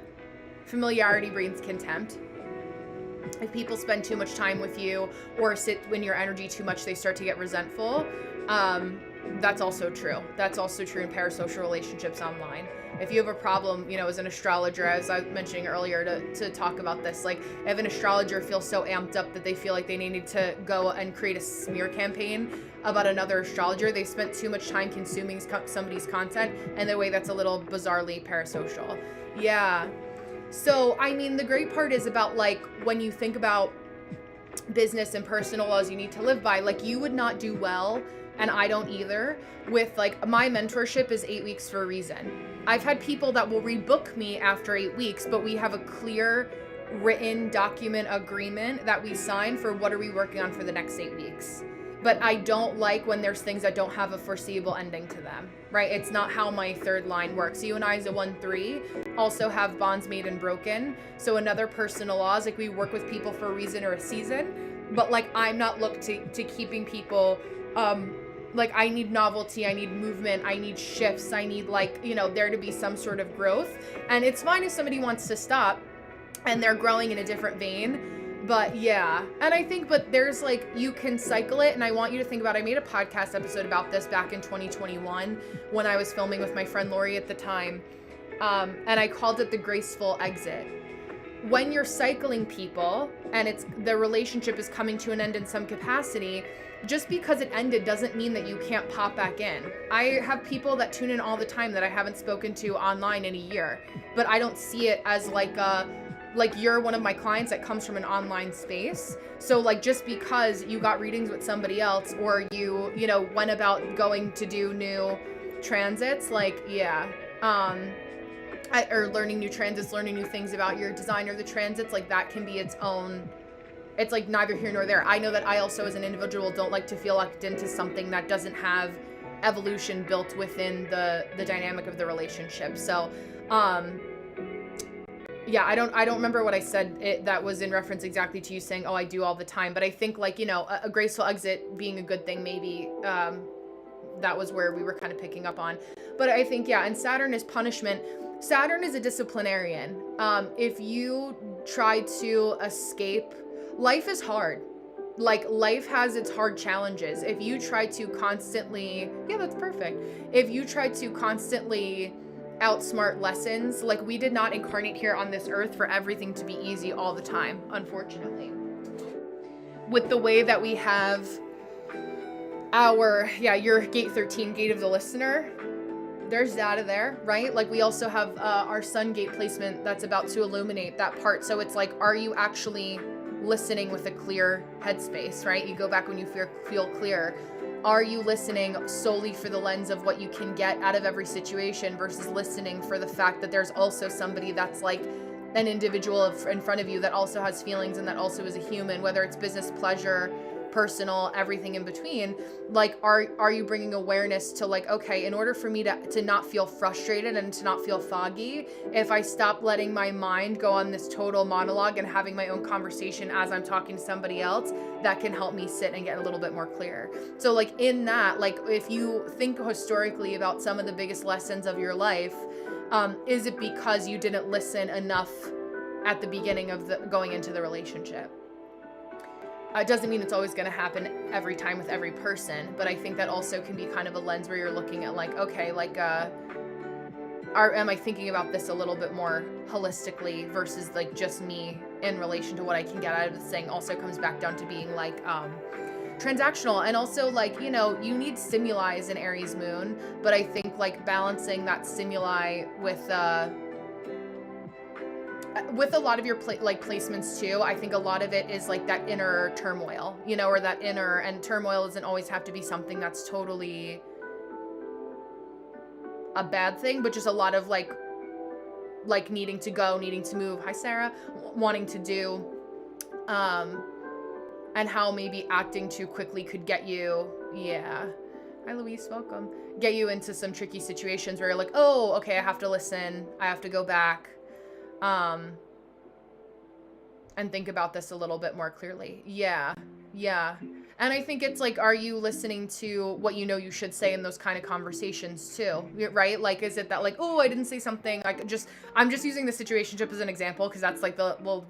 familiarity breeds contempt. If people spend too much time with you or sit in your energy too much, they start to get resentful. That's also true. That's also true in parasocial relationships online. If you have a problem, you know, as an astrologer, as I was mentioning earlier to talk about this, like if an astrologer feels so amped up that they feel like they need to go and create a smear campaign about another astrologer, they spent too much time consuming somebody's content in a way that's a little bizarrely parasocial. Yeah. So, I mean, the great part is about like when you think about business and personal laws you need to live by, like you would not do well, and I don't either, with like my mentorship is 8 weeks for a reason. I've had people that will rebook me after 8 weeks, but we have a clear written document agreement that we sign for what are we working on for the next 8 weeks. But I don't like when there's things that don't have a foreseeable ending to them, right? It's not how my third line works. You and I as a 1-3 also have bonds made and broken. So another personal law is like we work with people for a reason or a season, but like I'm not looked to keeping people, like I need novelty, I need movement, I need shifts, I need like, you know, there to be some sort of growth. And it's fine if somebody wants to stop and they're growing in a different vein. But yeah, and I think, but there's like, you can cycle it. And I want you to think about, I made a podcast episode about this back in 2021 when I was filming with my friend Lori at the time. And I called it the graceful exit. When you're cycling people and it's the relationship is coming to an end in some capacity, just because it ended doesn't mean that you can't pop back in. I have people that tune in all the time that I haven't spoken to online in a year, but I don't see it as like you're one of my clients that comes from an online space. So like just because you got readings with somebody else or you know, went about going to do new transits, like, yeah, or learning new transits, learning new things about your design or the transits, like that can be its own, it's like neither here nor there. I know that I also as an individual don't like to feel locked into something that doesn't have evolution built within the dynamic of the relationship. So, yeah, I don't remember what I said that was in reference exactly to you saying, oh, I do all the time. But I think like, you know, a graceful exit being a good thing, maybe that was where we were kind of picking up on. But I think, yeah, and Saturn is punishment. Saturn is a disciplinarian. If you try to escape, life is hard. Like life has its hard challenges. If you try to constantly, yeah, that's perfect. If you try to constantly outsmart lessons, like we did not incarnate here on this earth for everything to be easy all the time, unfortunately. With the way that we have our, yeah, your gate 13, gate of the listener, there's data there, right? Like we also have our sun gate placement that's about to illuminate that part. So it's like, are you actually listening with a clear headspace, right? You go back when you feel clear. Are you listening solely for the lens of what you can get out of every situation versus listening for the fact that there's also somebody that's like an individual in front of you that also has feelings and that also is a human, whether it's business, pleasure, personal, everything in between. Like, are you bringing awareness to like, okay, in order for me to not feel frustrated and to not feel foggy, if I stop letting my mind go on this total monologue and having my own conversation as I'm talking to somebody else, that can help me sit and get a little bit more clear. So like in that, like if you think historically about some of the biggest lessons of your life, is it because you didn't listen enough at the beginning of going into the relationship? It doesn't mean it's always going to happen every time with every person, but I think that also can be kind of a lens where you're looking at like, okay, like, am I thinking about this a little bit more holistically versus like just me in relation to what I can get out of this thing? Also comes back down to being like, transactional. And also like, you know, you need stimuli as an Aries moon, but I think like balancing that stimuli with a lot of your placements too, I think a lot of it is like that inner turmoil, you know, or that inner, and turmoil doesn't always have to be something that's totally a bad thing, but just a lot of like needing to go, needing to move. Hi, Sarah. Wanting to do, and how maybe acting too quickly could get you, yeah. Hi, Louise, welcome. Get you into some tricky situations where you're like, oh, okay, I have to listen. I have to go back. And think about this a little bit more clearly. Yeah. And I think it's like, are you listening to what you know you should say in those kind of conversations too, right? Like, is it that like, oh, I didn't say something, like I'm just using the situationship as an example because that's like the last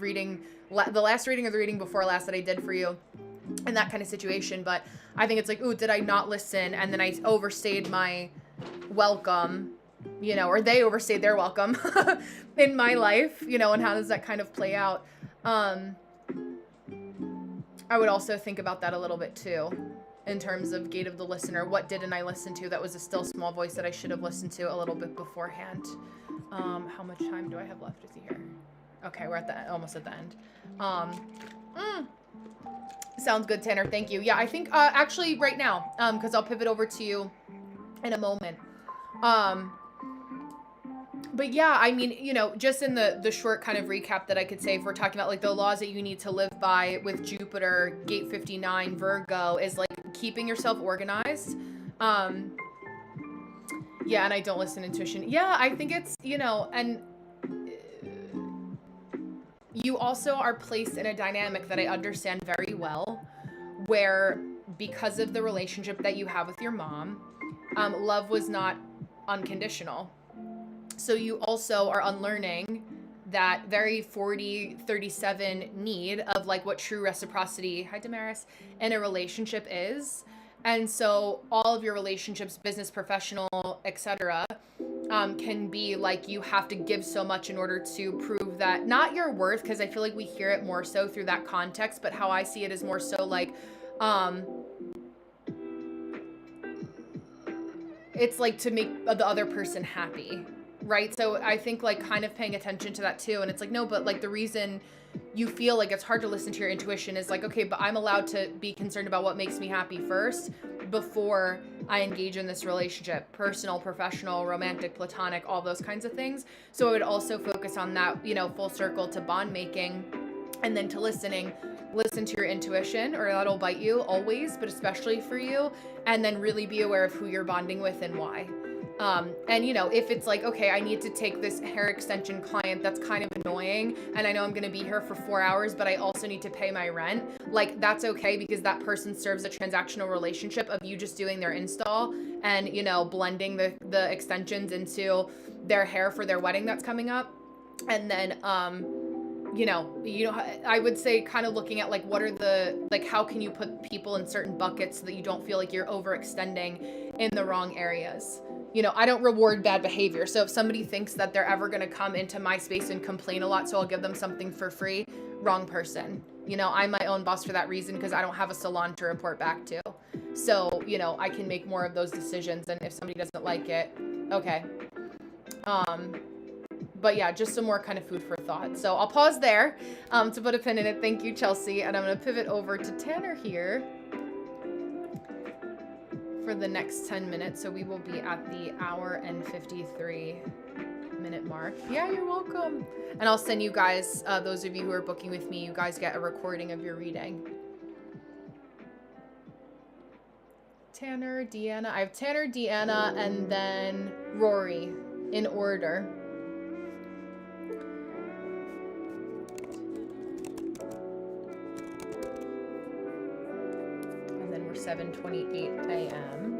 reading or the reading before last that I did for you in that kind of situation. But I think it's like, oh, did I not listen? And then I overstayed my welcome, you know, or they overstayed their welcome in my life, you know, and how does that kind of play out? I would also think about that a little bit too, in terms of gate of the listener. What didn't I listen to that was a still small voice that I should have listened to a little bit beforehand? How much time do I have left with you here? Okay, we're at the almost at the end. Sounds good, Tanner. Thank you. Yeah, I think actually right now, because I'll pivot over to you in a moment. But yeah, I mean, you know, just in the short kind of recap that I could say, if we're talking about like the laws that you need to live by with Jupiter, gate 59, Virgo, is like keeping yourself organized. Yeah, and I don't listen to intuition. Yeah, I think it's, you know, and you also are placed in a dynamic that I understand very well, where because of the relationship that you have with your mom, love was not unconditional. So you also are unlearning that very 40-37 need of like what true reciprocity, hi Damaris, in a relationship is. And so all of your relationships, business, professional, etc., can be like you have to give so much in order to prove that, not your worth, because I feel like we hear it more so through that context, but how I see it is more so like, it's like to make the other person happy, right? So I think like kind of paying attention to that too. And it's like, no, but like the reason you feel like it's hard to listen to your intuition is like, okay, but I'm allowed to be concerned about what makes me happy first before I engage in this relationship, personal, professional, romantic, platonic, all those kinds of things. So I would also focus on that, you know, full circle to bond making, and then to listening. Listen to your intuition, or that'll bite you always, but especially for you. And then really be aware of who you're bonding with and why. And you know, if it's like, okay, I need to take this hair extension client that's kind of annoying, and I know I'm going to be here for 4 hours, but I also need to pay my rent, like that's okay, because that person serves a transactional relationship of you just doing their install and, you know, blending the extensions into their hair for their wedding that's coming up. And then, you know, I would say kind of looking at like, what are the, like, how can you put people in certain buckets so that you don't feel like you're overextending in the wrong areas? You know, I don't reward bad behavior. So if somebody thinks that they're ever going to come into my space and complain a lot, so I'll give them something for free, wrong person. You know, I'm my own boss for that reason, because I don't have a salon to report back to. So, you know, I can make more of those decisions. And if somebody doesn't like it, okay. But yeah, just some more kind of food for thought. So I'll pause there to put a pin in it. Thank you, Chelsea. And I'm going to pivot over to Tanner here for the next 10 minutes. So we will be at the hour and 53 minute mark. Yeah, you're welcome. And I'll send you guys, those of you who are booking with me, you guys get a recording of your reading. Tanner, Deanna. I have Tanner, Deanna, and then Rory in order. And then we're 7:28 a.m.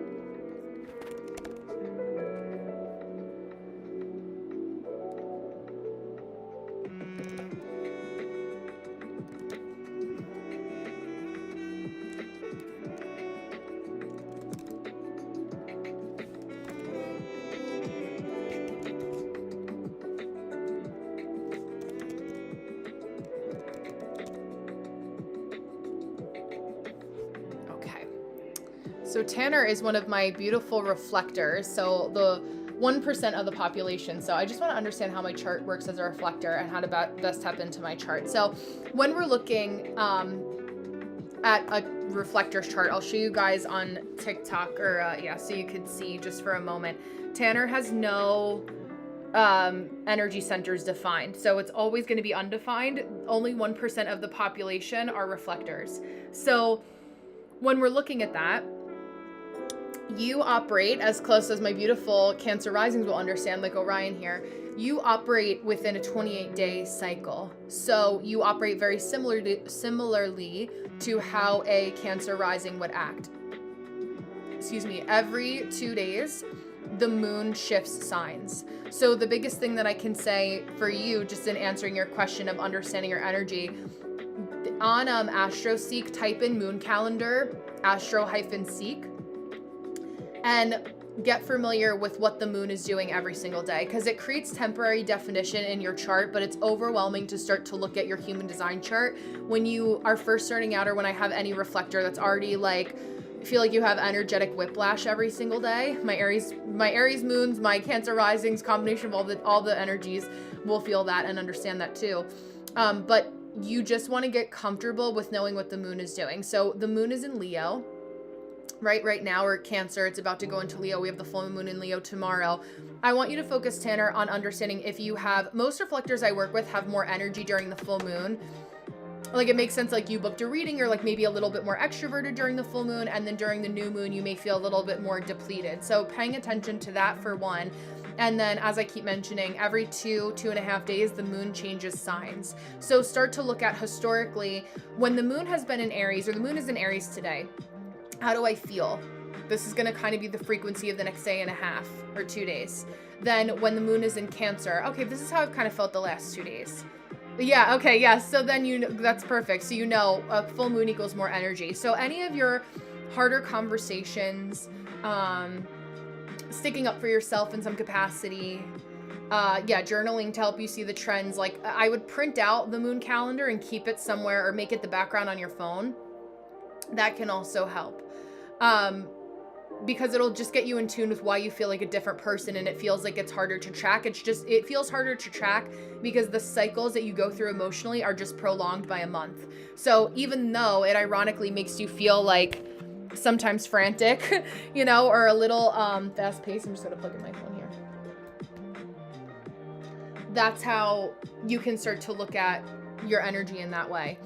So Tanner is one of my beautiful reflectors. So the 1% of the population. So I just want to understand how my chart works as a reflector and how to best tap into my chart. So when we're looking at a reflector's chart, I'll show you guys on TikTok, or yeah, so you could see just for a moment. Tanner has no energy centers defined. So it's always going to be undefined. Only 1% of the population are reflectors. So when we're looking at that, you operate, as close as my beautiful Cancer risings will understand, like Orion here, you operate within a 28-day cycle. So you operate very similarly to how a Cancer rising would act. Excuse me, every 2 days, the moon shifts signs. So the biggest thing that I can say for you, just in answering your question of understanding your energy, on AstroSeek, type in moon calendar, astro-seek, and get familiar with what the moon is doing every single day, because it creates temporary definition in your chart, but it's overwhelming to start to look at your human design chart when you are first starting out, or when I have any reflector that's already like feel like you have energetic whiplash every single day. My Aries moons, my Cancer risings, combination of all the energies will feel that and understand that too. But you just want to get comfortable with knowing what the moon is doing. So the moon is in Leo. Right now, or Cancer, it's about to go into Leo. We have the full moon in Leo tomorrow. I want you to focus, Tanner, on understanding if you have, most reflectors I work with have more energy during the full moon. Like, it makes sense, like, you booked a reading, you're like maybe a little bit more extroverted during the full moon, and then during the new moon, you may feel a little bit more depleted. So paying attention to that for one. And then, as I keep mentioning, every 2.5 days, the moon changes signs. So start to look at historically, when the moon has been in Aries, or the moon is in Aries today, how do I feel? This is going to kind of be the frequency of the next day and a half or 2 days. Then when the moon is in Cancer, okay, this is how I've kind of felt the last 2 days. Yeah, okay, yeah. So then you know, that's perfect. So you know, a full moon equals more energy. So any of your harder conversations, sticking up for yourself in some capacity, journaling to help you see the trends. Like, I would print out the moon calendar and keep it somewhere, or make it the background on your phone. That can also help. Because it'll just get you in tune with why you feel like a different person, and it feels like it's harder to track. It feels harder to track because the cycles that you go through emotionally are just prolonged by a month. So even though it ironically makes you feel like sometimes frantic, you know, or a little fast paced, I'm just gonna plug in my phone here. That's how you can start to look at your energy in that way.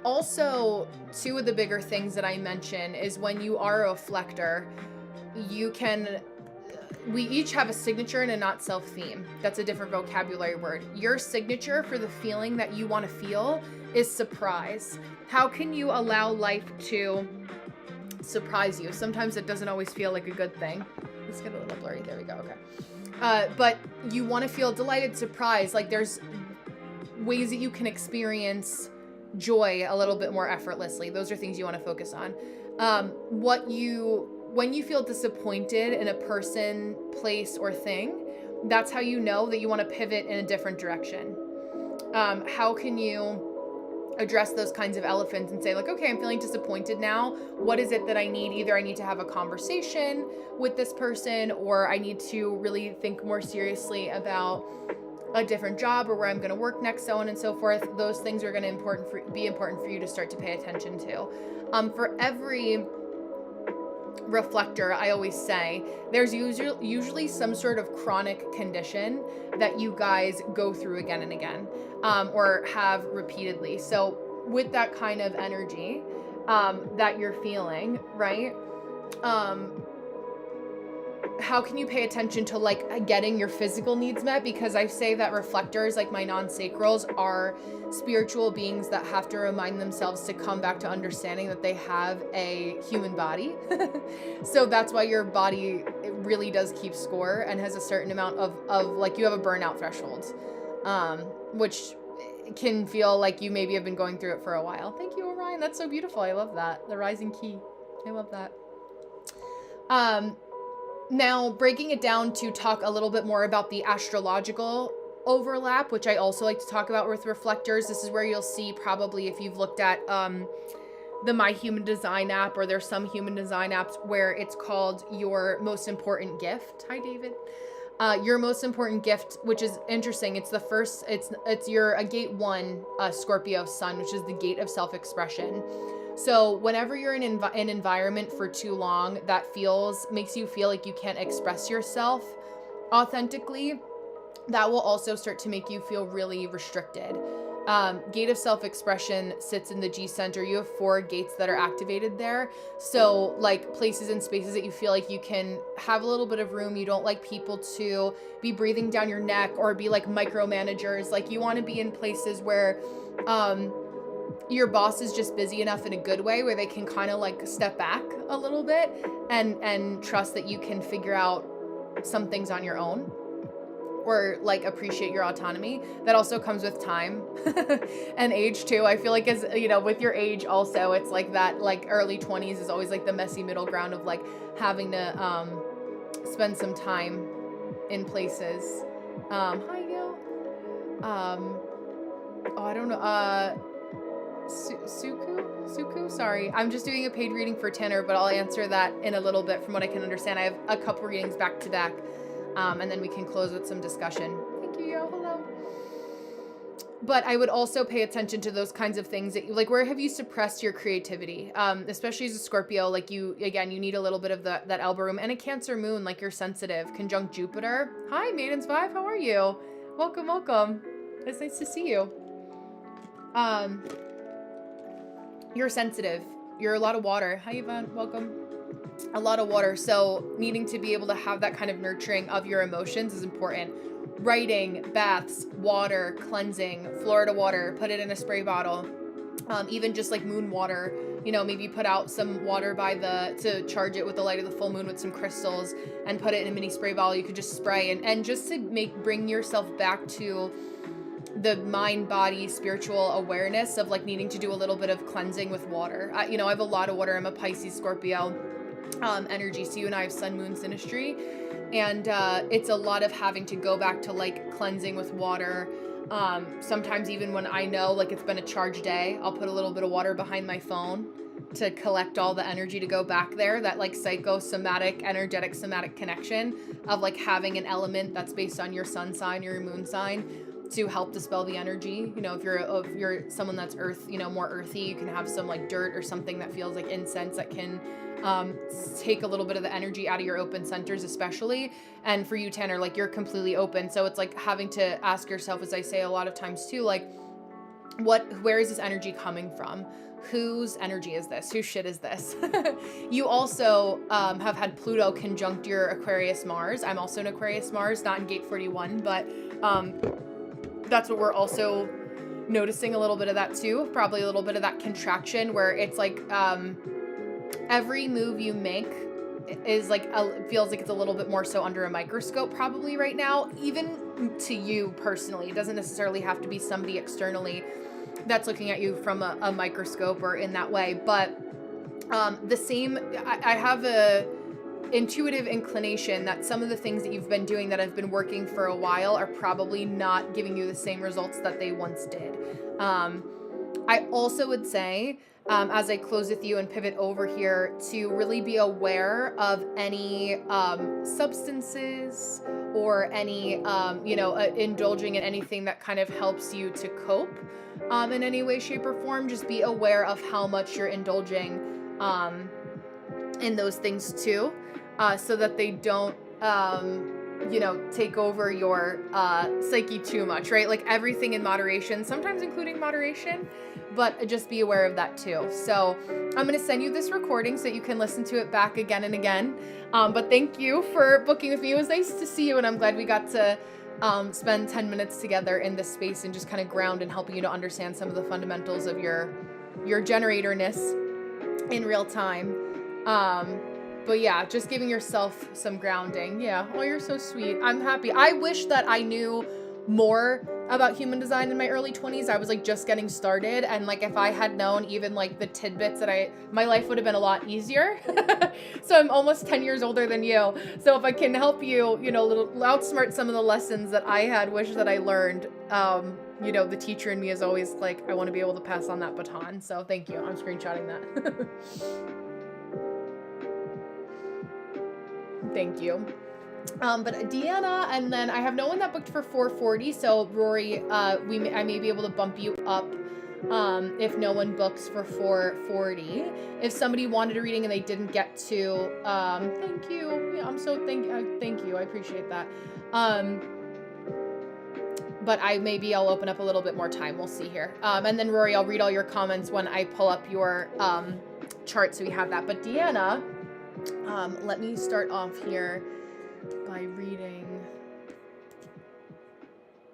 Also, two of the bigger things that I mention is when you are a reflector, we each have a signature and a not self theme. That's a different vocabulary word. Your signature for the feeling that you want to feel is surprise. How can you allow life to surprise you? Sometimes it doesn't always feel like a good thing. Let's get a little blurry. There we go. Okay. But you want to feel delighted, surprised. Like, there's ways that you can experience joy a little bit more effortlessly. Those are things you want to focus on. When you feel disappointed in a person, place, or thing, that's how you know that you want to pivot in a different direction. How can you address those kinds of elephants and say, like, okay, I'm feeling disappointed now. What is it that I need? Either I need to have a conversation with this person, or I need to really think more seriously about a different job, or where I'm going to work next, so on and so forth. Those things are going to be important for you to start to pay attention to. For every reflector, I always say there's usually some sort of chronic condition that you guys go through again and again, or have repeatedly. So with that kind of energy that you're feeling, right? How can you pay attention to, like, getting your physical needs met? Because I say that reflectors, like my non-sacrals, are spiritual beings that have to remind themselves to come back to understanding that they have a human body. So that's why your body, it really does keep score and has a certain amount of like, you have a burnout threshold, which can feel like you maybe have been going through it for a while. Thank you, Orion. That's so beautiful. I love that. The rising key. I love that. Now, breaking it down to talk a little bit more about the astrological overlap, which I also like to talk about with reflectors. This is where you'll see, probably if you've looked at the My Human Design app, or there's some human design apps where it's called your most important gift. Hi, David. Your most important gift, which is interesting. It's the first, it's your a gate 1 Scorpio sun, which is the gate of self-expression. So whenever you're in an environment for too long that makes you feel like you can't express yourself authentically, that will also start to make you feel really restricted. Gate of self-expression sits in the G center. You have 4 gates that are activated there. So, like, places and spaces that you feel like you can have a little bit of room. You don't like people to be breathing down your neck or be like micromanagers. Like, you want to be in places where your boss is just busy enough in a good way where they can kind of like step back a little bit and trust that you can figure out some things on your own, or like appreciate your autonomy. That also comes with time and age too. I feel like, as you know, with your age also, it's like that, like early 20s is always like the messy middle ground of like having to spend some time in places. Hi, Gil. I don't know. Suku? Sorry. I'm just doing a paid reading for Tanner, but I'll answer that in a little bit from what I can understand. I have a couple readings back to back, and then we can close with some discussion. Thank you, yo. Hello. But I would also pay attention to those kinds of things that like, where have you suppressed your creativity? Especially as a Scorpio, like you need a little bit of that elbow room, and a Cancer moon, like you're sensitive, conjunct Jupiter. Hi, Maidens Vibe. How are you? Welcome. It's nice to see you. You're sensitive. You're a lot of water. Hi, Yvonne. Welcome. A lot of water. So needing to be able to have that kind of nurturing of your emotions is important. Writing, baths, water, cleansing, Florida water, put it in a spray bottle. Even just like moon water, maybe put out some water to charge it with the light of the full moon with some crystals and put it in a mini spray bottle. You could just spray and just to bring yourself back to the mind, body, spiritual awareness of like needing to do a little bit of cleansing with water. I have a lot of water. I'm a Pisces Scorpio energy. So you and I have sun, moon, synastry. And it's a lot of having to go back to like cleansing with water. Sometimes even when I know like it's been a charged day, I'll put a little bit of water behind my phone to collect all the energy to go back there. That like psychosomatic, energetic, somatic connection of like having an element that's based on your sun sign or your moon sign to help dispel the energy. If you're someone that's earth, more earthy, you can have some like dirt or something that feels like incense that can take a little bit of the energy out of your open centers, especially. And for you, Tanner, like you're completely open. So it's like having to ask yourself, as I say a lot of times too, like where is this energy coming from? Whose energy is this? Whose shit is this? You also have had Pluto conjunct your Aquarius Mars. I'm also an Aquarius Mars, not in gate 41, but that's what we're also noticing, a little bit of that too. Probably a little bit of that contraction where it's like every move you make is like feels like it's a little bit more so under a microscope probably right now, even to you personally. It doesn't necessarily have to be somebody externally that's looking at you from a microscope or in that way, but the same, I have a intuitive inclination that some of the things that you've been doing that have been working for a while are probably not giving you the same results that they once did. I also would say, as I close with you and pivot over here, to really be aware of any substances or any, indulging in anything that kind of helps you to cope in any way, shape, or form. Just be aware of how much you're indulging in those things too, so that they don't take over your psyche too much, right? Like everything in moderation, sometimes including moderation, but just be aware of that too. So I'm going to send you this recording so that you can listen to it back again and again. But thank you for booking with me. It was nice to see you, and I'm glad we got to spend 10 minutes together in this space and just kind of ground and helping you to understand some of the fundamentals of your generatorness in real time. But yeah, just giving yourself some grounding. Yeah. Oh, you're so sweet. I'm happy. I wish that I knew more about human design in my early 20s. I was like just getting started. And like, if I had known even like the tidbits that my life would have been a lot easier. So I'm almost 10 years older than you. So if I can help you, outsmart some of the lessons that I had wished that I learned, the teacher in me is always like, I want to be able to pass on that baton. So thank you. I'm screenshotting that. Thank you. But Deanna, and then I have no one that booked for 4:40. So Rory, I may be able to bump you up if no one books for 4:40. If somebody wanted a reading and they didn't get to, thank you. Yeah, I'm so thank you. I appreciate that. But I'll open up a little bit more time. We'll see here. And then Rory, I'll read all your comments when I pull up your chart, so we have that. But Deanna, let me start off here by reading.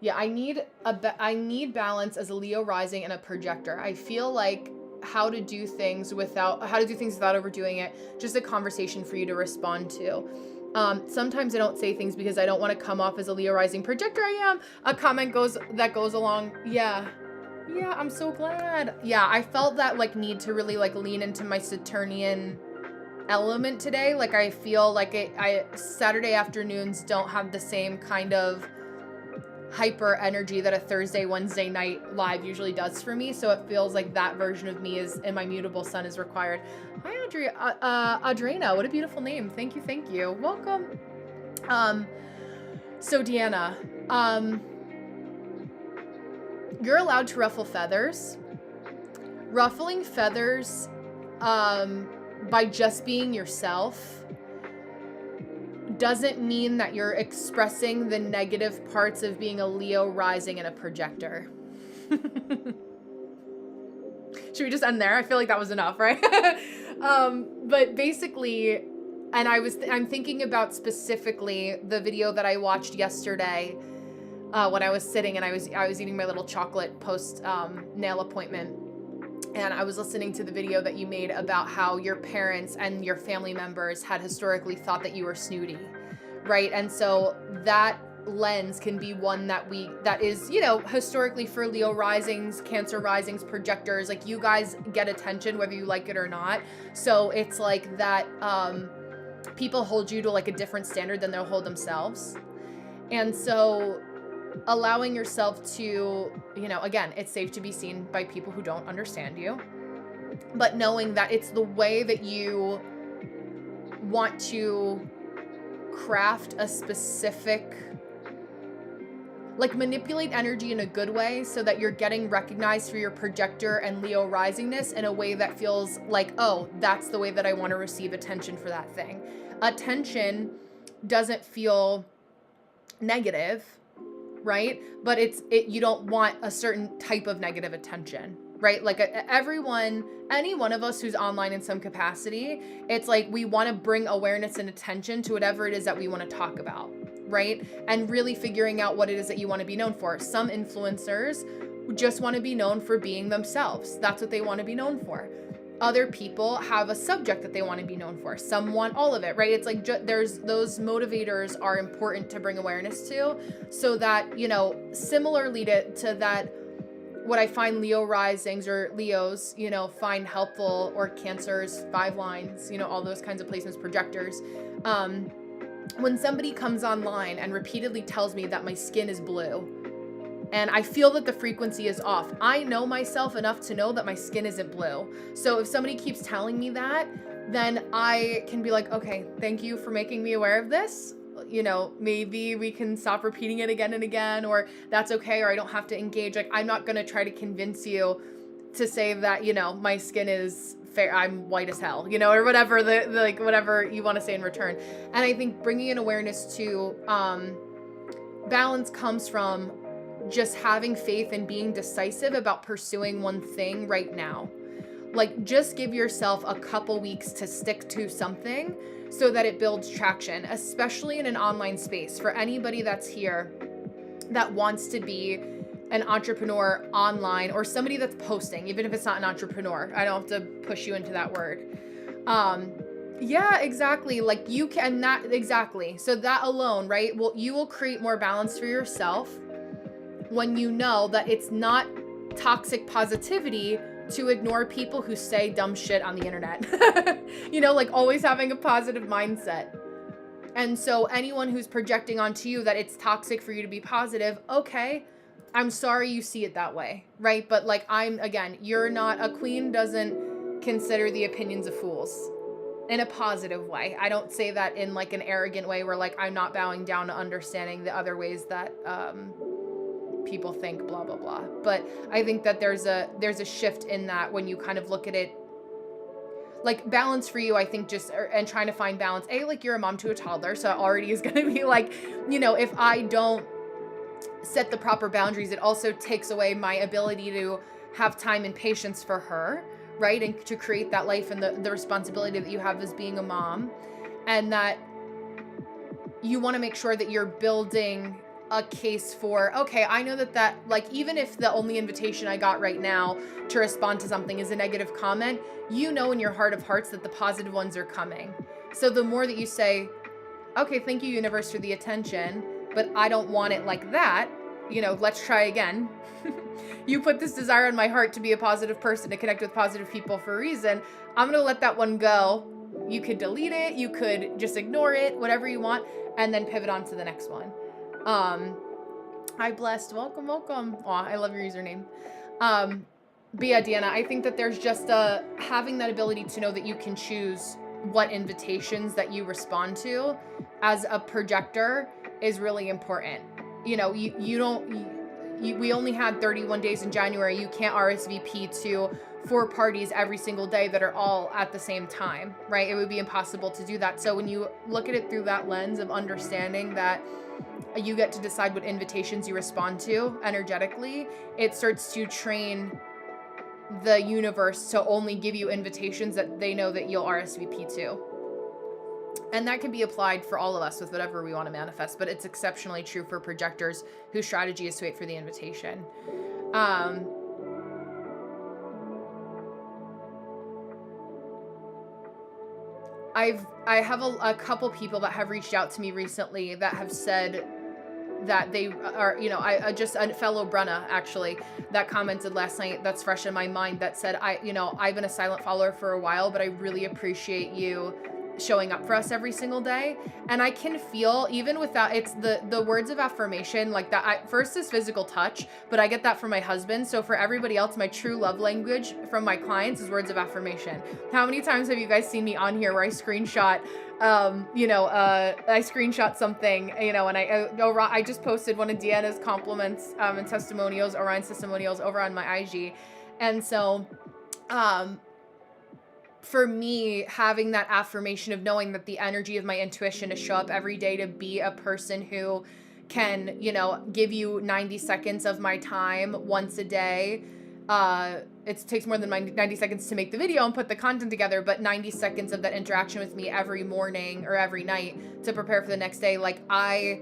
Yeah, I need balance as a Leo rising and a projector. I feel like how to do things without overdoing it. Just a conversation for you to respond to. Sometimes I don't say things because I don't want to come off as a Leo rising projector. I am. A comment goes along. Yeah, I'm so glad. Yeah, I felt that like need to really like lean into my Saturnian element today. Like I feel like Saturday afternoons don't have the same kind of hyper energy that a Thursday, Wednesday night live usually does for me. So it feels like that version of me is, and my mutable sun is required. Hi, Adrena. What a beautiful name. Thank you. Thank you. Welcome. So Deanna, you're allowed to ruffle feathers. Ruffling feathers, by just being yourself doesn't mean that you're expressing the negative parts of being a Leo rising and a projector. Should we just end there? I feel like that was enough, right? But basically, and I'm thinking about specifically the video that I watched yesterday when I was sitting and I was eating my little chocolate post nail appointment. And I was listening to the video that you made about how your parents and your family members had historically thought that you were snooty, right? And so that lens can be one that is, you know, historically for Leo risings, Cancer risings, projectors, like you guys get attention whether you like it or not. So it's like that people hold you to like a different standard than they'll hold themselves. And so allowing yourself to, you know, again, it's safe to be seen by people who don't understand you, but knowing that it's the way that you want to craft a specific, like manipulate energy in a good way so that you're getting recognized for your projector and Leo risingness in a way that feels like, oh, that's the way that I want to receive attention for that thing. Attention doesn't feel negative, right? But you don't want a certain type of negative attention, right? Like everyone, any one of us who's online in some capacity, it's like we want to bring awareness and attention to whatever it is that we want to talk about, right? And really figuring out what it is that you want to be known for. Some influencers just want to be known for being themselves. That's what they want to be known for. Other people have a subject that they want to be known for. Some want all of it, right? It's like there's those motivators are important to bring awareness to, so that, you know, similarly to that, what I find Leo risings or Leos, you know, find helpful, or Cancers, 5 lines, you know, all those kinds of placements, projectors. When somebody comes online and repeatedly tells me that my skin is blue, and I feel that the frequency is off, I know myself enough to know that my skin isn't blue. So if somebody keeps telling me that, then I can be like, okay, thank you for making me aware of this. You know, maybe we can stop repeating it again and again, or that's okay, or I don't have to engage. Like, I'm not going to try to convince you to say that, you know, my skin is fair, I'm white as hell, you know, or whatever, like whatever you want to say in return. And I think bringing an awareness to balance comes from just having faith and being decisive about pursuing one thing right now. Like, just give yourself a couple weeks to stick to something so that it builds traction, especially in an online space. For anybody that's here that wants to be an entrepreneur online, or somebody that's posting, even if it's not an entrepreneur, I don't have to push you into that word. Yeah, exactly. Like you can, that exactly. So that alone, right? Well, you will create more balance for yourself when you know that it's not toxic positivity to ignore people who say dumb shit on the internet. You know, like always having a positive mindset. And so anyone who's projecting onto you that it's toxic for you to be positive, okay, I'm sorry you see it that way, right? But like you're not, a queen doesn't consider the opinions of fools in a positive way. I don't say that in like an arrogant way where like I'm not bowing down to understanding the other ways that people think blah blah blah. But I think that there's a shift in that when you kind of look at it like balance for you. I think just and trying to find balance, like you're a mom to a toddler, so it already is going to be like, you know, if I don't set the proper boundaries, it also takes away my ability to have time and patience for her, right? And to create that life and the responsibility that you have as being a mom. And that you want to make sure that you're building a case for, okay, I know that like, even if the only invitation I got right now to respond to something is a negative comment, you know in your heart of hearts that the positive ones are coming. So the more that you say, okay, thank you, universe, for the attention, but I don't want it like that, you know, let's try again. You put this desire on my heart to be a positive person, to connect with positive people for a reason. I'm going to let that one go. You could delete it. You could just ignore it, whatever you want, and then pivot on to the next one. Hi, Blessed. Welcome, welcome. Aw, I love your username. But yeah, Deanna, I think that there's just having that ability to know that you can choose what invitations that you respond to as a projector is really important. You know, we only had 31 days in January. You can't RSVP to 4 parties every single day that are all at the same time, right? It would be impossible to do that. So when you look at it through that lens of understanding that you get to decide what invitations you respond to energetically, it starts to train the universe to only give you invitations that they know that you'll RSVP to. And that can be applied for all of us with whatever we want to manifest, but it's exceptionally true for projectors whose strategy is to wait for the invitation. I have a couple people that have reached out to me recently that have said that they are, you know, I just a fellow Brenna actually that commented last night that's fresh in my mind that said, I've been a silent follower for a while, but I really appreciate you showing up for us every single day. And I can feel, even without, it's the words of affirmation like that. First is physical touch, but I get that from my husband. So for everybody else, my true love language from my clients is words of affirmation. How many times have you guys seen me on here where I screenshot I screenshot something, and I just posted one of Deanna's compliments and testimonials, Orion's testimonials over on my IG. And so, for me, having that affirmation of knowing that the energy of my intuition to show up every day to be a person who can, give you 90 seconds of my time once a day. It takes more than 90 seconds to make the video and put the content together, but 90 seconds of that interaction with me every morning or every night to prepare for the next day. Like, I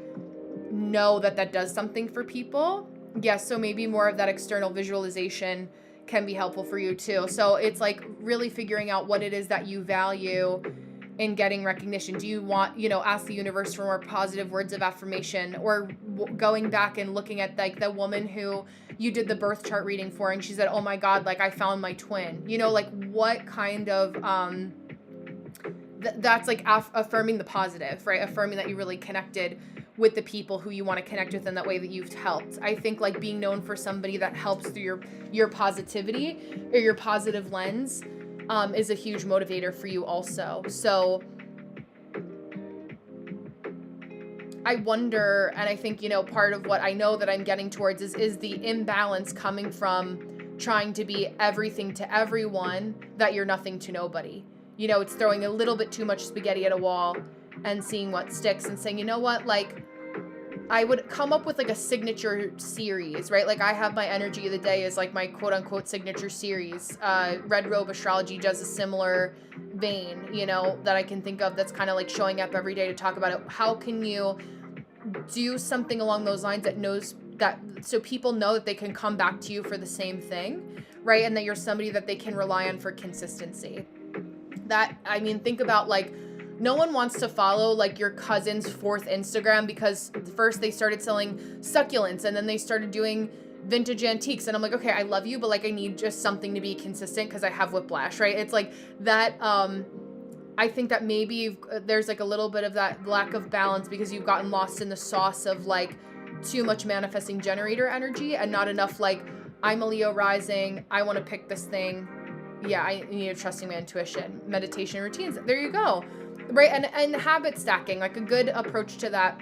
know that does something for people. Yes. So maybe more of that external visualization can be helpful for you too. So it's like really figuring out what it is that you value in getting recognition. Do you want, ask the universe for more positive words of affirmation, or going back and looking at like the woman who you did the birth chart reading for, and she said, oh my God, like I found my twin, like what kind of, that's like affirming the positive, right? Affirming that you really connected with the people who you want to connect with in that way that you've helped. I think like being known for somebody that helps through your positivity or your positive lens is a huge motivator for you also. So I wonder, and I think, part of what I know that I'm getting towards is the imbalance coming from trying to be everything to everyone that you're nothing to nobody. It's throwing a little bit too much spaghetti at a wall and seeing what sticks and saying, you know what, like I would come up with like a signature series, right? Like I have my energy of the day as like my quote unquote signature series. Red Robe Astrology does a similar vein, that I can think of that's kind of like showing up every day to talk about it. How can you do something along those lines that knows that, so people know that they can come back to you for the same thing, right? And that you're somebody that they can rely on for consistency. Think about like, no one wants to follow like your cousin's 4th Instagram because first they started selling succulents and then they started doing vintage antiques. And I'm like, okay, I love you, but like I need just something to be consistent because I have whiplash, right? It's like that. I think that maybe there's like a little bit of that lack of balance because you've gotten lost in the sauce of like too much manifesting generator energy and not enough like, I'm a Leo rising, I want to pick this thing. Yeah, I need to trusting my intuition. Meditation routines. There you go. Right, and habit stacking, like a good approach to that.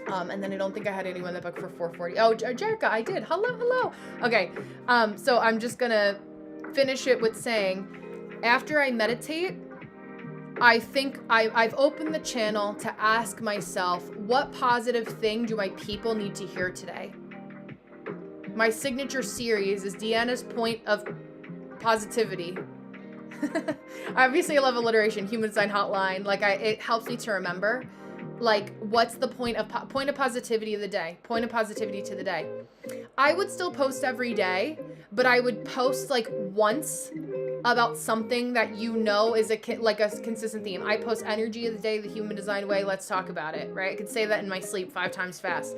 And then I don't think I had anyone that booked for 440. Oh, Jerica, I did. Hello. Okay, so I'm just gonna finish it with saying, after I meditate, I think I've opened the channel to ask myself, what positive thing do my people need to hear today? My signature series is Deanna's Point of Positivity. Obviously I love alliteration. Human Design Hotline, like it helps me to remember like what's the point of positivity of the day, point of positivity to the day. I would still post every day, but I would post like once about something that is a consistent theme. I post energy of the day, the human design way, let's talk about it, right? I could say that in my sleep 5 times fast.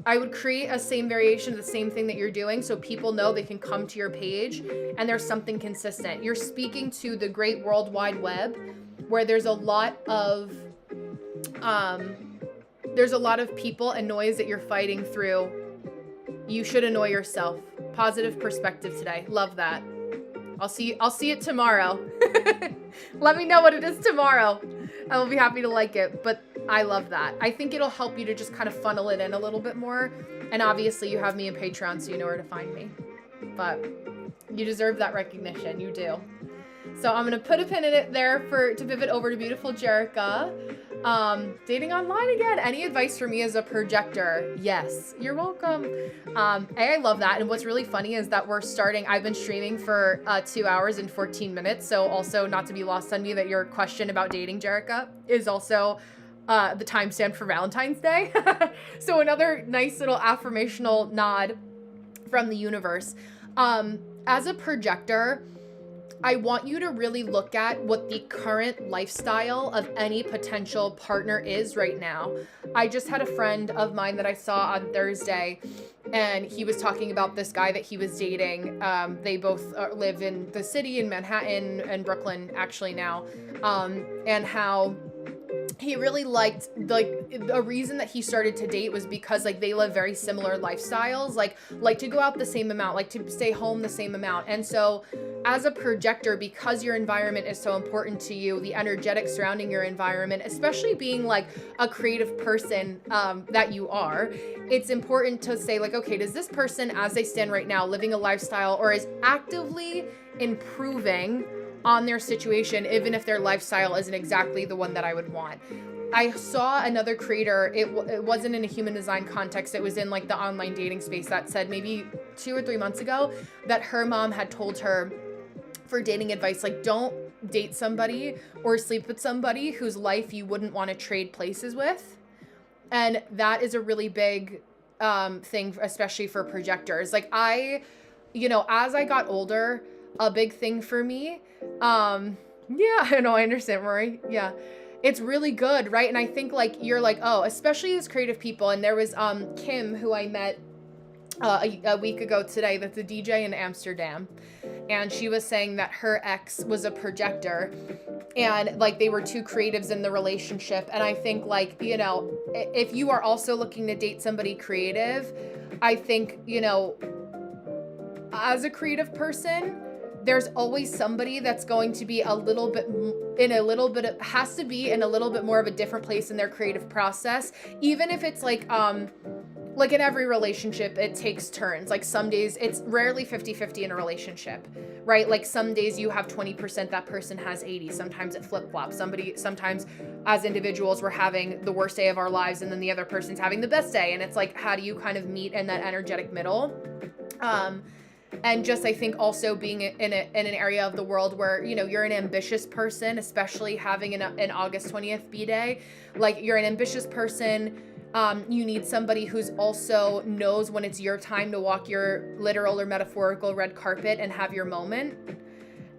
I would create a same variation of the same thing that you're doing so people know they can come to your page and there's something consistent. You're speaking to the great World Wide Web where there's a lot of people and noise that you're fighting through You should annoy yourself. Positive perspective today. Love that. I'll see it tomorrow. Let me know what it is tomorrow. I will be happy to like it, but I love that. I think it'll help you to just kind of funnel it in a little bit more. And obviously you have me in Patreon, so you know where to find me. But you deserve that recognition. You do. So I'm going to put a pin in it there to pivot over to beautiful Jerica. Dating online again. Any advice for me as a projector? Yes. You're welcome. I love that. And what's really funny is that I've been streaming for 2 hours and 14 minutes. So also not to be lost on me that your question about dating, Jerica, is also the timestamp for Valentine's Day. So another nice little affirmational nod from the universe. As a projector, I want you to really look at what the current lifestyle of any potential partner is right now. I just had a friend of mine that I saw on Thursday, and he was talking about this guy that he was dating. They both live in the city in Manhattan and Brooklyn actually now, and how he really liked, a reason that he started to date was because they live very similar lifestyles, like to go out the same amount, like to stay home the same amount. And so as a projector, because your environment is so important to you, the energetic surrounding your environment, especially being a creative person that you are, it's important to say okay, does this person as they stand right now living a lifestyle or is actively improving on their situation, even if their lifestyle isn't exactly the one that I would want. I saw another creator, it wasn't in a human design context, it was in the online dating space, that said maybe 2 or 3 months ago that her mom had told her for dating advice, don't date somebody or sleep with somebody whose life you wouldn't want to trade places with. And that is a really big thing, especially for projectors. As I got older, a big thing for me, yeah, I know, I understand, Rory. Yeah, it's really good, right? And I think you're oh, especially as creative people. And there was Kim, who I met a week ago today, that's a DJ in Amsterdam, and she was saying that her ex was a projector, and they were two creatives in the relationship. And I think if you are also looking to date somebody creative, I think as a creative person, there's always somebody that's going to be has to be in a little bit more of a different place in their creative process. Even if it's in every relationship, it takes turns. Some days, it's rarely 50-50 in a relationship, right? Some days you have 20%, that person has 80. Sometimes it flip-flops. Sometimes as individuals, we're having the worst day of our lives, and then the other person's having the best day. And it's how do you kind of meet in that energetic middle? And just, I think also being in an area of the world where, you're an ambitious person, especially having an August 20th B-Day, you're an ambitious person. You need somebody who's also knows when it's your time to walk your literal or metaphorical red carpet and have your moment,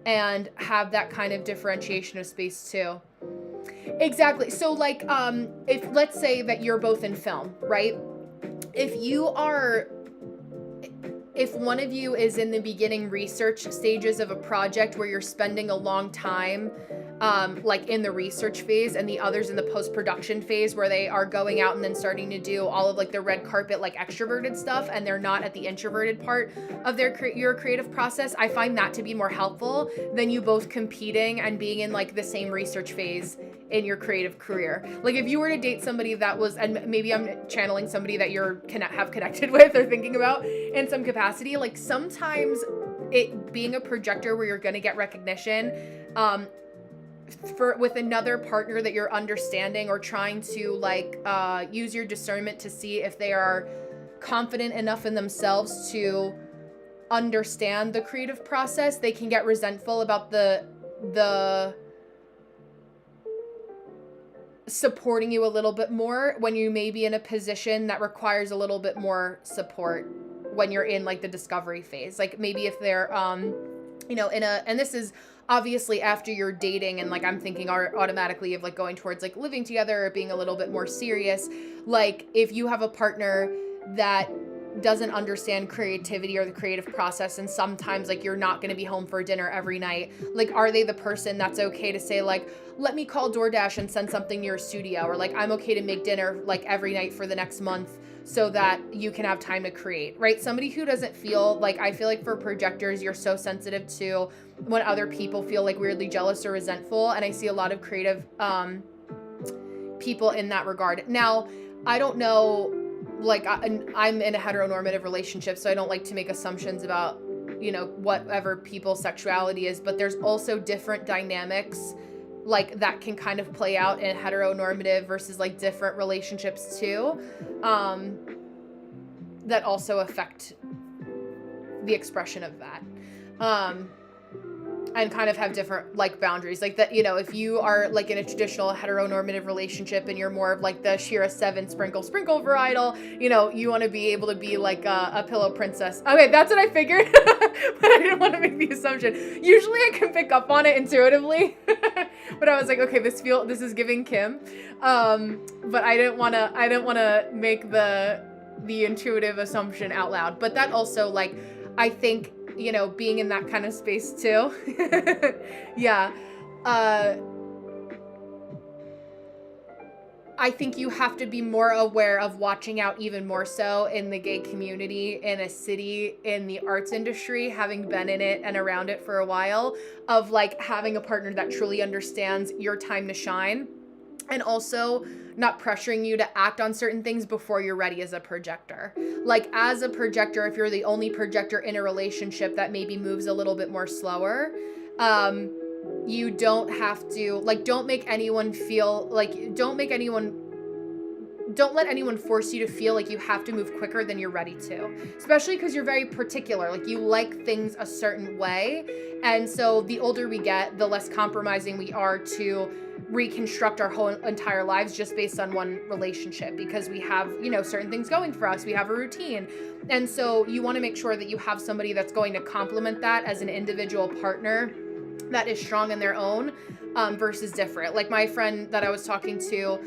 and have that kind of differentiation of space too. Exactly. So if let's say that you're both in film, right? If one of you is in the beginning research stages of a project where you're spending a long time, in the research phase, and the others in the post-production phase where they are going out and then starting to do all of the red carpet, extroverted stuff, and they're not at the introverted part of your creative process, I find that to be more helpful than you both competing and being in the same research phase in your creative career. If you were to date somebody that was, and maybe I'm channeling somebody that you're have connected with or thinking about in some capacity, sometimes it being a projector where you're going to get recognition, with another partner that you're understanding or trying to use your discernment to see if they are confident enough in themselves to understand the creative process, they can get resentful about the supporting you a little bit more when you may be in a position that requires a little bit more support when you're in the discovery phase. Maybe if they're and this is obviously after you're dating, and I'm thinking automatically of going towards living together or being a little bit more serious. If you have a partner that doesn't understand creativity or the creative process, and sometimes you're not going to be home for dinner every night, are they the person that's okay to say let me call DoorDash and send something to your studio, or I'm okay to make dinner every night for the next month so that you can have time to create, right? Somebody who doesn't feel like, I feel like for projectors, you're so sensitive to when other people feel like weirdly jealous or resentful. And I see a lot of creative people in that regard. Now, I don't know, like I'm in a heteronormative relationship, so I don't like to make assumptions about, you know, whatever people's sexuality is, but there's also different dynamics like that can kind of play out in heteronormative versus like different relationships too, that also affect the expression of that. And kind of have different like boundaries, like that, you know, if you are like in a traditional heteronormative relationship and you're more of like the Shira 7 sprinkle varietal, you know, you want to be able to be like a pillow princess. Okay, that's what I figured, but I didn't want to make the assumption. Usually I can pick up on it intuitively, but I was like, okay, this is giving Kim, but I didn't want to make the intuitive assumption out loud. But that also, like, I think, you know, being in that kind of space too. Yeah. I think you have to be more aware of watching out even more so in the gay community, in a city, in the arts industry, having been in it and around it for a while, of like having a partner that truly understands your time to shine, and also not pressuring you to act on certain things before you're ready as a projector. Like as a projector, if you're the only projector in a relationship that maybe moves a little bit more slower, you don't have to, like, don't let anyone force you to feel like you have to move quicker than you're ready to, especially because you're very particular. Like, you like things a certain way. And so the older we get, the less compromising we are to reconstruct our whole entire lives just based on one relationship, because we have, you know, certain things going for us. We have a routine. And so you want to make sure that you have somebody that's going to complement that as an individual partner that is strong in their own, versus different. Like my friend that I was talking to,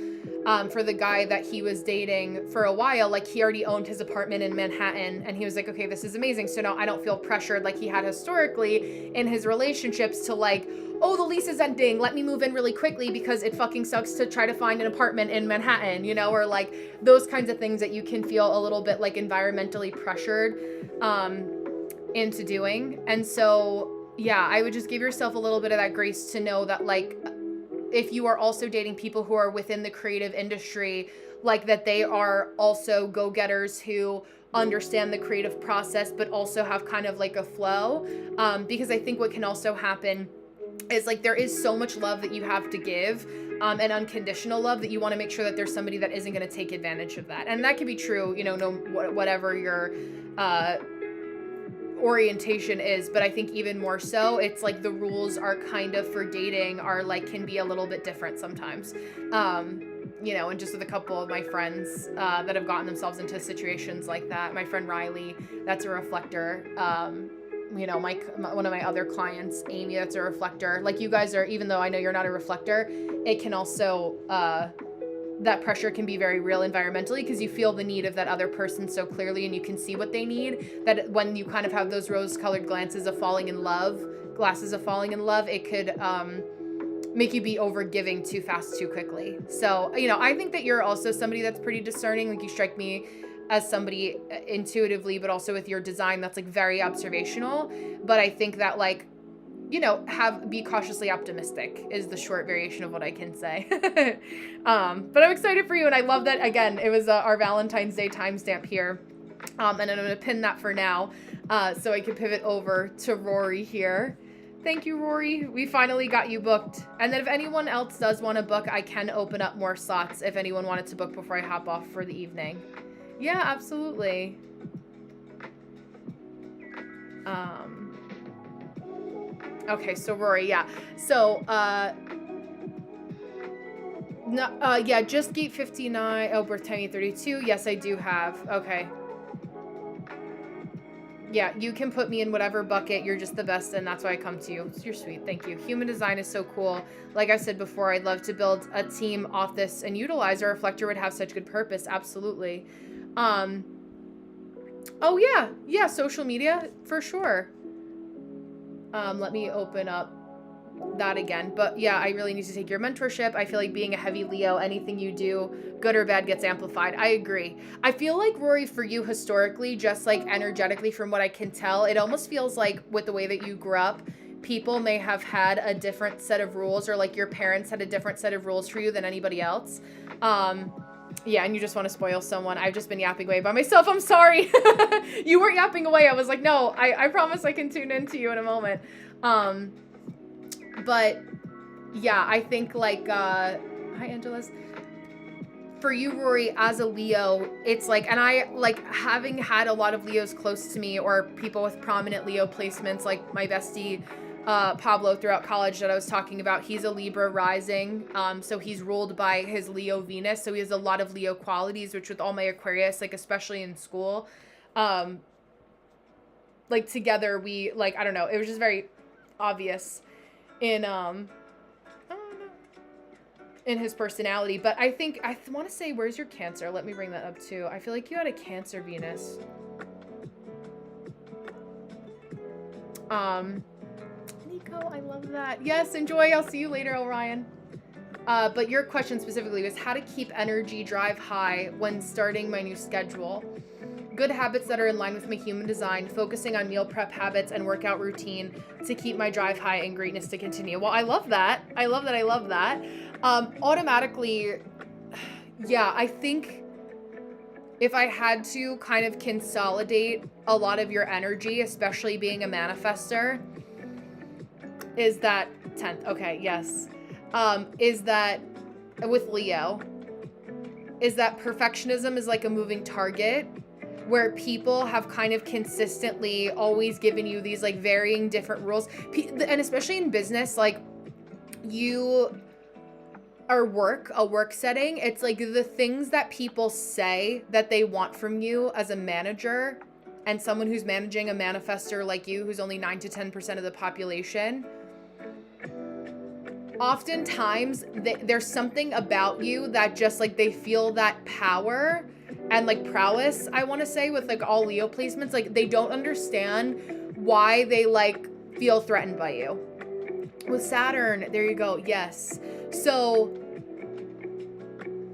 for the guy that he was dating for a while, like he already owned his apartment in Manhattan, and he was like, okay, this is amazing. So now I don't feel pressured like he had historically in his relationships to like, oh, the lease is ending, let me move in really quickly because it fucking sucks to try to find an apartment in Manhattan, you know, or like those kinds of things that you can feel a little bit like environmentally pressured into doing. And so yeah, I would just give yourself a little bit of that grace to know that, like, if you are also dating people who are within the creative industry, like that they are also go-getters who understand the creative process, but also have kind of like a flow. Because I think what can also happen is like there is so much love that you have to give, and unconditional love, that you want to make sure that there's somebody that isn't going to take advantage of that. And that could be true, you know, whatever your orientation is, but I think even more so, it's like the rules are kind of for dating are like can be a little bit different sometimes. You know, and just with a couple of my friends that have gotten themselves into situations like that. My friend Riley, that's a reflector. You know, one of my other clients, Amy, that's a reflector. Like you guys are, even though I know you're not a reflector, it can also that pressure can be very real environmentally, because you feel the need of that other person so clearly, and you can see what they need, that when you kind of have those rose-colored glasses of falling in love, it could make you be over-giving too fast, too quickly. So, you know, I think that you're also somebody that's pretty discerning. Like, you strike me as somebody intuitively, but also with your design that's like very observational. But I think that, like, you know, be cautiously optimistic is the short variation of what I can say. But I'm excited for you, and I love that, again, it was our Valentine's Day timestamp here. And I'm going to pin that for now, so I can pivot over to Rory here. Thank you, Rory. We finally got you booked. And then if anyone else does want to book, I can open up more slots if anyone wanted to book before I hop off for the evening. Yeah, absolutely. Okay, so Rory, yeah. So, yeah, just Gate 59. Oh, birth time 32. Yes, I do have. Okay. Yeah, you can put me in whatever bucket. You're just the best, and that's why I come to you. You're sweet. Thank you. Human design is so cool. Like I said before, I'd love to build a team off this and utilize a reflector would have such good purpose. Absolutely. Oh, yeah. Yeah, social media, for sure. Let me open up that again. But yeah, I really need to take your mentorship. I feel like being a heavy Leo, anything you do, good or bad, gets amplified. I agree. I feel like, Rory, for you historically, just like energetically from what I can tell, it almost feels like with the way that you grew up, people may have had a different set of rules, or like your parents had a different set of rules for you than anybody else. Yeah, and you just want to spoil someone. I've just been yapping away by myself. I'm sorry. You weren't yapping away. I was like, no, I promise I can tune into you in a moment. But yeah, I think like, hi Angela's. For you, Rory, as a Leo, it's like, and I like having had a lot of Leos close to me, or people with prominent Leo placements, like my bestie, Pablo, throughout college that I was talking about. He's a Libra rising. So he's ruled by his Leo Venus. So he has a lot of Leo qualities, which with all my Aquarius, like especially in school, like together we like, I don't know, it was just very obvious in, in his personality. But I think, I want to say, where's your Cancer? Let me bring that up too. I feel like you had a Cancer Venus. Nico, I love that. Yes, enjoy. I'll see you later, Orion. But your question specifically was how to keep energy drive high when starting my new schedule. Good habits that are in line with my human design, focusing on meal prep habits and workout routine to keep my drive high and greatness to continue. Well, I love that. I love that. I love that. Automatically, yeah, I think if I had to kind of consolidate a lot of your energy, especially being a manifester, is that 10th. Okay, yes. Is that with Leo, is that perfectionism is like a moving target, where people have kind of consistently always given you these like varying different rules. And especially in business, like you are a work setting, it's like the things that people say that they want from you as a manager and someone who's managing a manifestor like you, who's only 9 to 10% of the population. Oftentimes there's something about you that just like they feel that power and like prowess, I want to say, with like all Leo placements. Like they don't understand why they like feel threatened by you. With Saturn, there you go. Yes. So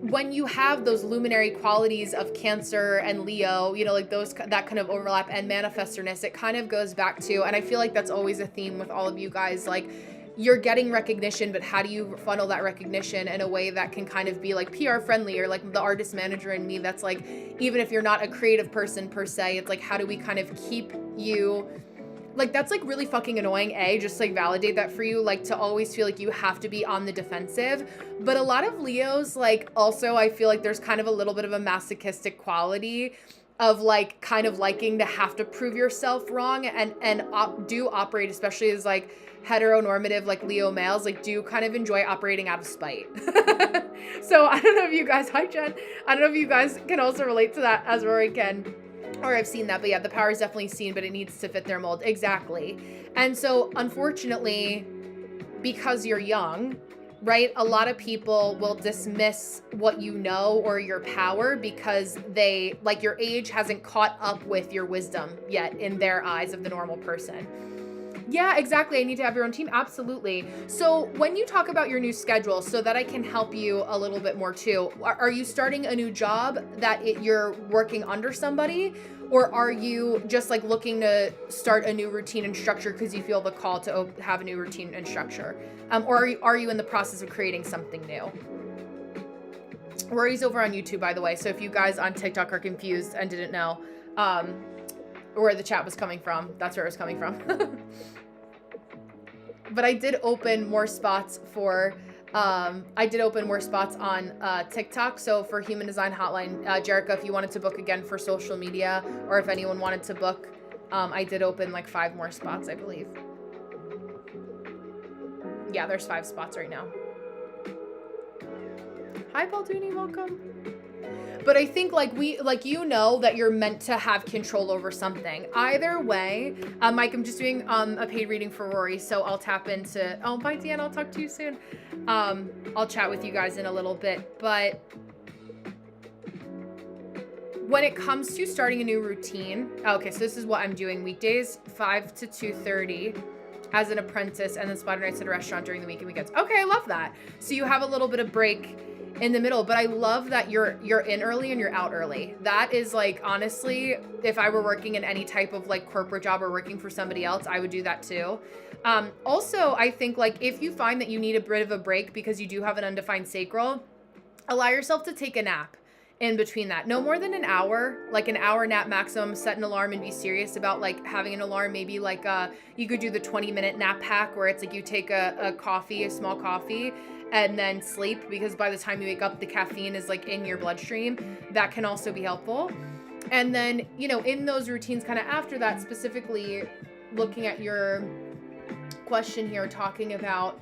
when you have those luminary qualities of Cancer and Leo, you know, like those, that kind of overlap and manifestorness, it kind of goes back to, and I feel like that's always a theme with all of you guys, like you're getting recognition, but how do you funnel that recognition in a way that can kind of be like PR friendly, or like the artist manager in me that's like, even if you're not a creative person per se, it's like, how do we kind of keep you, like that's like really fucking annoying, just like validate that for you, like to always feel like you have to be on the defensive. But a lot of Leos, like also I feel like there's kind of a little bit of a masochistic quality of like kind of liking to have to prove yourself wrong, and do operate, especially as like heteronormative like Leo males, like do kind of enjoy operating out of spite. So I don't know if you guys, hi Jen, I don't know if you guys can also relate to that as Rory can, or I've seen that, but yeah, the power is definitely seen, but it needs to fit their mold. Exactly. And so unfortunately, because you're young, right, a lot of people will dismiss what you know or your power because they, like your age hasn't caught up with your wisdom yet in their eyes of the normal person. Yeah, exactly. I need to have your own team. Absolutely. So when you talk about your new schedule, so that I can help you a little bit more too, are you starting a new job that you're working under somebody? Or are you just like looking to start a new routine and structure because you feel the call to have a new routine and structure? Or are you in the process of creating something new? Rory's over on YouTube, by the way. So if you guys on TikTok are confused and didn't know where the chat was coming from, that's where it was coming from. But I did open more spots for, on TikTok. So for Human Design Hotline, Jerica, if you wanted to book again for social media, or if anyone wanted to book, I did open like 5 more spots, I believe. Yeah, there's 5 spots right now. Hi, Balduni, welcome. But I think like you know that you're meant to have control over something. Either way, Mike, I'm just doing a paid reading for Rory, so I'll tap into, oh, bye, Deanna, I'll talk to you soon. I'll chat with you guys in a little bit. But when it comes to starting a new routine, okay, so this is what I'm doing weekdays, 5 to 2:30. as an apprentice, and then splatter nights at a restaurant during the week and weekends. Okay, I love that. So you have a little bit of break in the middle, but I love that you're in early and you're out early. That is like, honestly, if I were working in any type of like corporate job or working for somebody else, I would do that too. Also, I think like if you find that you need a bit of a break because you do have an undefined sacral, allow yourself to take a nap in between that. No more than an hour, like an hour nap maximum. Set an alarm and be serious about like having an alarm. Maybe like you could do the 20-minute nap hack where it's like you take a small coffee, and then sleep, because by the time you wake up, the caffeine is like in your bloodstream. That can also be helpful. And then, you know, in those routines kind of after that, specifically looking at your question here, talking about,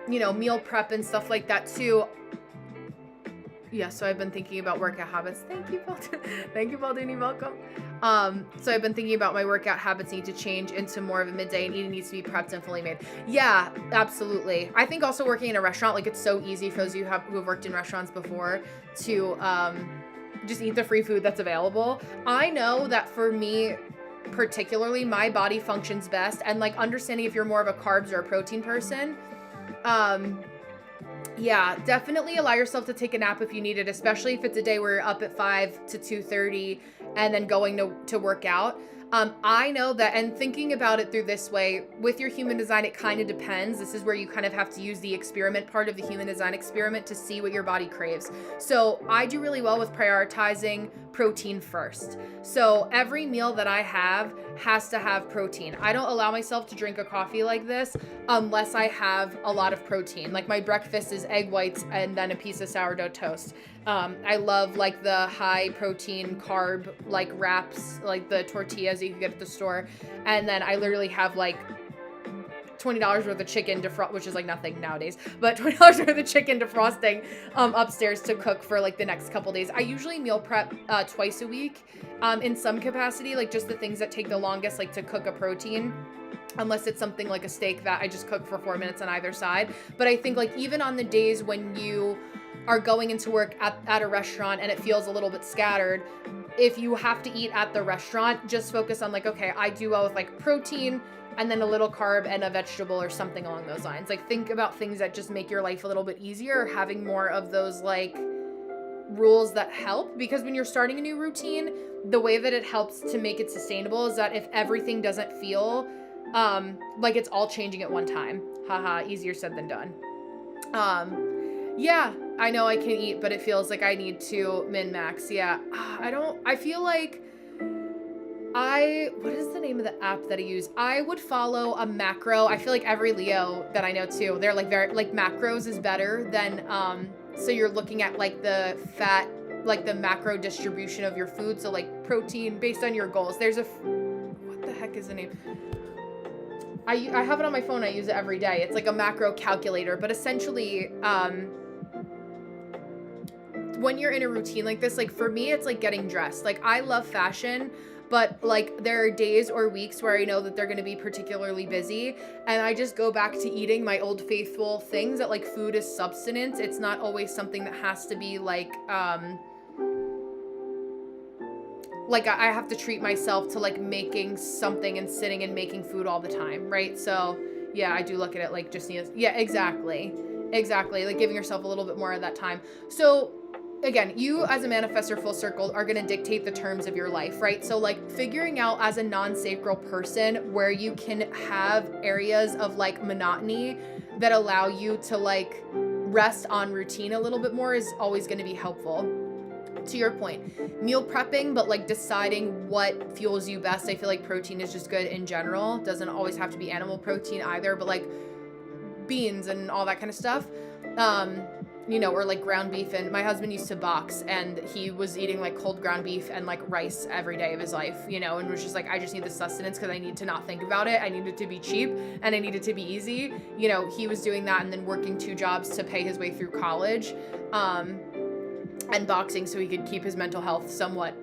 you know, meal prep and stuff like that too. Yeah, so I've been thinking about workout habits. Thank you, Baldini, welcome. So I've been thinking about my workout habits need to change into more of a midday, and eating needs to be prepped and fully made. Yeah, absolutely. I think also working in a restaurant, like it's so easy for those of you who have worked in restaurants before to just eat the free food that's available. I know that for me, particularly, my body functions best, and like understanding if you're more of a carbs or a protein person, yeah, definitely allow yourself to take a nap if you need it, especially if it's a day where you're up at 5 to 2:30 and then going to work out. I know that, and thinking about it through this way, with your human design, it kind of depends. This is where you kind of have to use the experiment part of the human design experiment to see what your body craves. So I do really well with prioritizing protein first. So every meal that I have has to have protein. I don't allow myself to drink a coffee like this unless I have a lot of protein. Like my breakfast is egg whites and then a piece of sourdough toast. I love like the high protein carb like wraps, like the tortillas that you can get at the store. And then I literally have like $20 worth of chicken which is like nothing nowadays, but $20 worth of chicken defrosting upstairs to cook for like the next couple days. I usually meal prep twice a week in some capacity, like just the things that take the longest, like to cook a protein. Unless it's something like a steak that I just cook for 4 minutes on either side. But I think like even on the days when you are going into work at a restaurant and it feels a little bit scattered, if you have to eat at the restaurant, just focus on like, okay, I do well with like protein and then a little carb and a vegetable or something along those lines. Like think about things that just make your life a little bit easier, having more of those like rules that help, because when you're starting a new routine, the way that it helps to make it sustainable is that if everything doesn't feel like it's all changing at one time. Haha, easier said than done. Yeah, I know I can eat, but it feels like I need to min-max. Yeah, I feel like what is the name of the app that I use? I would follow a macro. I feel like every Leo that I know too, they're like very, like macros is better than, so you're looking at like the fat, like the macro distribution of your food. So like protein based on your goals. There's what the heck is the name? I have it on my phone. I use it every day. It's like a macro calculator, but essentially, when you're in a routine like this, like for me, it's like getting dressed. Like I love fashion, but like there are days or weeks where I know that they're going to be particularly busy, and I just go back to eating my old faithful things that like food is substance. It's not always something that has to be like I have to treat myself to like making something and sitting and making food all the time, right? So yeah, I do look at it like just exactly, like giving yourself a little bit more of that time. So again, you as a manifestor full circle are going to dictate the terms of your life, right? So like figuring out as a non-sacral person where you can have areas of like monotony that allow you to like rest on routine a little bit more is always going to be helpful. To your point, meal prepping, but like deciding what fuels you best. I feel like protein is just good in general. Doesn't always have to be animal protein either, but like beans and all that kind of stuff. You know, or like ground beef. And my husband used to box, and he was eating like cold ground beef and like rice every day of his life, you know, and was just like, I just need the sustenance because I need to not think about it. I need it to be cheap and I need it to be easy. You know, he was doing that and then working 2 jobs to pay his way through college. and boxing so he could keep his mental health somewhat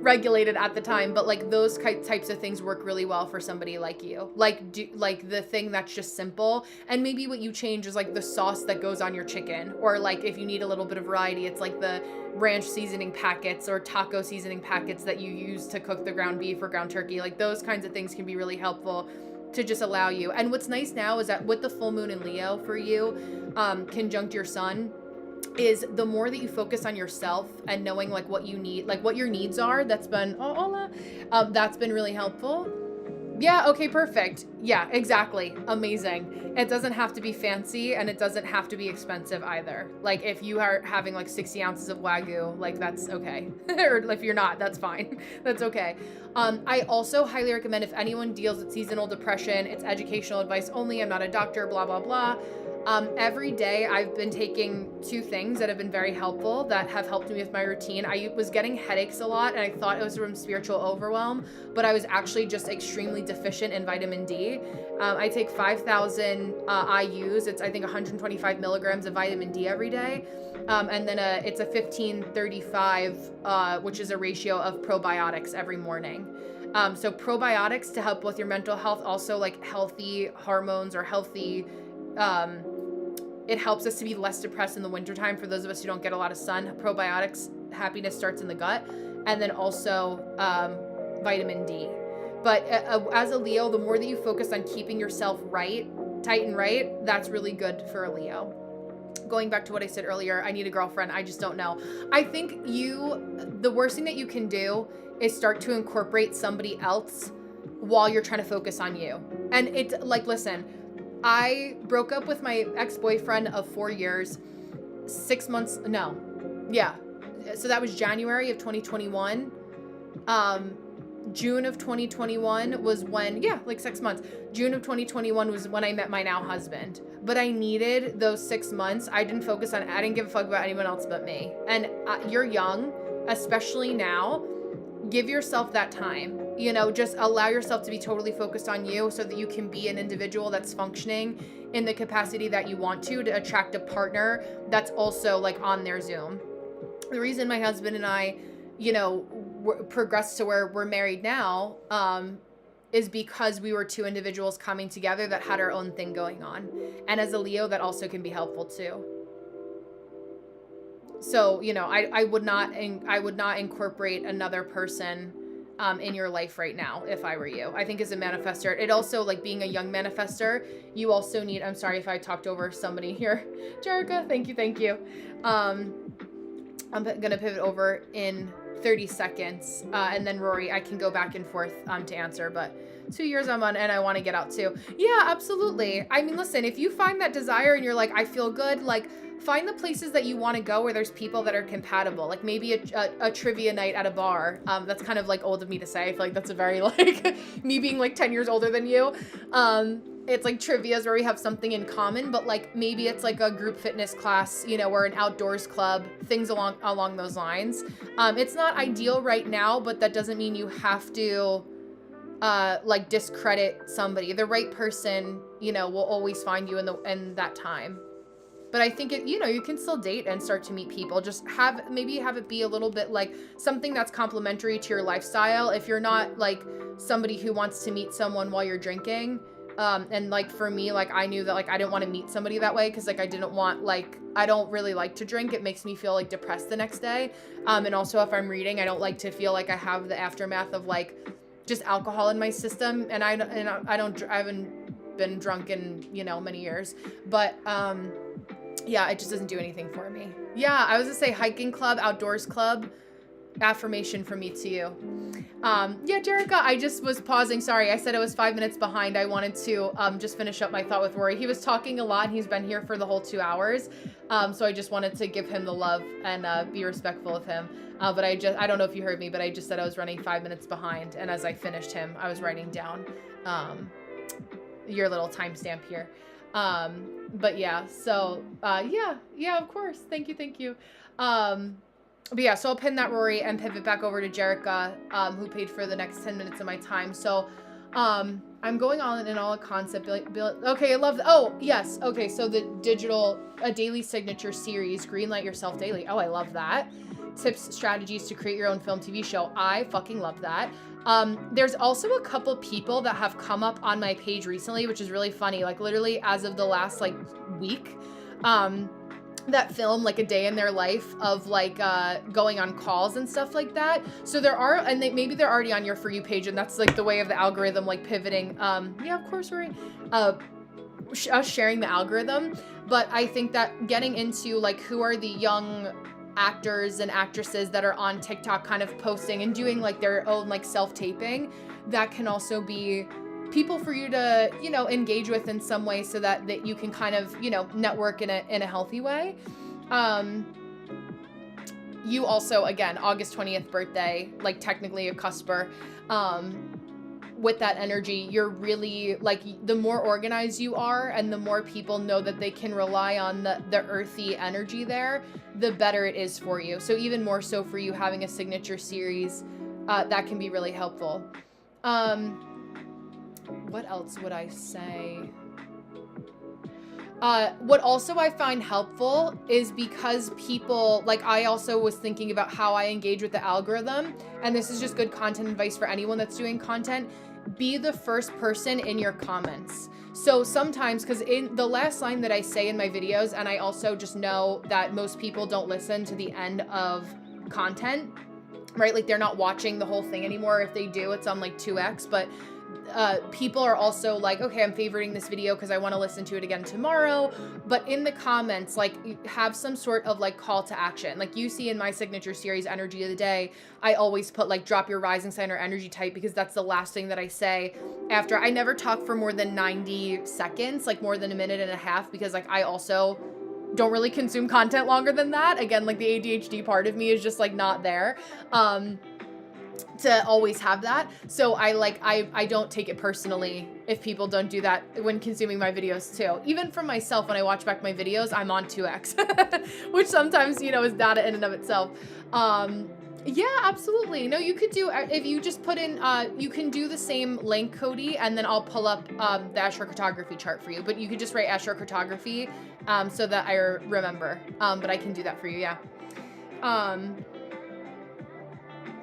regulated at the time. But like those types of things work really well for somebody like you. Like the thing that's just simple, and maybe what you change is like the sauce that goes on your chicken, or like if you need a little bit of variety, it's like the ranch seasoning packets or taco seasoning packets that you use to cook the ground beef or ground turkey. Like those kinds of things can be really helpful to just allow you. And what's nice now is that with the full moon in Leo for you, conjunct your sun, is the more that you focus on yourself and knowing like what you need, like what your needs are, that's been that's been really helpful. Yeah, okay, perfect. Yeah, exactly. Amazing. It doesn't have to be fancy, and it doesn't have to be expensive either. Like if you are having like 60 ounces of Wagyu, like that's okay. Or if you're not, that's fine. That's okay. I also highly recommend, if anyone deals with seasonal depression, it's educational advice only. I'm not a doctor, blah, blah, blah. Every day I've been taking 2 things that have been very helpful, that have helped me with my routine. I was getting headaches a lot, and I thought it was from spiritual overwhelm, but I was actually just extremely deficient in vitamin D. I take 5,000 IUs. It's, I think, 125 milligrams of vitamin D every day. And then it's a 15-35, which is a ratio of probiotics every morning. So probiotics to help with your mental health, also like healthy hormones or healthy, it helps us to be less depressed in the wintertime. For those of us who don't get a lot of sun, probiotics, happiness starts in the gut. And then also vitamin D. But as a Leo, the more that you focus on keeping yourself tight and right, that's really good for a Leo. Going back to what I said earlier, I need a girlfriend. I just don't know. I think the worst thing that you can do is start to incorporate somebody else while you're trying to focus on you. And it's like, listen, I broke up with my ex-boyfriend of 4 years, 6 months. No. Yeah. So that was January of 2021. June of 2021 was when, like 6 months. June of 2021 was when I met my now husband. But I needed those 6 months. I didn't give a fuck about anyone else but me. And you're young, especially now. Give yourself that time. Just allow yourself to be totally focused on you so that you can be an individual that's functioning in the capacity that you want to attract a partner that's also like on their Zoom. The reason my husband and I, progressed to where we're married now, is because we were 2 individuals coming together that had our own thing going on. And as a Leo, that also can be helpful too. So, I would not incorporate another person in your life right now if I were you. I think as a manifestor, it also, like being a young manifestor, you also need, I'm sorry if I talked over somebody here. Jerica, thank you. I'm going to pivot over in 30 seconds. And then Rory, I can go back and forth to answer, but 2 years I'm on and I want to get out too. Yeah, absolutely. I mean, listen, if you find that desire and you're like, I feel good, like find the places that you want to go where there's people that are compatible. Like maybe a trivia night at a bar. That's kind of like old of me to say. I feel like that's a very like me being like 10 years older than you. It's like trivias where we have something in common, but like maybe it's like a group fitness class, or an outdoors club, things along those lines. It's not ideal right now, but that doesn't mean you have to like discredit somebody. The right person, will always find you in that time. But I think you can still date and start to meet people. Just have it be a little bit like something that's complementary to your lifestyle. If you're not like somebody who wants to meet someone while you're drinking, and like for me, like I knew that like I didn't want to meet somebody that way because like I don't really like to drink. It makes me feel like depressed the next day. And also if I'm reading, I don't like to feel like I have the aftermath of like just alcohol in my system. And I haven't been drunk in many years, but yeah, it just doesn't do anything for me. Yeah, I was gonna say hiking club, outdoors club, affirmation from me to you. Yeah, Jerica, I just was pausing. Sorry, I said I was 5 minutes behind. I wanted to just finish up my thought with Rory. He was talking a lot and he's been here for the whole 2 hours. So I just wanted to give him the love and be respectful of him. But I don't know if you heard me, but I just said I was running 5 minutes behind. And as I finished him, I was writing down your little timestamp here. But yeah, so, yeah, of course. Thank you. But yeah, so I'll pin that, Rory, and pivot back over to Jerica, who paid for the next 10 minutes of my time. So I'm going on in all concept. Okay, I love that. Oh, yes. Okay, so the a daily signature series, Greenlight Yourself Daily. Oh, I love that. Tips, strategies to create your own film, TV show. I fucking love that. There's also a couple people that have come up on my page recently, which is really funny. Like literally as of the last like week, that film like a day in their life of like going on calls and stuff like that. So there are, and maybe they're already on your For You page, and that's like the way of the algorithm like pivoting. Yeah, of course, we're us sharing the algorithm. But I think that getting into like who are the young actors and actresses that are on TikTok kind of posting and doing like their own like self-taping, that can also be people for you to, you know, engage with in some way so that you can kind of, you know, network in a healthy way. You also, again, August 20th birthday, like technically a cusper, with that energy, you're really like, the more organized you are and the more people know that they can rely on the earthy energy there, the better it is for you. So even more so for you having a signature series, that can be really helpful. What else would I say? What also I find helpful is because people, like I also was thinking about how I engage with the algorithm, and this is just good content advice for anyone that's doing content. Be the first person in your comments. So sometimes, because in the last line that I say in my videos, and I also just know that most people don't listen to the end of content, right? Like they're not watching the whole thing anymore. If they do, it's on like 2x, but people are also like, okay, I'm favoriting this video because I want to listen to it again tomorrow. But in the comments, like have some sort of like call to action. Like you see in my signature series, Energy of the Day, I always put like drop your rising sign or energy type, because that's the last thing that I say after. I never talk for more than 90 seconds, like more than a minute and a half, because like I also don't really consume content longer than that. Again, like the ADHD part of me is just like not there. To always have that. So I don't take it personally if people don't do that when consuming my videos too. Even for myself, when I watch back my videos, I'm on 2x, which sometimes, you know, is data in and of itself. Yeah, absolutely. No, you could do, if you just put in, you can do the same link, Cody, and then I'll pull up the astrocartography chart for you. But you could just write astrocartography so that I remember. But I can do that for you, yeah.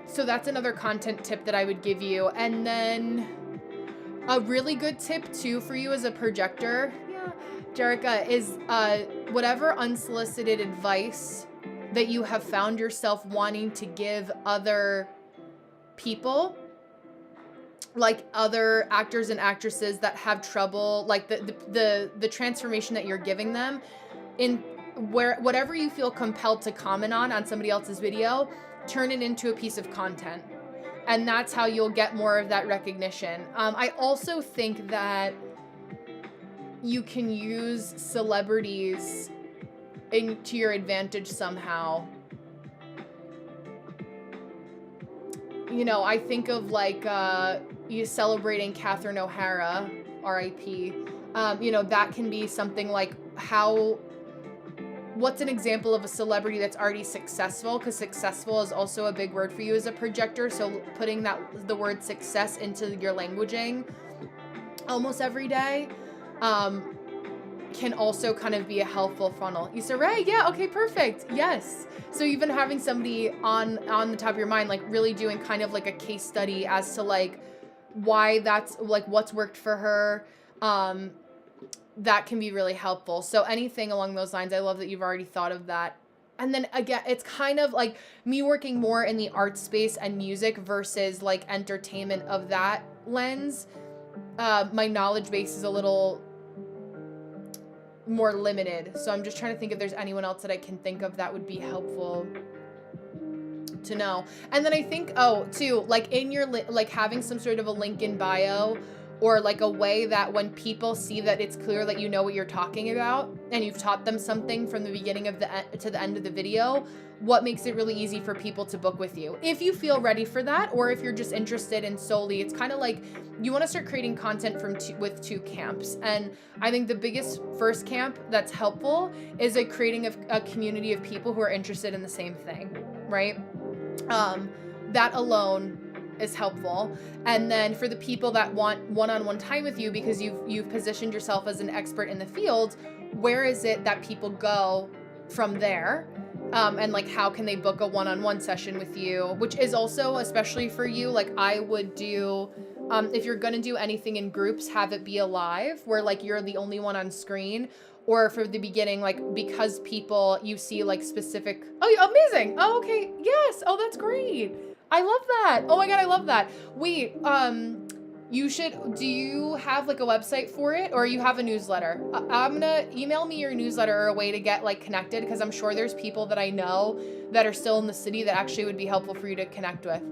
So that's another content tip that I would give you. And then a really good tip too for you as a projector, yeah, Jerica, is whatever unsolicited advice that you have found yourself wanting to give other people, like other actors and actresses that have trouble, like the transformation that you're giving them, in whatever you feel compelled to comment on somebody else's video, turn it into a piece of content. And that's how you'll get more of that recognition. I also think that you can use celebrities to your advantage somehow. You know, I think of like you celebrating Catherine O'Hara, R.I.P. You know, that can be something like what's an example of a celebrity that's already successful? Because successful is also a big word for you as a projector. So putting the word success into your languaging almost every day can also kind of be a helpful funnel. Issa Rae, yeah, okay, perfect. Yes. So even having somebody on the top of your mind, like really doing kind of like a case study as to like why that's like what's worked for her. That can be really helpful. So anything along those lines, I love that you've already thought of that. And then again, it's kind of like me working more in the art space and music versus like entertainment of that lens. My knowledge base is a little more limited. So I'm just trying to think if there's anyone else that I can think of that would be helpful to know. And then I think, too, like in your, like having some sort of a link in bio, or like a way that when people see that it's clear that you know what you're talking about and you've taught them something from the beginning to the end of the video, what makes it really easy for people to book with you. If you feel ready for that, or if you're just interested in solely, it's kind of like you want to start creating content with two camps. And I think the biggest first camp that's helpful is like creating a community of people who are interested in the same thing, right? That alone is helpful. And then for the people that want one-on-one time with you because you've positioned yourself as an expert in the field, where is it that people go from there? And like, how can they book a one-on-one session with you, which is also, especially for you, like I would do, if you're going to do anything in groups, have it be a live where like you're the only one on screen, or for the beginning, like, because people, you see like specific, oh, amazing. Oh, okay. Yes. Oh, that's great. I love that. Oh my God. I love that. Wait, do you have like a website for it, or you have a newsletter? I'm gonna email me your newsletter or a way to get like connected, because I'm sure there's people that I know that are still in the city that actually would be helpful for you to connect with.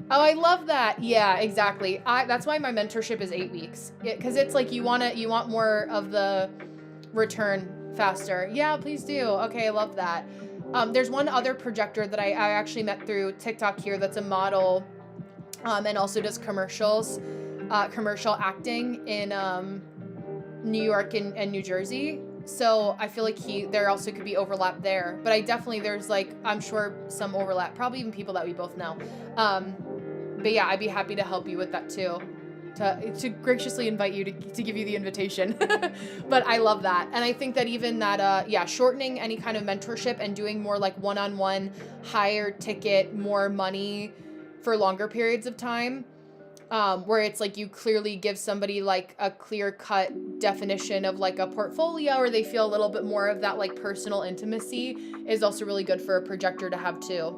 Oh, I love that. Yeah, exactly. That's why my mentorship is 8 weeks, because it's like you want more of the return faster. Yeah, please do. Okay, I love that. There's one other projector that I actually met through TikTok here that's a model, and also does commercial acting in New York and New Jersey. So I feel like there also could be overlap there. But there's like, I'm sure some overlap, probably even people that we both know. But yeah, I'd be happy to help you with that too. To graciously invite you to give you the invitation. But I love that. And I think that even that, shortening any kind of mentorship and doing more like one-on-one, higher ticket, more money for longer periods of time, where it's like you clearly give somebody like a clear-cut definition of like a portfolio, or they feel a little bit more of that like personal intimacy, is also really good for a projector to have too.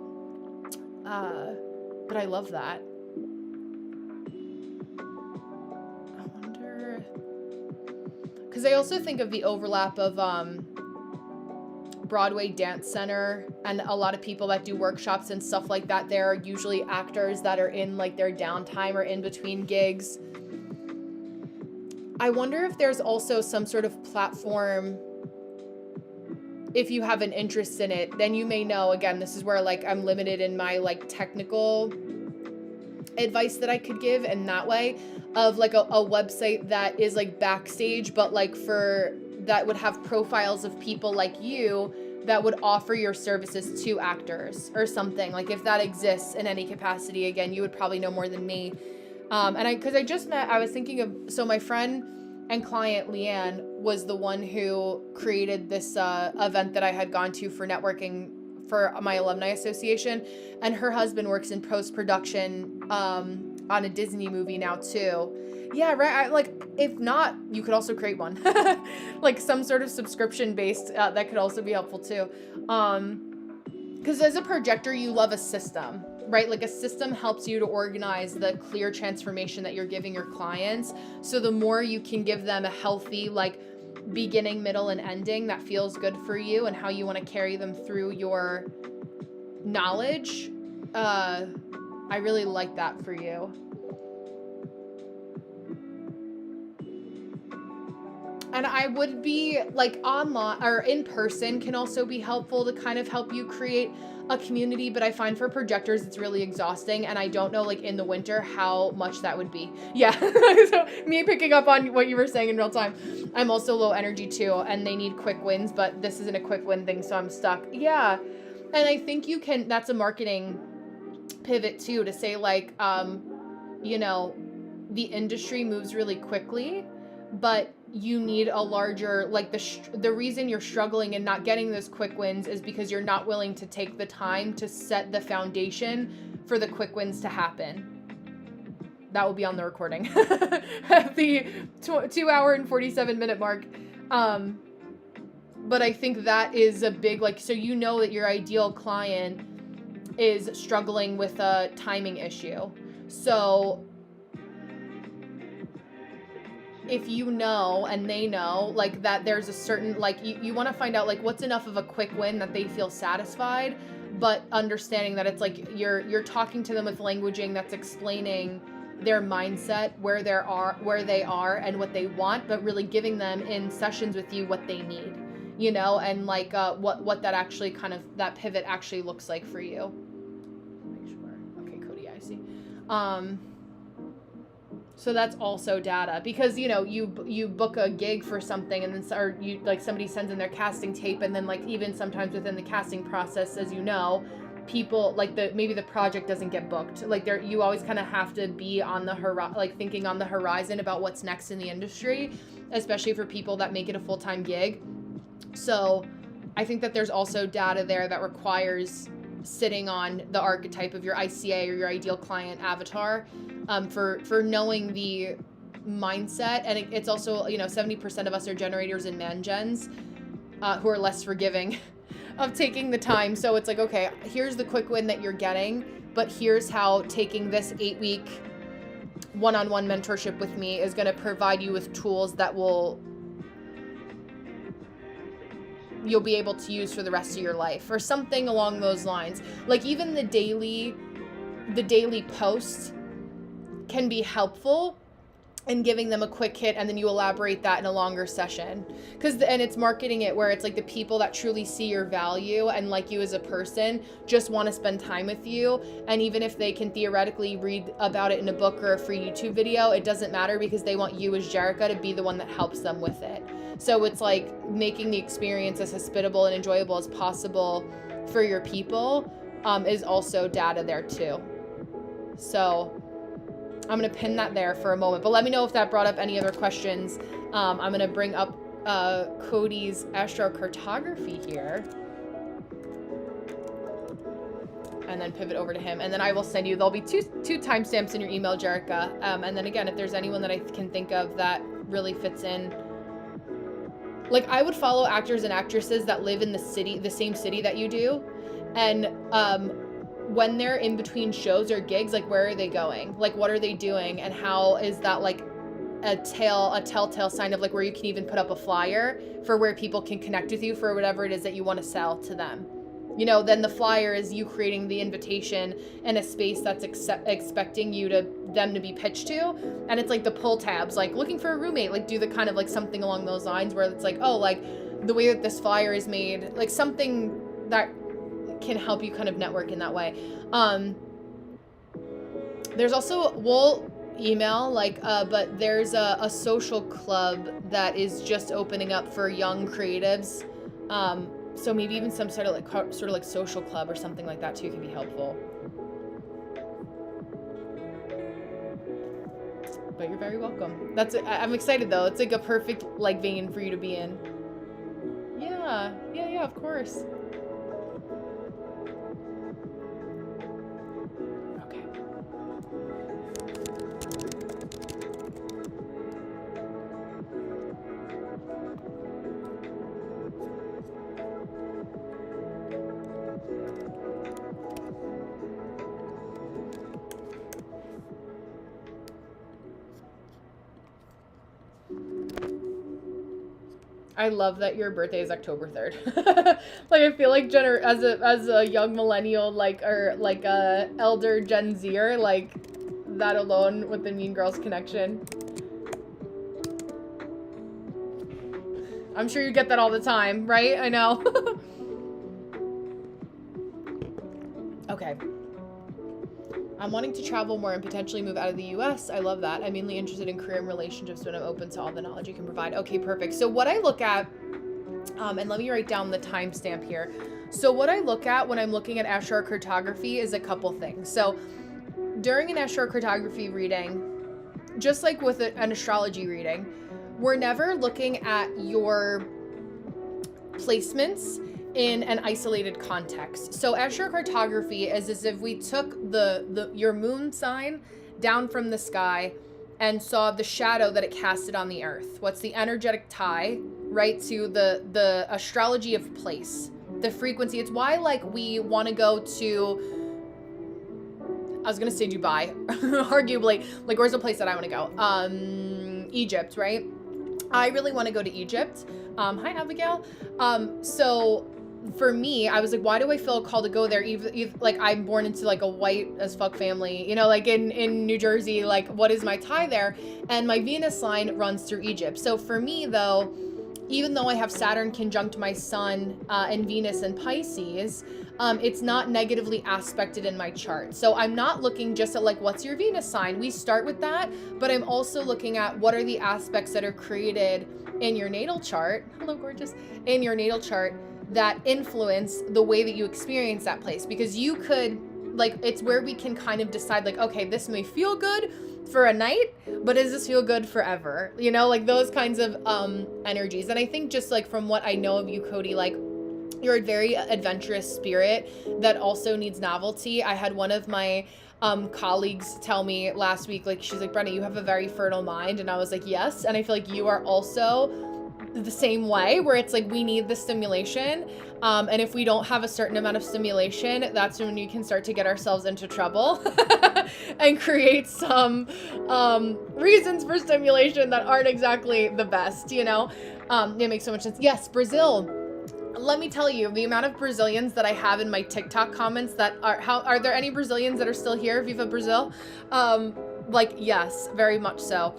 But I love that. Because I also think of the overlap of Broadway Dance Center, and a lot of people that do workshops and stuff like that. They're usually actors that are in like their downtime or in between gigs. I wonder if there's also some sort of platform, if you have an interest in it. Then you may know, again, this is where like I'm limited in my like technical advice that I could give in that way, of like a website that is like backstage, but like that would have profiles of people like you that would offer your services to actors or something. Like if that exists in any capacity, again, you would probably know more than me. I was thinking of, so my friend and client Leanne was the one who created this event that I had gone to for networking for my alumni association, and her husband works in post-production on a Disney movie now too. Yeah, right. If not, you could also create one, like some sort of subscription based that could also be helpful too. Because as a projector, you love a system, right? Like a system helps you to organize the clear transformation that you're giving your clients. So the more you can give them a healthy, like beginning, middle, and ending that feels good for you and how you want to carry them through your knowledge, I really like that for you. And I would be like online or in person can also be helpful to kind of help you create a community. But I find for projectors, it's really exhausting. And I don't know, like in the winter, how much that would be. Yeah. So me picking up on what you were saying in real time. I'm also low energy too, and they need quick wins, but this isn't a quick win thing. So I'm stuck. Yeah. And I think that's a marketing pivot too, to say like, the industry moves really quickly, but you need a larger, like the reason you're struggling and not getting those quick wins is because you're not willing to take the time to set the foundation for the quick wins to happen. That will be on the recording at the 2 hour and 47 minute mark. But I think that is a big, so you know that your ideal client is struggling with a timing issue. So if you know and they know that there's a certain you want to find out what's enough of a quick win that they feel satisfied, but understanding that it's you're talking to them with languaging that's explaining their mindset, where they are and what they want, but really giving them in sessions with you what they need, and what that actually kind of that pivot actually looks like for you. Make sure. Okay, Cody, I see. So that's also data, because you book a gig for something and then somebody sends in their casting tape, and then even sometimes within the casting process, as people like maybe the project doesn't get booked. Like you always kind of have to be on the thinking on the horizon about what's next in the industry, especially for people that make it a full-time gig. So I think that there's also data there that requires sitting on the archetype of your ICA or your ideal client avatar, for knowing the mindset. And it's also, 70% of us are generators and man-gens, who are less forgiving of taking the time. So it's like, okay, here's the quick win that you're getting, but here's how taking this 8-week one-on-one mentorship with me is going to provide you with tools that you'll be able to use for the rest of your life, or something along those lines. Like even the daily post can be helpful in giving them a quick hit, and then you elaborate that in a longer session. And it's marketing it where it's like the people that truly see your value and like you as a person just want to spend time with you. And even if they can theoretically read about it in a book or a free YouTube video, it doesn't matter, because they want you as Jerica to be the one that helps them with it. So it's like making the experience as hospitable and enjoyable as possible for your people, is also data there too. So I'm going to pin that there for a moment, but let me know if that brought up any other questions. I'm going to bring up Cody's astrocartography here, and then pivot over to him, and then I will send you, there'll be two timestamps in your email, Jerica. And then again, if there's anyone that I can think of that really fits in, like I would follow actors and actresses that live in the same city that you do, and when they're in between shows or gigs, like where are they going? Like what are they doing? And how is that like a telltale sign of like where you can even put up a flyer for where people can connect with you for whatever it is that you want to sell to them. Then the flyer is you creating the invitation in a space that's expecting them to be pitched to. And it's like the pull tabs, like looking for a roommate, like do the kind of like something along those lines where it's like, oh, like the way that this flyer is made, like something that can help you kind of network in that way. There's also, we'll email, like, but there's a social club that is just opening up for young creatives. So maybe even some sort of like social club or something like that too can be helpful. But you're very welcome. I'm excited though. It's like a perfect like vein for you to be in. Yeah, of course. I love that your birthday is October 3rd. Like I feel like as a young millennial, like, or like a elder Gen Zer, like that alone with the Mean Girls connection. I'm sure you get that all the time, right? I know. Okay. I'm wanting to travel more and potentially move out of the US. I love that. I'm mainly interested in career and relationships, but I'm open to all the knowledge you can provide. Okay, perfect. So what I look at, and let me write down the timestamp here. So what I look at when I'm looking at astrocartography is a couple things. So during an astrocartography reading, just like with an astrology reading, we're never looking at your placements in an isolated context. So astrocartography is as if we took your moon sign down from the sky and saw the shadow that it casted on the earth. What's the energetic tie, right, to the astrology of place, the frequency. It's why like we want to go to, I was gonna say Dubai, arguably, like where's the place that I want to go? Egypt, right? I really want to go to Egypt. Hi Abigail. So for me, I was like, why do I feel called to go there? Even like I'm born into like a white as fuck family, like in New Jersey, like what is my tie there? And my Venus line runs through Egypt. So for me though, even though I have Saturn conjunct my sun and Venus and Pisces, it's not negatively aspected in my chart. So I'm not looking just at like, what's your Venus sign? We start with that, but I'm also looking at what are the aspects that are created in your natal chart. Hello, gorgeous. In your natal chart that influence the way that you experience that place, because you could, like, it's where we can kind of decide, like, okay, this may feel good for a night, but does this feel good forever? You know, like those kinds of energies. And I think just like from what I know of you, Cody, like you're a very adventurous spirit that also needs novelty. I had one of my colleagues tell me last week, like, she's like, Brenna, you have a very fertile mind. And I was like, yes. And I feel like you are also the same way, where it's like we need the stimulation, and if we don't have a certain amount of stimulation, that's when we can start to get ourselves into trouble and create some reasons for stimulation that aren't exactly the best, you know. It makes so much sense. Yes, Brazil. Let me tell you, the amount of Brazilians that I have in my TikTok comments that are there any Brazilians that are still here? Viva Brazil. Like, yes, very much so.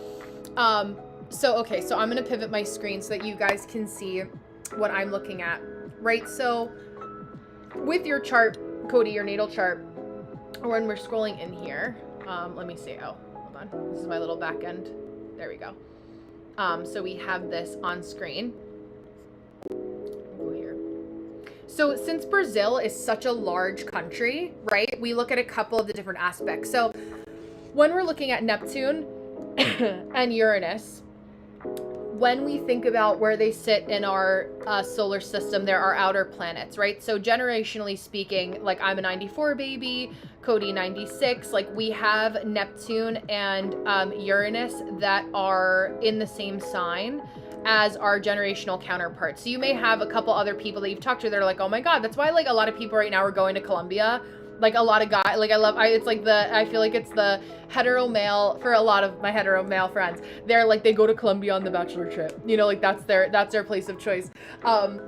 Okay, so I'm going to pivot my screen so that you guys can see what I'm looking at, right? So with your chart, Cody, your natal chart, or when we're scrolling in here, let me see. Oh, hold on. This is my little back end. There we go. So we have this on screen. Go here. So since Brazil is such a large country, right, we look at a couple of the different aspects. So when we're looking at Neptune and Uranus, when we think about where they sit in our solar system, there are outer planets, right? So generationally speaking, like I'm a 94 baby, Cody 96, like we have Neptune and Uranus that are in the same sign as our generational counterparts. So you may have a couple other people that you've talked to that are like, oh my God, that's why like a lot of people right now are going to Colombia. Like a lot of guys, like it's like I feel like it's the hetero male, for a lot of my hetero male friends. They're like, they go to Colombia on the bachelor trip, you know, like that's their place of choice.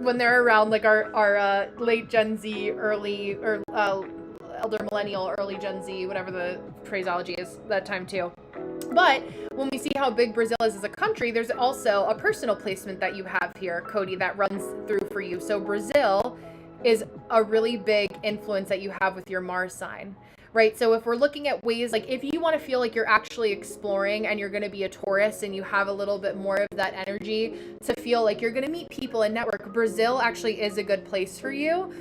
When they're around like our late Gen Z, early, or elder millennial, early Gen Z, whatever the phraseology is that time too. But when we see how big Brazil is as a country, there's also a personal placement that you have here, Cody, that runs through for you. So Brazil is a really big influence that you have with your Mars sign, right? So if we're looking at ways, like if you want to feel like you're actually exploring and you're going to be a Taurus and you have a little bit more of that energy to feel like you're going to meet people and network, Brazil actually is a good place for you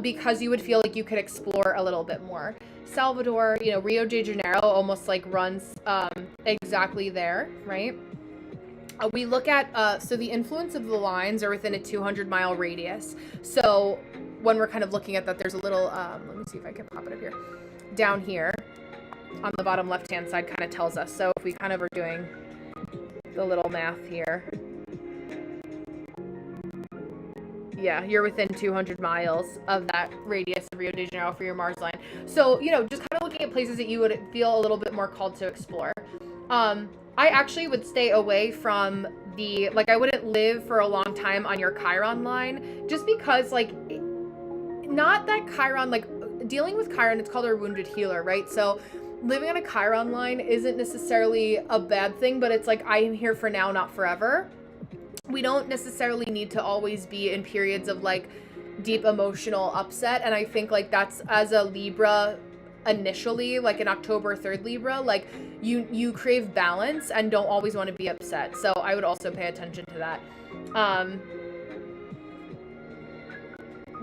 because you would feel like you could explore a little bit more. Salvador, you know, Rio de Janeiro almost like runs exactly there, right? We look at, so the influence of the lines are within a 200-mile radius. So when we're kind of looking at that, there's a little, let me see if I can pop it up here. Down here on the bottom left-hand side kind of tells us. So if we kind of are doing the little math here. Yeah, you're within 200 miles of that radius of Rio de Janeiro for your Mars line. So, you know, just kind of looking at places that you would feel a little bit more called to explore. I actually would stay away from I wouldn't live for a long time on your Chiron line, just because, like, not that Chiron, like, dealing with Chiron, it's called our wounded healer, right? So living on a Chiron line isn't necessarily a bad thing, but it's like, I am here for now, not forever. We don't necessarily need to always be in periods of, like, deep emotional upset, and I think, like, that's, as a Libra, initially, like an October 3rd Libra, like you crave balance and don't always want to be upset. So I would also pay attention to that.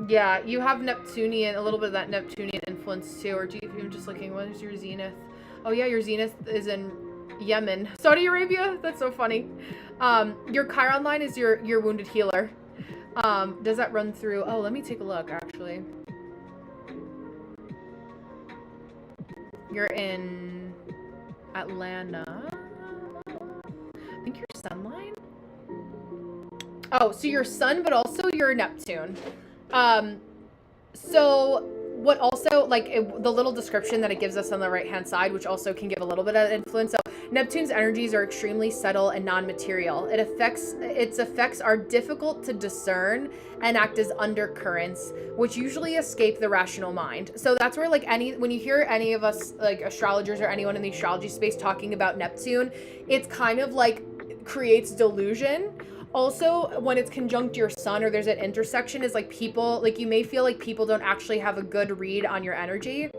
Yeah, you have Neptunian, a little bit of that Neptunian influence too. Or do you, I'm just looking, what is your zenith? Oh yeah, your zenith is in Yemen, Saudi Arabia. That's so funny. Your Chiron line is your wounded healer. Does that run through? Oh, let me take a look actually. You're in Atlanta. I think your sun line. Oh, so your sun, but also your Neptune. So what also, like, the little description that it gives us on the right-hand side, which also can give a little bit of influence. So Neptune's energies are extremely subtle and non-material. Its effects are difficult to discern and act as undercurrents, which usually escape the rational mind. So that's where, like, when you hear any of us, like astrologers or anyone in the astrology space talking about Neptune, it's kind of like creates delusion. Also, when it's conjunct your sun or there's an intersection, is like people, like you may feel like people don't actually have a good read on your energy,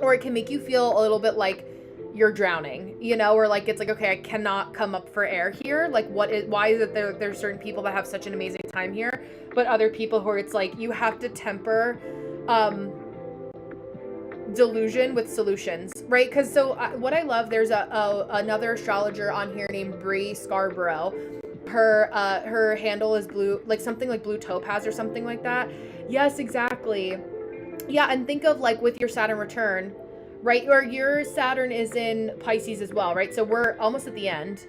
or it can make you feel a little bit like you're drowning, you know, or like it's like, okay, I cannot come up for air here. Like why is it there's certain people that have such an amazing time here, but other people who are, it's like you have to temper delusion with solutions, right? Because so what I love, there's another astrologer on here named Bree Scarborough. Her handle is blue, like something like blue topaz or something like that. Yes, exactly. Yeah, and think of like with your Saturn return, right? Or your Saturn is in Pisces as well, right? So we're almost at the end.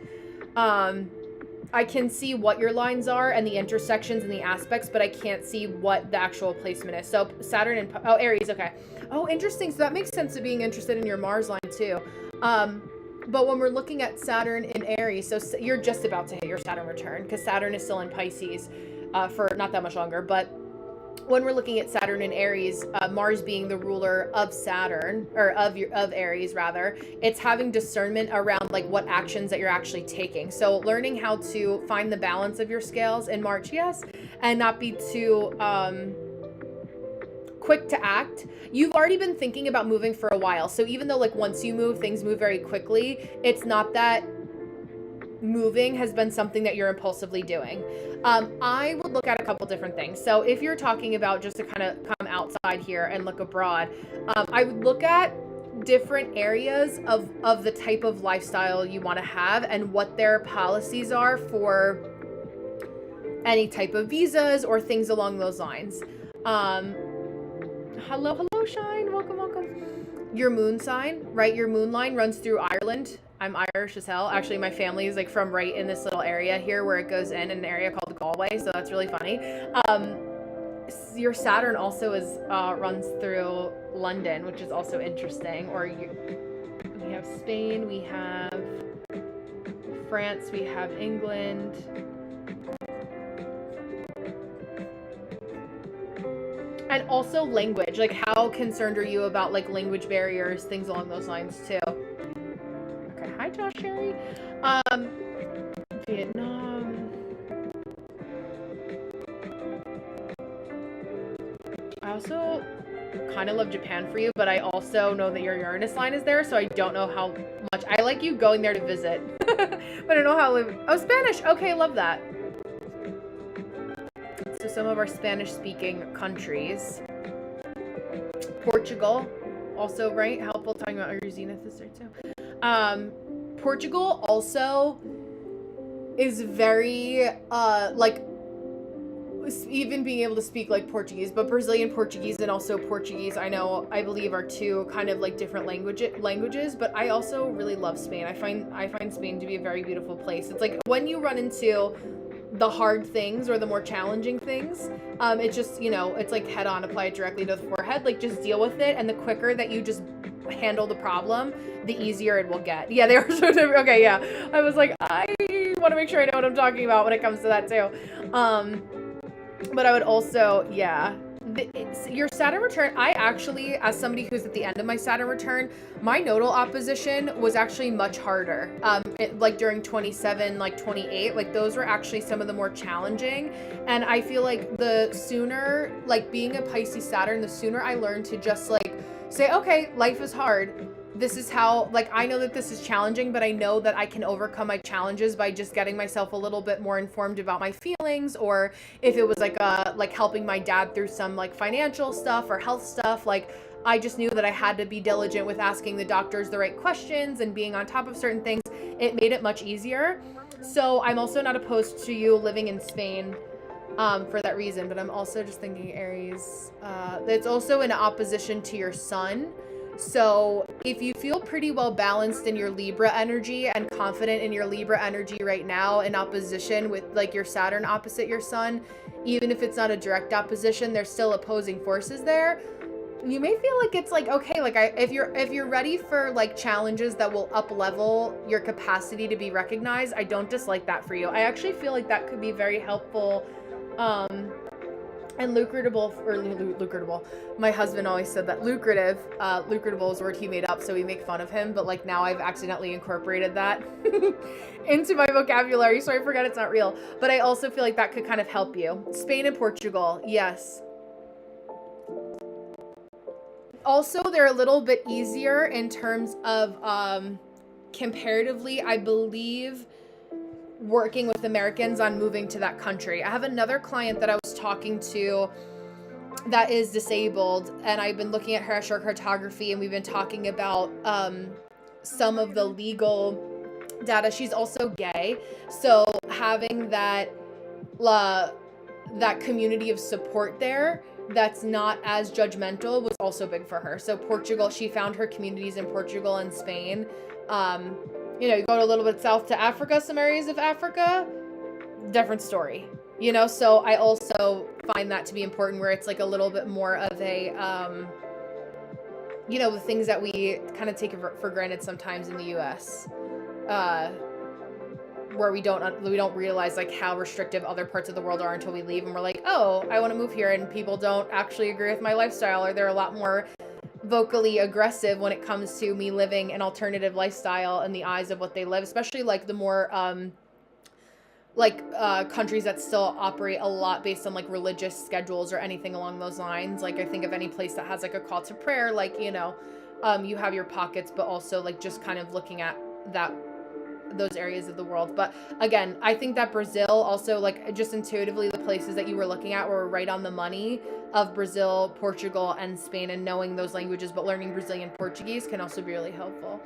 I can see what your lines are and the intersections and the aspects, but I can't see what the actual placement is. So Saturn and Aries, okay. Oh, interesting. So that makes sense of being interested in your Mars line too. But when we're looking at Saturn in Aries, so you're just about to hit your Saturn return because Saturn is still in Pisces for not that much longer. But when we're looking at Saturn in Aries, Mars being the ruler of Saturn, or of Aries rather, it's having discernment around like what actions that you're actually taking. So learning how to find the balance of your scales in March, yes, and not be too quick to act. You've already been thinking about moving for a while. So even though like once you move, things move very quickly, it's not that moving has been something that you're impulsively doing. I would look at a couple different things. So if you're talking about just to kind of come outside here and look abroad, I would look at different areas of the type of lifestyle you want to have and what their policies are for any type of visas or things along those lines. Hello, Shine. Welcome. Your moon sign, right? Your moon line runs through Ireland. I'm Irish as hell. Actually, my family is like from right in this little area here where it goes in an area called Galway. So that's really funny. Your Saturn also is runs through London, which is also interesting. We have Spain, we have France, we have England. And also language, like how concerned are you about like language barriers, things along those lines too. Okay, hi Josh Sherry. Vietnam. I also kind of love Japan for you, but I also know that your Uranus line is there, so I don't know how much. I like you going there to visit, but I don't know how. Oh, Spanish. Okay, love that. So some of our Spanish-speaking countries. Portugal, also, right? Helpful talking about your zenith is there too. Portugal also is very, like, even being able to speak like Portuguese, but Brazilian Portuguese and also Portuguese, I believe are two kind of like different languages, but I also really love Spain. I find Spain to be a very beautiful place. It's like when you run into the hard things or the more challenging things, it's just, it's like head on, apply it directly to the forehead, like just deal with it, and the quicker that you just handle the problem, the easier it will get. Yeah, they are so different. Okay, yeah. I was like, I want to make sure I know what I'm talking about when it comes to that too. But I would also, yeah, your Saturn return, I actually, as somebody who's at the end of my Saturn return, my nodal opposition was actually much harder. Like during 27, like 28, like those were actually some of the more challenging. And I feel like the sooner, like being a Pisces Saturn, the sooner I learned to just like say, okay, life is hard. This is how, like, I know that this is challenging, but I know that I can overcome my challenges by just getting myself a little bit more informed about my feelings, or if it was like helping my dad through some like financial stuff or health stuff, like I just knew that I had to be diligent with asking the doctors the right questions and being on top of certain things. It made it much easier. So I'm also not opposed to you living in Spain for that reason, but I'm also just thinking Aries, it's also in opposition to your sun. So if you feel pretty well balanced in your Libra energy and confident in your Libra energy right now, in opposition with like your Saturn opposite your sun, even if it's not a direct opposition, there's still opposing forces there. You may feel like it's like, okay, like if you're ready for like challenges that will up level your capacity to be recognized, I don't dislike that for you. I actually feel like that could be very helpful, and lucratable. My husband always said that lucrative is a word he made up, so we make fun of him, but like now I've accidentally incorporated that into my vocabulary, so I forget it's not real. But I also feel like that could kind of help you. Spain and Portugal, yes. Also, they're a little bit easier in terms of comparatively, I believe working with Americans on moving to that country. I have another client that I was talking to that is disabled, and I've been looking at her astrocartography, and we've been talking about some of the legal data. She's also gay, so having that community of support there that's not as judgmental was also big for her. So Portugal, she found her communities in Portugal and Spain. You know, you go a little bit south to Africa, some areas of Africa, different story, you know? So I also find that to be important, where it's like a little bit more of a, you know, the things that we kind of take for granted sometimes in the US, where we don't realize like how restrictive other parts of the world are until we leave, and we're like, oh, I want to move here, and people don't actually agree with my lifestyle, or they're a lot more vocally aggressive when it comes to me living an alternative lifestyle in the eyes of what they live, especially like the more countries that still operate a lot based on like religious schedules or anything along those lines. Like I think of any place that has like a call to prayer, like, you know, you have your pockets, but also like just kind of looking at those areas of the world. But again, I think that Brazil also, like, just intuitively, the places that you were looking at were right on the money of Brazil, Portugal, and Spain, and knowing those languages, but learning Brazilian Portuguese can also be really helpful.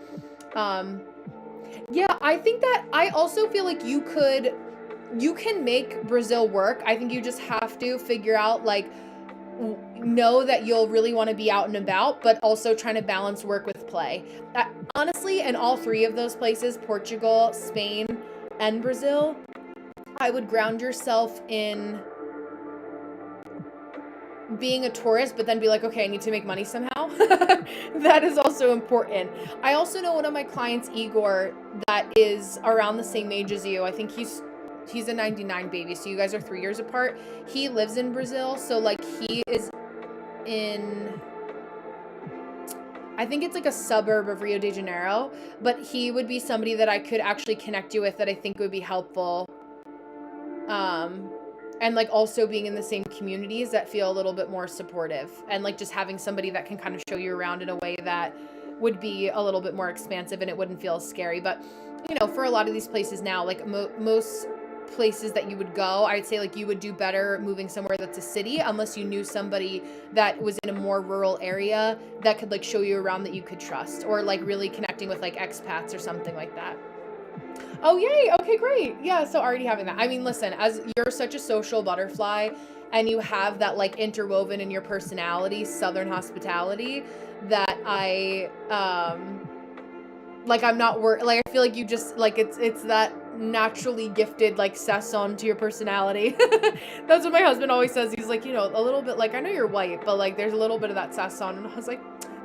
Yeah, I think that I also feel like you can make Brazil work. I think you just have to figure out, like, know that you'll really want to be out and about, but also trying to balance work with play. Honestly, in all three of those places, Portugal, Spain, and Brazil, I would ground yourself in being a tourist, but then be like, okay, I need to make money somehow. That is also important. I also know one of my clients, Igor, that is around the same age as you. I think he's a 99 baby, so you guys are 3 years apart. He lives in Brazil, so like he is in, I think it's like a suburb of Rio de Janeiro, but he would be somebody that I could actually connect you with that I think would be helpful. And like also being in the same communities that feel a little bit more supportive, and like just having somebody that can kind of show you around in a way that would be a little bit more expansive and it wouldn't feel scary. But, you know, for a lot of these places now, like most places that you would go, I'd say like you would do better moving somewhere that's a city, unless you knew somebody that was in a more rural area that could like show you around that you could trust, or like really connecting with like expats or something like that. Oh, yay. Okay, great. Yeah, so already having that. I mean, listen, as you're such a social butterfly and you have that like interwoven in your personality, Southern hospitality, that I'm not like, I feel like you just like, it's that naturally gifted like saison to your personality. That's what my husband always says. He's like, you know, a little bit like, I know you're white, but like there's a little bit of that saison. And I was like,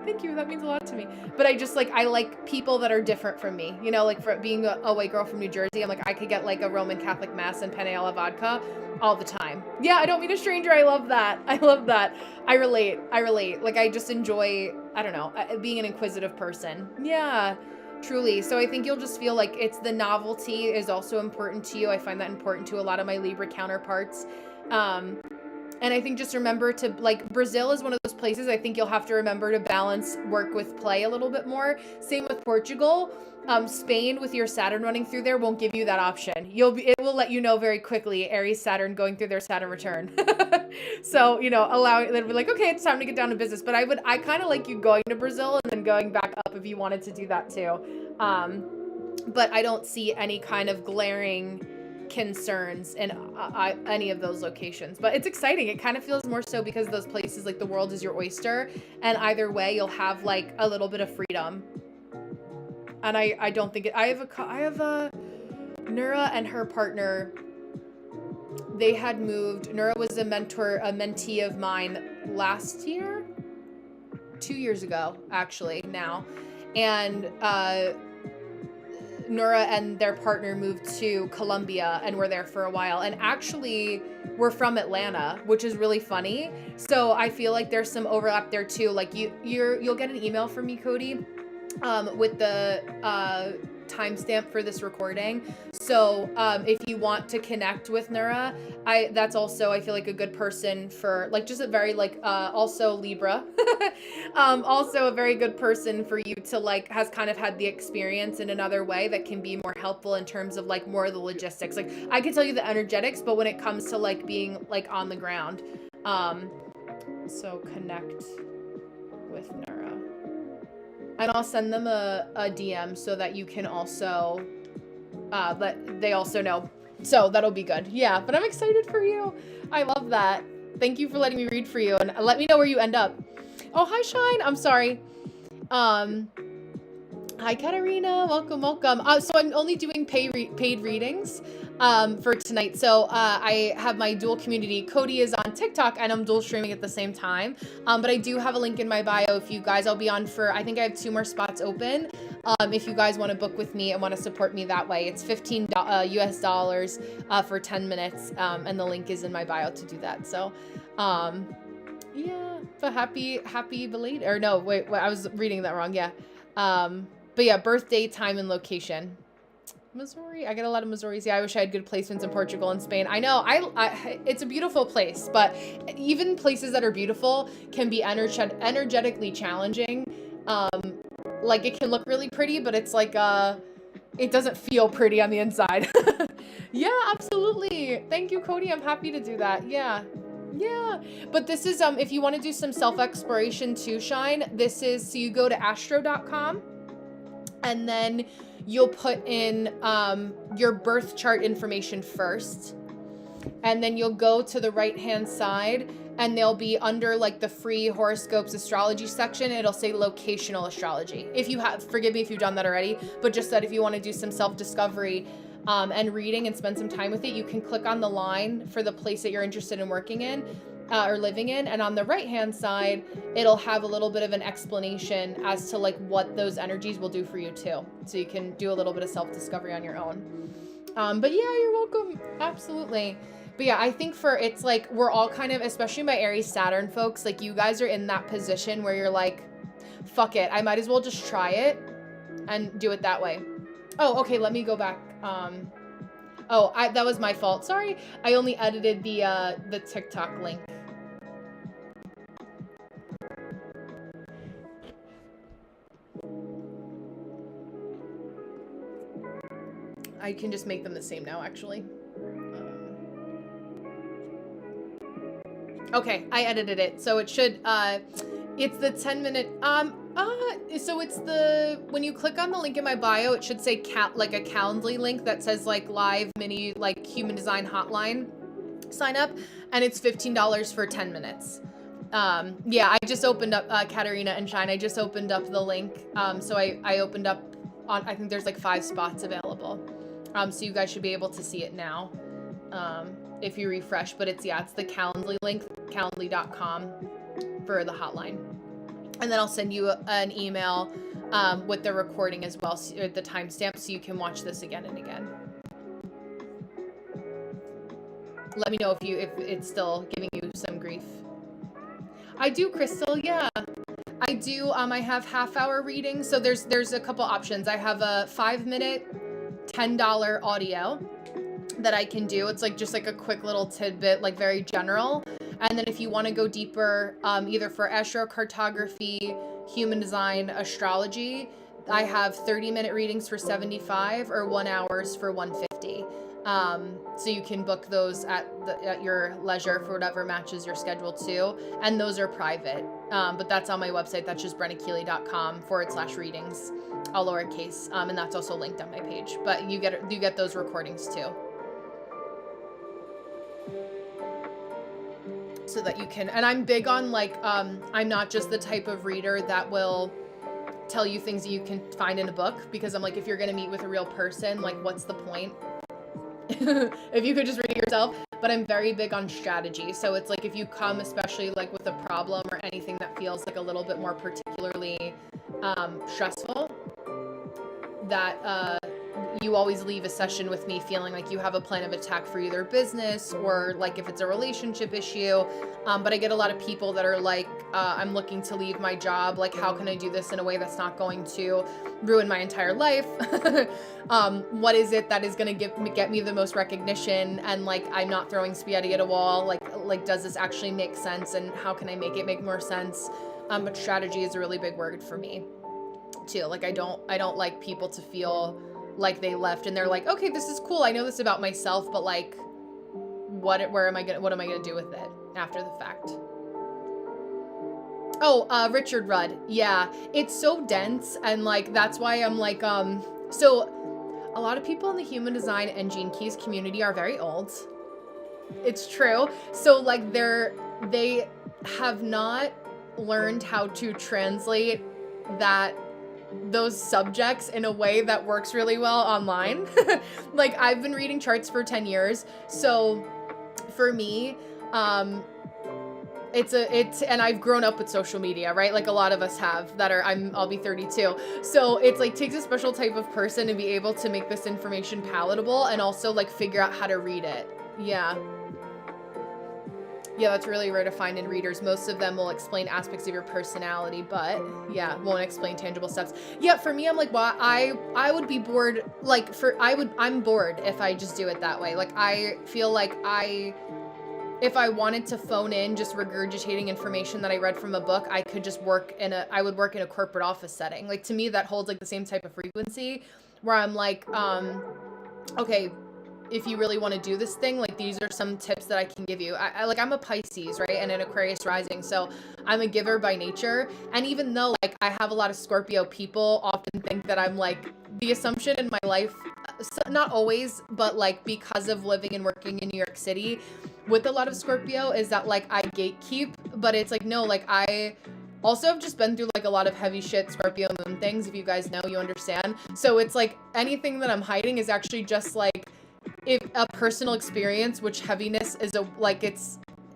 thank you, that means a lot to me. But I just like, I like people that are different from me, you know, like for being a white girl from New Jersey, I'm like, I could get like a Roman Catholic mass and penne alla vodka all the time. Yeah, I don't mean a stranger. I love that. I relate. Like I just enjoy, I don't know, being an inquisitive person. Yeah, truly. So I think you'll just feel like it's the novelty is also important to you. I find that important to a lot of my Libra counterparts. And I think just remember to, like, Brazil is one of those places I think you'll have to remember to balance work with play a little bit more. Same with Portugal. Spain, with your Saturn running through there, won't give you that option. It will let you know very quickly, Aries Saturn going through their Saturn return. So, you know, it'll be like, okay, it's time to get down to business. But I kind of like you going to Brazil and then going back up if you wanted to do that too. But I don't see any kind of glaring concerns in any of those locations. But it's exciting. It kind of feels more so because those places, like, the world is your oyster, and either way you'll have like a little bit of freedom. And I don't think I have a Nura and her partner, they had moved. Nura was a mentee of mine last year, 2 years ago actually now, and Nura and their partner moved to Colombia and were there for a while, and actually we're from Atlanta, which is really funny. So I feel like there's some overlap there too. Like you'll get an email from me, Cody, with the timestamp for this recording. So if you want to connect with Nura, that's also, I feel like, a good person for, like, just a very, like, also Libra, also a very good person for you to, like, has kind of had the experience in another way that can be more helpful in terms of, like, more of the logistics. Like, I can tell you the energetics, but when it comes to, like, being, like, on the ground, so connect with Nura. And I'll send them a DM so that you can also, let they also know. So that'll be good. Yeah, but I'm excited for you. I love that. Thank you for letting me read for you, and let me know where you end up. Oh, hi, Shine. I'm sorry. Hi, Katarina. Welcome, welcome. So I'm only doing paid readings for tonight. So I have my dual community. Cody is on TikTok, and I'm dual streaming at the same time. But I do have a link in my bio if you guys, I'll be on for, I think I have 2 more spots open. If you guys want to book with me and want to support me that way, it's $15 US dollars for 10 minutes. And the link is in my bio to do that. So, yeah, but happy belated, or no, wait, I was reading that wrong. Yeah. But yeah, birthday, time, and location. Missouri. I get a lot of Missouris. Yeah, I wish I had good placements in Portugal and Spain. I know. It's a beautiful place, but even places that are beautiful can be energetically challenging. Like, it can look really pretty, but it's like it doesn't feel pretty on the inside. Yeah, absolutely. Thank you, Cody. I'm happy to do that. Yeah. Yeah, but this is if you want to do some self-exploration too, Shine, this is, so you go to astro.com and then you'll put in your birth chart information first, and then you'll go to the right hand side and they'll be under, like, the free horoscopes astrology section. It'll say locational astrology. If you have, forgive me if you've done that already, but just that if you want to do some self-discovery and reading and spend some time with it, you can click on the line for the place that you're interested in working in or living in. And on the right hand side, it'll have a little bit of an explanation as to, like, what those energies will do for you too. So you can do a little bit of self-discovery on your own. But yeah, you're welcome. Absolutely. But yeah, I think it's like, we're all kind of, especially my Aries Saturn folks, like, you guys are in that position where you're like, fuck it, I might as well just try it and do it that way. Oh, okay, let me go back. That was my fault. Sorry. I only edited the TikTok link. I can just make them the same now, actually. Okay, I edited it. So it should, it's the 10-minute, so it's when you click on the link in my bio, it should say like a Calendly link that says, like, live mini, like, human design hotline sign up, and it's $15 for 10 minutes. Yeah, I just opened up, Katarina and Shine, I just opened up the link. So I opened up on, I think there's like 5 spots available. So you guys should be able to see it now. If you refresh, but it's the Calendly link, calendly.com for the hotline. And then I'll send you an email with the recording as well, so, the timestamp, so you can watch this again and again. Let me know if it's still giving you some grief. I do, Crystal, yeah. I do, I have half-hour readings, so there's a couple options. I have a 5-minute, $10 audio that I can do. It's like just like a quick little tidbit, like very general. And then if you want to go deeper, either for astrocartography, human design, astrology, I have 30-minute readings for $75 or 1 hours for $150. So you can book those at your leisure for whatever matches your schedule too. And those are private. But that's on my website. That's just brennakeely.com/readings, all lowercase. And that's also linked on my page. But you get those recordings too. So that you can, and I'm big on, like, I'm not just the type of reader that will tell you things that you can find in a book, because I'm like, if you're going to meet with a real person, like, what's the point? If you could just read it yourself. But I'm very big on strategy. So it's like, if you come, especially like with a problem or anything that feels like a little bit more particularly stressful, that you always leave a session with me feeling like you have a plan of attack for either business or like if it's a relationship issue. But I get a lot of people that are like, I'm looking to leave my job. Like, how can I do this in a way that's not going to ruin my entire life? What is it that is going to get me the most recognition? And like, I'm not throwing spaghetti at a wall. Like, does this actually make sense? And how can I make it make more sense? But strategy is a really big word for me too. Like, I don't like people to feel like they left and they're like, okay, this is cool. I know this about myself, but like, what am I gonna do with it after the fact? Oh, Richard Rudd. Yeah, it's so dense. And like, that's why I'm like, so a lot of people in the human design and Gene Keys community are very old. It's true. So like they have not learned how to translate those subjects in a way that works really well online. Like, I've been reading charts for 10 years. So for me, and I've grown up with social media, right? Like a lot of us have I'll be 32. So it's like takes a special type of person to be able to make this information palatable and also like figure out how to read it. Yeah. Yeah, that's really rare to find in readers. Most of them will explain aspects of your personality, but yeah, won't explain tangible steps. Yeah, for me, I'm like, well, I would be bored. Like I'm bored if I just do it that way. Like, I feel like if I wanted to phone in just regurgitating information that I read from a book, I could just I would work in a corporate office setting. Like, to me, that holds like the same type of frequency where I'm like, okay, if you really want to do this thing, like, these are some tips that I can give you. I'm a Pisces, right? And an Aquarius rising. So I'm a giver by nature. And even though like I have a lot of Scorpio, people often think that I'm like, the assumption in my life, not always, but like because of living and working in New York City with a lot of Scorpio, is that like I gatekeep, but it's like, no, like I also have just been through like a lot of heavy shit Scorpio moon things. If you guys know, you understand. So it's like anything that I'm hiding is actually just like, if a personal experience, which heaviness is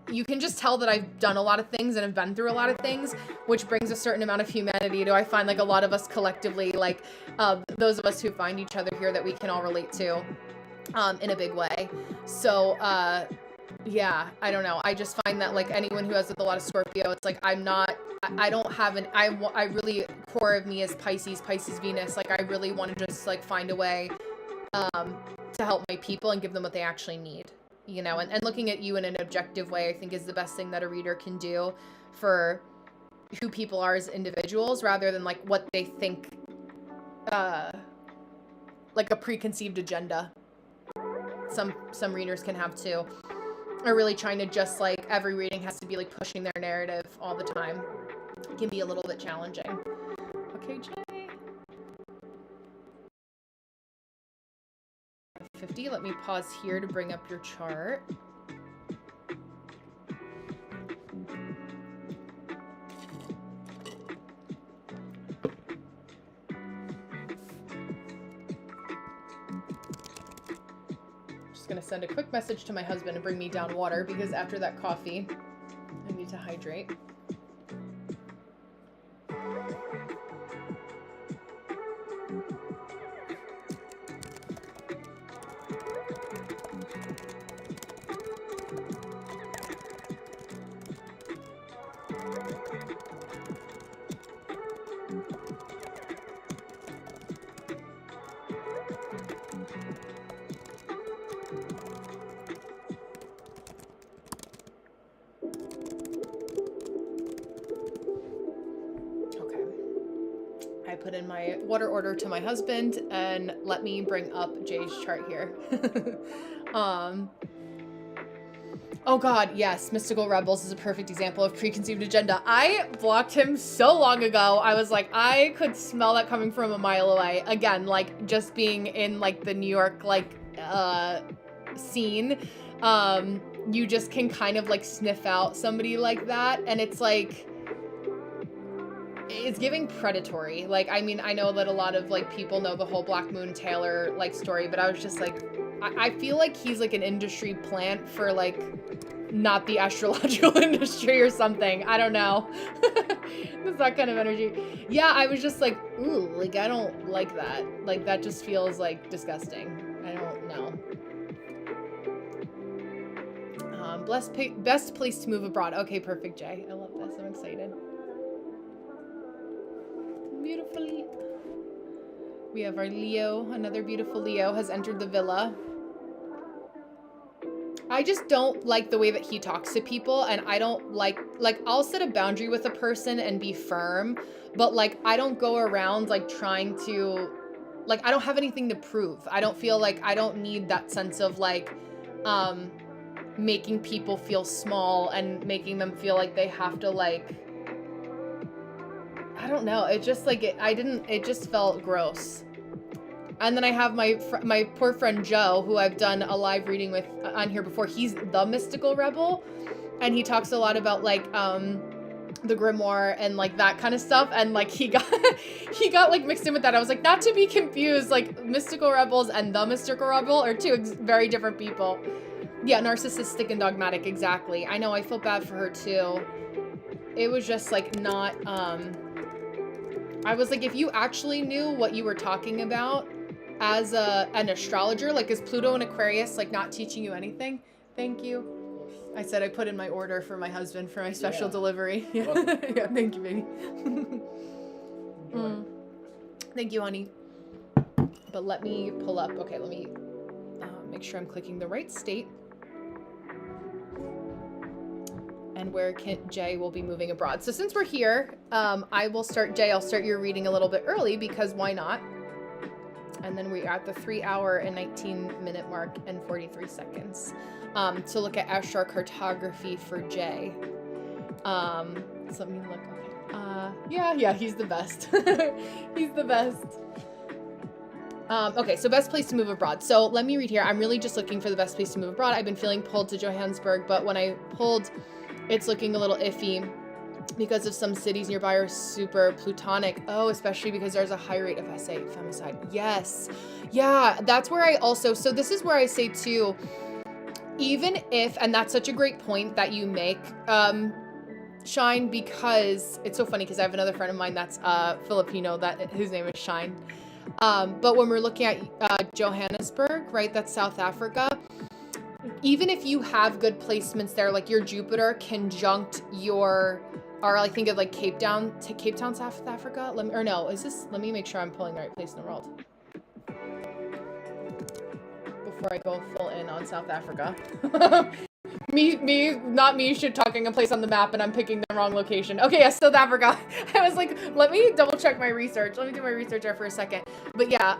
you can just tell that I've done a lot of things and have been through a lot of things, which brings a certain amount of humanity to, I find, like a lot of us collectively, like those of us who find each other here, that we can all relate to in a big way. So yeah, I don't know. I just find that like anyone who has a lot of Scorpio, it's like I really, core of me is Pisces Venus. Like, I really want to just like find a way to help my people and give them what they actually need, you know, and looking at you in an objective way, I think is the best thing that a reader can do for who people are as individuals, rather than like what they think, like a preconceived agenda. Some readers can have too, are really trying to just like, every reading has to be like pushing their narrative all the time. It can be a little bit challenging. Okay, Jay. 50. Let me pause here to bring up your chart. Just gonna send a quick message to my husband and bring me down water, because after that coffee, I need to hydrate. Put in my water order to my husband, and let me bring up Jay's chart here. Oh god, yes, Mystical Rebels is a perfect example of preconceived agenda. I blocked him so long ago. I was like, I could smell that coming from a mile away. Again, like, just being in like the New York like scene, you just can kind of like sniff out somebody like that, and it's like, it's giving predatory. Like, I mean, I know that a lot of like people know the whole Black Moon Taylor like story, but I was just like, I feel like he's like an industry plant for like not the astrological industry or something. I don't know. It's that kind of energy. Yeah, I was just like, Ooh, like I don't like that. Like that just feels like disgusting. I don't know. Best place to move abroad. Okay, perfect, Jay. I love this. I'm excited. Beautifully. We have our Leo. Another beautiful Leo has entered the villa. I just don't like the way that he talks to people, and I don't like I'll set a boundary with a person and be firm, but like I don't go around like trying to, like I don't have anything to prove. I don't feel like I don't need that sense of like making people feel small and making them feel like they have to like, I don't know. It just like it just felt gross. And then I have my poor friend Joe, who I've done a live reading with on here before. He's the mystical rebel, and he talks a lot about like the grimoire and like that kind of stuff. And like he got like mixed in with that. I was like, not to be confused, like mystical rebels and the mystical rebel are two very different people. Yeah, narcissistic and dogmatic, exactly. I know, I feel bad for her too. It was just like not I was like, if you actually knew what you were talking about as an astrologer, like is Pluto in Aquarius like not teaching you anything? Thank you. I said I put in my order for my husband for my special delivery. Yeah. Yeah, thank you, baby. Thank you, honey. But let me pull up. Okay, let me make sure I'm clicking the right state. And where Jay will be moving abroad. So since we're here, I'll start your reading a little bit early because why not? And then we're at the 3-hour and 19-minute mark and 43 seconds to look at astrocartography for Jay. So let me look. Okay. Yeah, he's the best. He's the best. Okay, so best place to move abroad. So let me read here. I'm really just looking for the best place to move abroad. I've been feeling pulled to Johannesburg, but when I pulled, it's looking a little iffy because of some cities nearby are super plutonic. Oh, especially because there's a high rate of SA femicide. Yes. Yeah, that's where I also, so this is where I say too, even if, and that's such a great point that you make, Shine, because it's so funny because I have another friend of mine that's Filipino whose name is Shine. But when we're looking at Johannesburg, right, that's South Africa, even if you have good placements there, like your Jupiter conjunct your, or I think of like Cape Town, South Africa. Let me make sure I'm pulling the right place in the world before I go full in on South Africa. Not me shit talking a place on the map and I'm picking the wrong location. Okay, yes, South Africa. I was like, let me double check my research. Let me do my research there for a second. But yeah,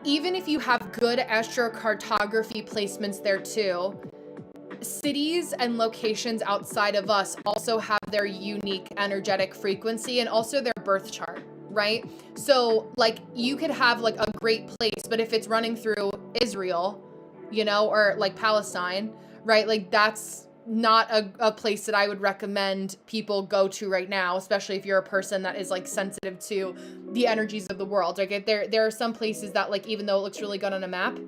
even if you have good astrocartography placements there too, cities and locations outside of us also have their unique energetic frequency and also their birth chart, right? So like you could have like a great place, but if it's running through Israel, or like Palestine, right? Like that's not a place that I would recommend people go to right now, especially if you're a person that is like sensitive to the energies of the world. Like there are some places that like, even though it looks really good on a map,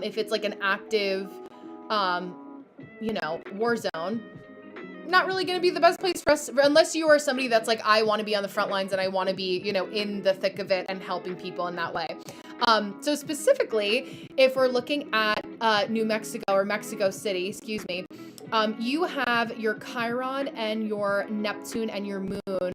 if it's like an active, war zone, not really going to be the best place for us unless you are somebody that's like, I want to be on the front lines and I want to be, in the thick of it and helping people in that way. So specifically, if we're looking at New Mexico or Mexico City, you have your Chiron and your Neptune and your moon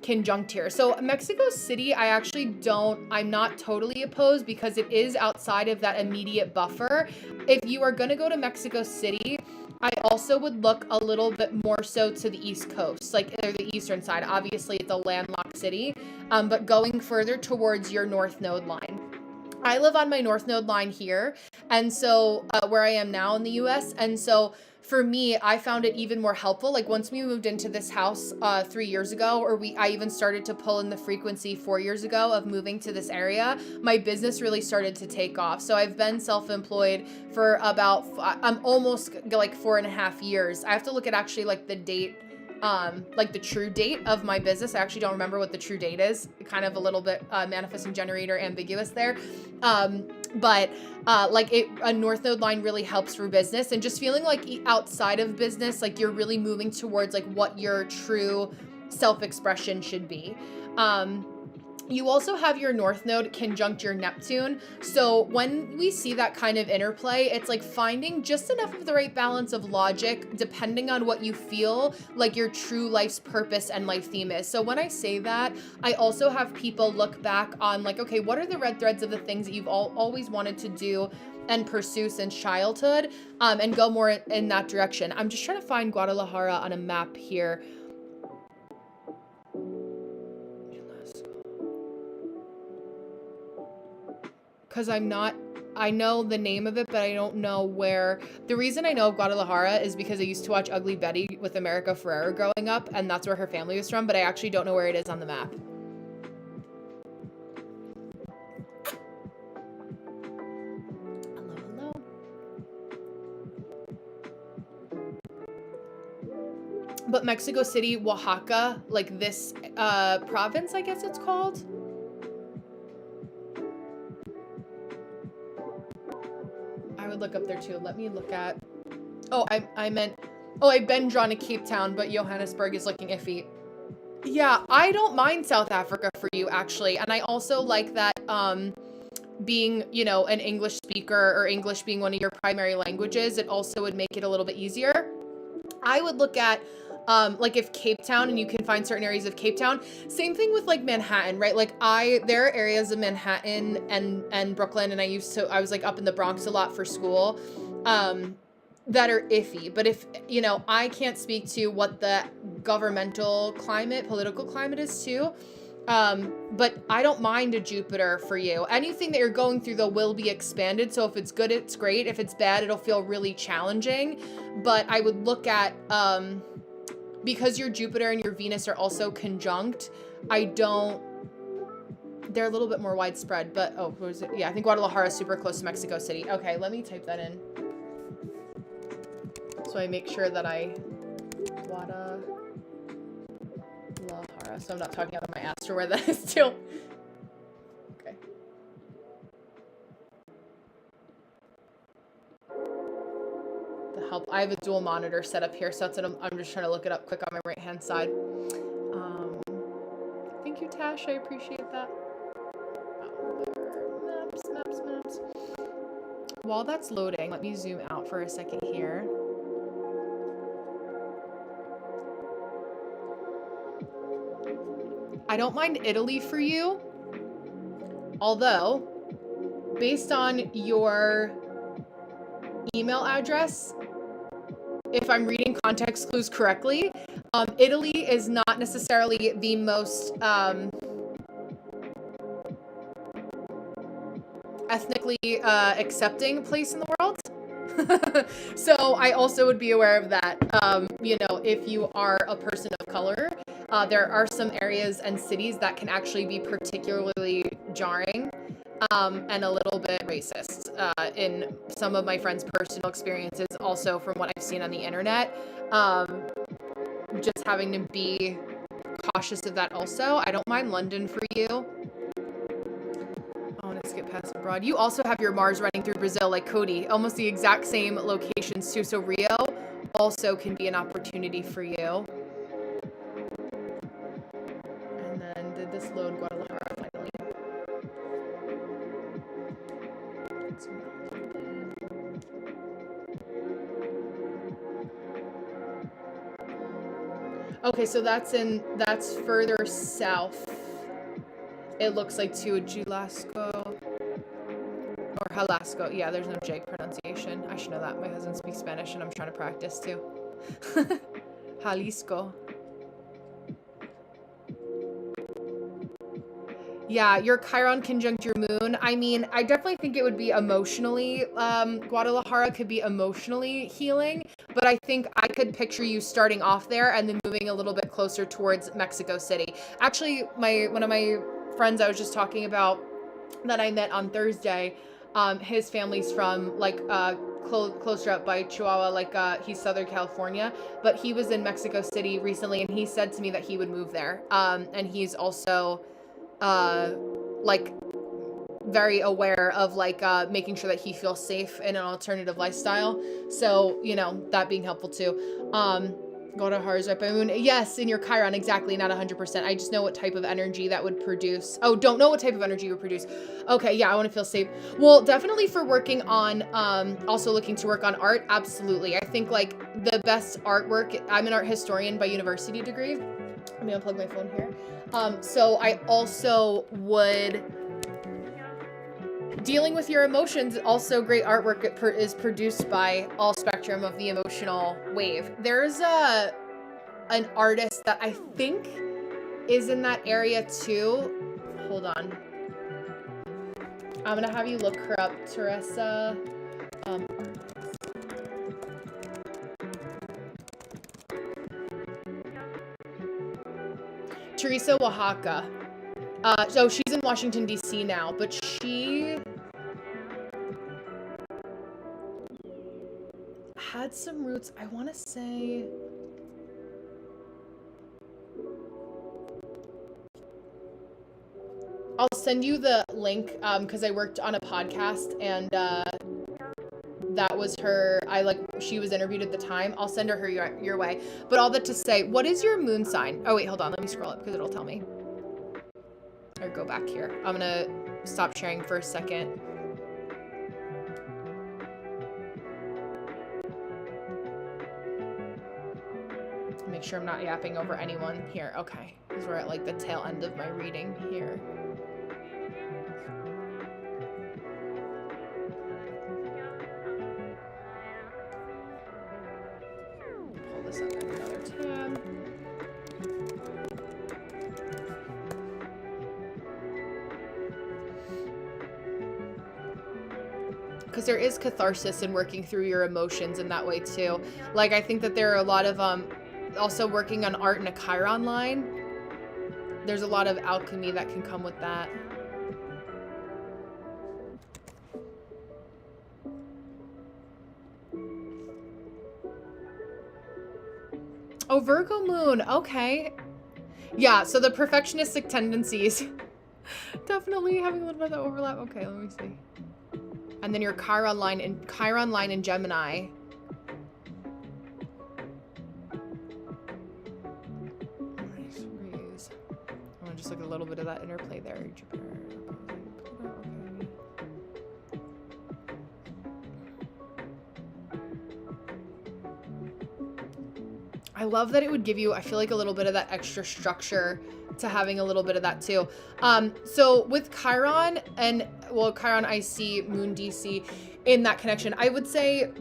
conjunct here. So Mexico City, I'm not totally opposed because it is outside of that immediate buffer. If you are going to go to Mexico City, I also would look a little bit more so to the East Coast, like the eastern side. Obviously, it's a landlocked city, but going further towards your North Node line. I live on my North Node line here, and so where I am now in the US, and so for me, I found it even more helpful. Like once we moved into this house 3 years ago, I even started to pull in the frequency 4 years ago of moving to this area, my business really started to take off. So I've been self-employed for about, I'm almost like 4.5 years. I have to look at actually like the date like the true date of my business. I actually don't remember what the true date is. Kind of a little bit manifesting generator ambiguous there. But like a North Node line really helps for business, and just feeling like outside of business, like you're really moving towards like what your true self-expression should be. You also have your North Node conjunct your Neptune. So when we see that kind of interplay, it's like finding just enough of the right balance of logic, depending on what you feel like your true life's purpose and life theme is. So when I say that, I also have people look back on like, okay, what are the red threads of the things that you've always wanted to do and pursue since childhood, and go more in that direction. I'm just trying to find Guadalajara on a map here. Because I know the name of it, but I don't know where. The reason I know of Guadalajara is because I used to watch Ugly Betty with America Ferrera growing up, and that's where her family was from, but I actually don't know where it is on the map. Hello, hello. But Mexico City, Oaxaca, like this province, I guess it's called. I would look up there too. Let me look at. Oh, I've been drawn to Cape Town, but Johannesburg is looking iffy. Yeah, I don't mind South Africa for you, actually. And I also like that being, you know, an English speaker or English being one of your primary languages, it also would make it a little bit easier. I would look at like if Cape Town, and you can find certain areas of Cape Town. Same thing with like Manhattan, right? Like there are areas of Manhattan and Brooklyn, and I was like up in the Bronx a lot for school, that are iffy. But if, you know, I can't speak to what the governmental climate, political climate is too. But I don't mind a Jupiter for you. Anything that you're going through though will be expanded. So if it's good, it's great. If it's bad, it'll feel really challenging. But I would look at, because your Jupiter and your Venus are also conjunct, they're a little bit more widespread, but, oh, what is it? Yeah, I think Guadalajara is super close to Mexico City. Okay, let me type that in. So I make sure that Guadalajara, so I'm not talking out of my ass or where that is too. Okay. The help, I have a dual monitor set up here, so that's what I'm just trying to look it up quick on my right hand side. Thank you, Tash, I appreciate that. Maps. While that's loading, let me zoom out for a second here. I don't mind Italy for you, although based on your email address, if I'm reading context clues correctly, Italy is not necessarily the most ethnically accepting place in the world. So I also would be aware of that. You know, if you are a person of color, there are some areas and cities that can actually be particularly jarring and a little bit racist in some of my friends' personal experiences, also from what I've seen on the internet. Just having to be cautious of that also. I don't mind London for you. I want to skip past abroad. You also have your Mars running through Brazil like Cody, almost the exact same locations too. So Rio also can be an opportunity for you. And then did this load Guadalajara finally? Okay, so that's further south. It looks like to Jalisco or Jalisco. Yeah, there's no J pronunciation. I should know that. My husband speaks Spanish and I'm trying to practice too. Jalisco. Yeah, your Chiron conjunct your moon. I mean, I definitely think it would be emotionally, Guadalajara could be emotionally healing, but I think I could picture you starting off there and then moving a little bit closer towards Mexico City. Actually, one of my friends I was just talking about that I met on Thursday, his family's from like closer up by Chihuahua, like he's Southern California, but he was in Mexico City recently, and he said to me that he would move there. And he's also like very aware of like making sure that he feels safe in an alternative lifestyle. So, you know, that being helpful too. Guadalajara's right by moon. Yes, in your Chiron, exactly, not 100%. I just know what type of energy that would produce. Oh, don't know what type of energy would produce. Okay, yeah, I want to feel safe. Well, definitely for working on, also looking to work on art, absolutely. I think like the best artwork, I'm an art historian by university degree. Let me unplug my phone here. So I also would, dealing with your emotions, also great artwork is produced by all spectrum of the emotional wave. There's an artist that I think is in that area too. Hold on. I'm gonna have you look her up, Teresa. Teresa Oaxaca. So she's in Washington, D.C. now, but she had some roots, I want to say, I'll send you the link because I worked on a podcast and that was her, she was interviewed at the time. I'll send her your way. But all that to say, what is your moon sign? Oh wait, hold on, let me scroll up because it'll tell me. Or go back here. I'm gonna stop sharing for a second. Make sure I'm not yapping over anyone here. Okay, because we're at like the tail end of my reading here. Pull this up in another tab. Because there is catharsis in working through your emotions in that way too. Like I think that there are a lot of also working on art in a Chiron line. There's a lot of alchemy that can come with that. Oh, Virgo moon. Okay. Yeah, so the perfectionistic tendencies. Definitely having a little bit of overlap. Okay, let me see. And then your Chiron line in Gemini. I want to just look at a little bit of that interplay there. Jupiter. Okay. I love that it would give you, I feel like, a little bit of that extra structure to having a little bit of that too. So with Chiron and, well, Chiron IC, Moon DC, in that connection, I would say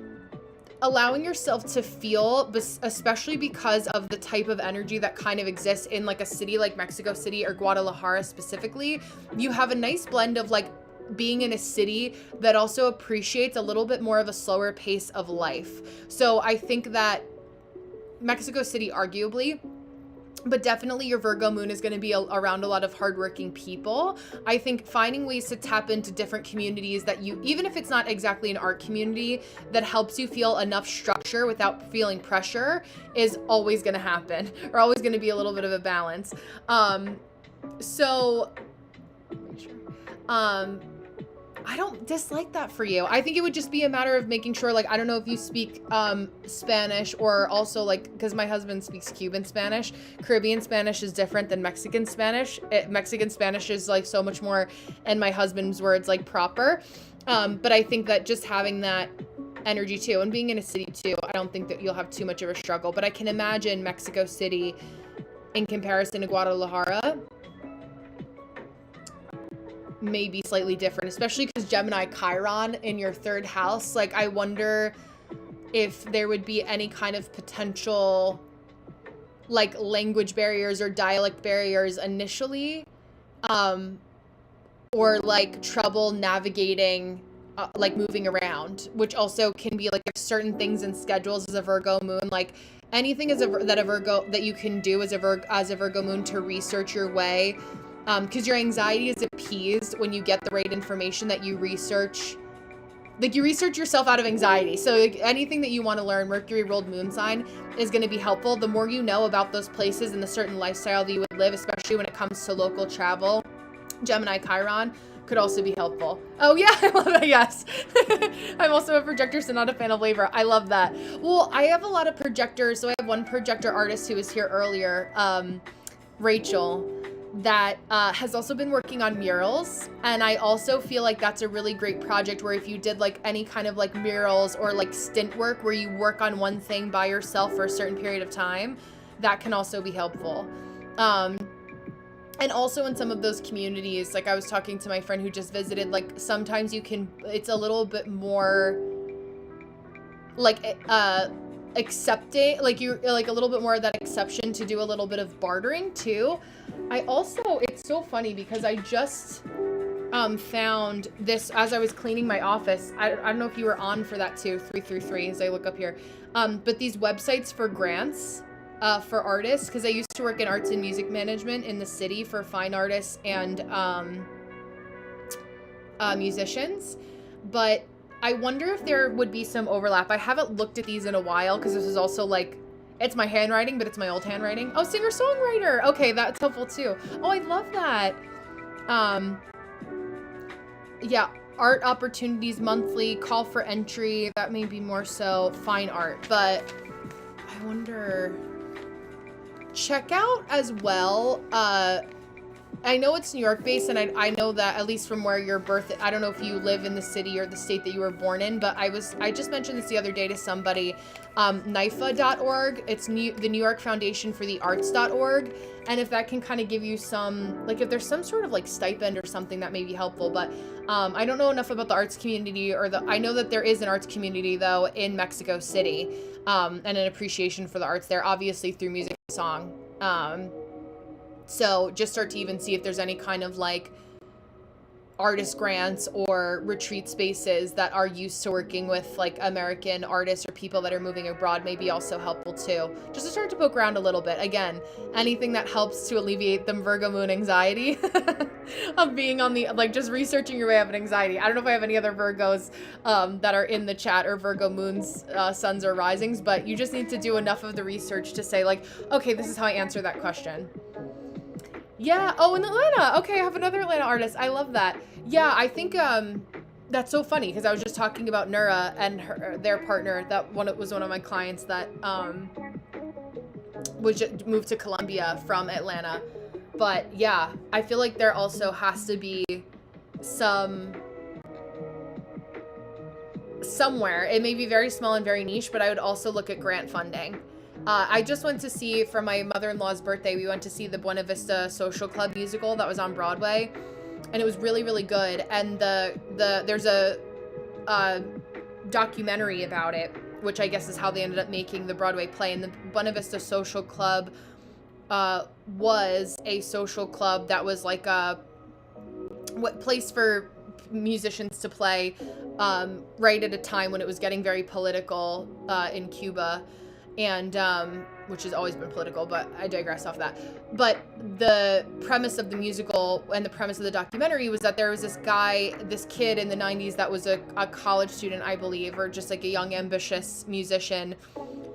allowing yourself to feel, especially because of the type of energy that kind of exists in like a city like Mexico City or Guadalajara specifically, you have a nice blend of like being in a city that also appreciates a little bit more of a slower pace of life. So I think that Mexico City, arguably, but definitely your Virgo moon is going to be around a lot of hardworking people. I think finding ways to tap into different communities that you, even if it's not exactly an art community, that helps you feel enough structure without feeling pressure is always going to happen, or always going to be a little bit of a balance. So make sure. I don't dislike that for you. I think it would just be a matter of making sure, like, I don't know if you speak Spanish, or also like, because my husband speaks Cuban Spanish. Caribbean Spanish is different than Mexican Spanish. Mexican Spanish is like so much more, and my husband's words, like, proper. But I think that just having that energy too, and being in a city too, I don't think that you'll have too much of a struggle. But I can imagine Mexico City in comparison to Guadalajara may be slightly different, especially because Gemini Chiron in your third house. Like, I wonder if there would be any kind of potential like language barriers or dialect barriers initially, or like trouble navigating like moving around, which also can be like certain things in schedules as a Virgo moon, like anything that you can do as a Virgo moon to research your way. Because your anxiety is appeased when you get the right information that you research like you research yourself out of anxiety. So like, anything that you want to learn, Mercury ruled moon sign, is going to be helpful. The more you know about those places and the certain lifestyle that you would live, especially when it comes to local travel, Gemini Chiron could also be helpful. Oh yeah, I love that. Yes. I'm also a projector, so not a fan of labor. I love that. Well, I have a lot of projectors. So I have one projector artist who was here earlier, Rachel, that has also been working on murals. And I also feel like that's a really great project where if you did like any kind of like murals or like stint work where you work on one thing by yourself for a certain period of time, that can also be helpful. And also in some of those communities, like I was talking to my friend who just visited, like sometimes you can, it's a little bit more like accepting, like you're like a little bit more of that exception to do a little bit of bartering too. I also, it's so funny because I just found this as I was cleaning my office. I don't know if you were on for that too, 333 as I look up here. But these websites for grants for artists, because I used to work in arts and music management in the city for fine artists and musicians. But I wonder if there would be some overlap. I haven't looked at these in a while because this is also like, it's my handwriting, but it's my old handwriting. Oh, singer-songwriter. Okay, that's helpful too. Oh, I love that. Yeah, art opportunities monthly, call for entry. That may be more so fine art, but I wonder, check out as well. I know it's New York based, and I know that at least from where your birth, I don't know if you live in the city or the state that you were born in, but I just mentioned this the other day to somebody, NYFA.org. It's the New York Foundation for the Arts.org. And if that can kind of give you some, like if there's some sort of like stipend or something that may be helpful, but I don't know enough about the arts community I know that there is an arts community though in Mexico City, and an appreciation for the arts there, obviously through music and song. So just start to even see if there's any kind of like artist grants or retreat spaces that are used to working with like American artists or people that are moving abroad may be also helpful too. Just to start to poke around a little bit. Again, anything that helps to alleviate the Virgo moon anxiety of being on the, like just researching your way out of anxiety. I don't know if I have any other Virgos that are in the chat or Virgo moons, suns or risings, but you just need to do enough of the research to say like, okay, this is how I answer that question. Yeah. Oh, in Atlanta. Okay, I have another Atlanta artist. I love that. Yeah, I think that's so funny because I was just talking about Nura and their partner. Was one of my clients that moved to Colombia from Atlanta. But yeah, I feel like there also has to be somewhere. It may be very small and very niche, but I would also look at grant funding. I just went to see, for my mother-in-law's birthday, we went to see the Buena Vista Social Club musical that was on Broadway, and it was really, really good. And there's a documentary about it, which I guess is how they ended up making the Broadway play. And the Buena Vista Social Club was a social club that was like a place for musicians to play right at a time when it was getting very political in Cuba. And which has always been political, but I digress off that. But the premise of the musical and the premise of the documentary was that there was this kid in the 90s that was a college student, I believe, or just like a young ambitious musician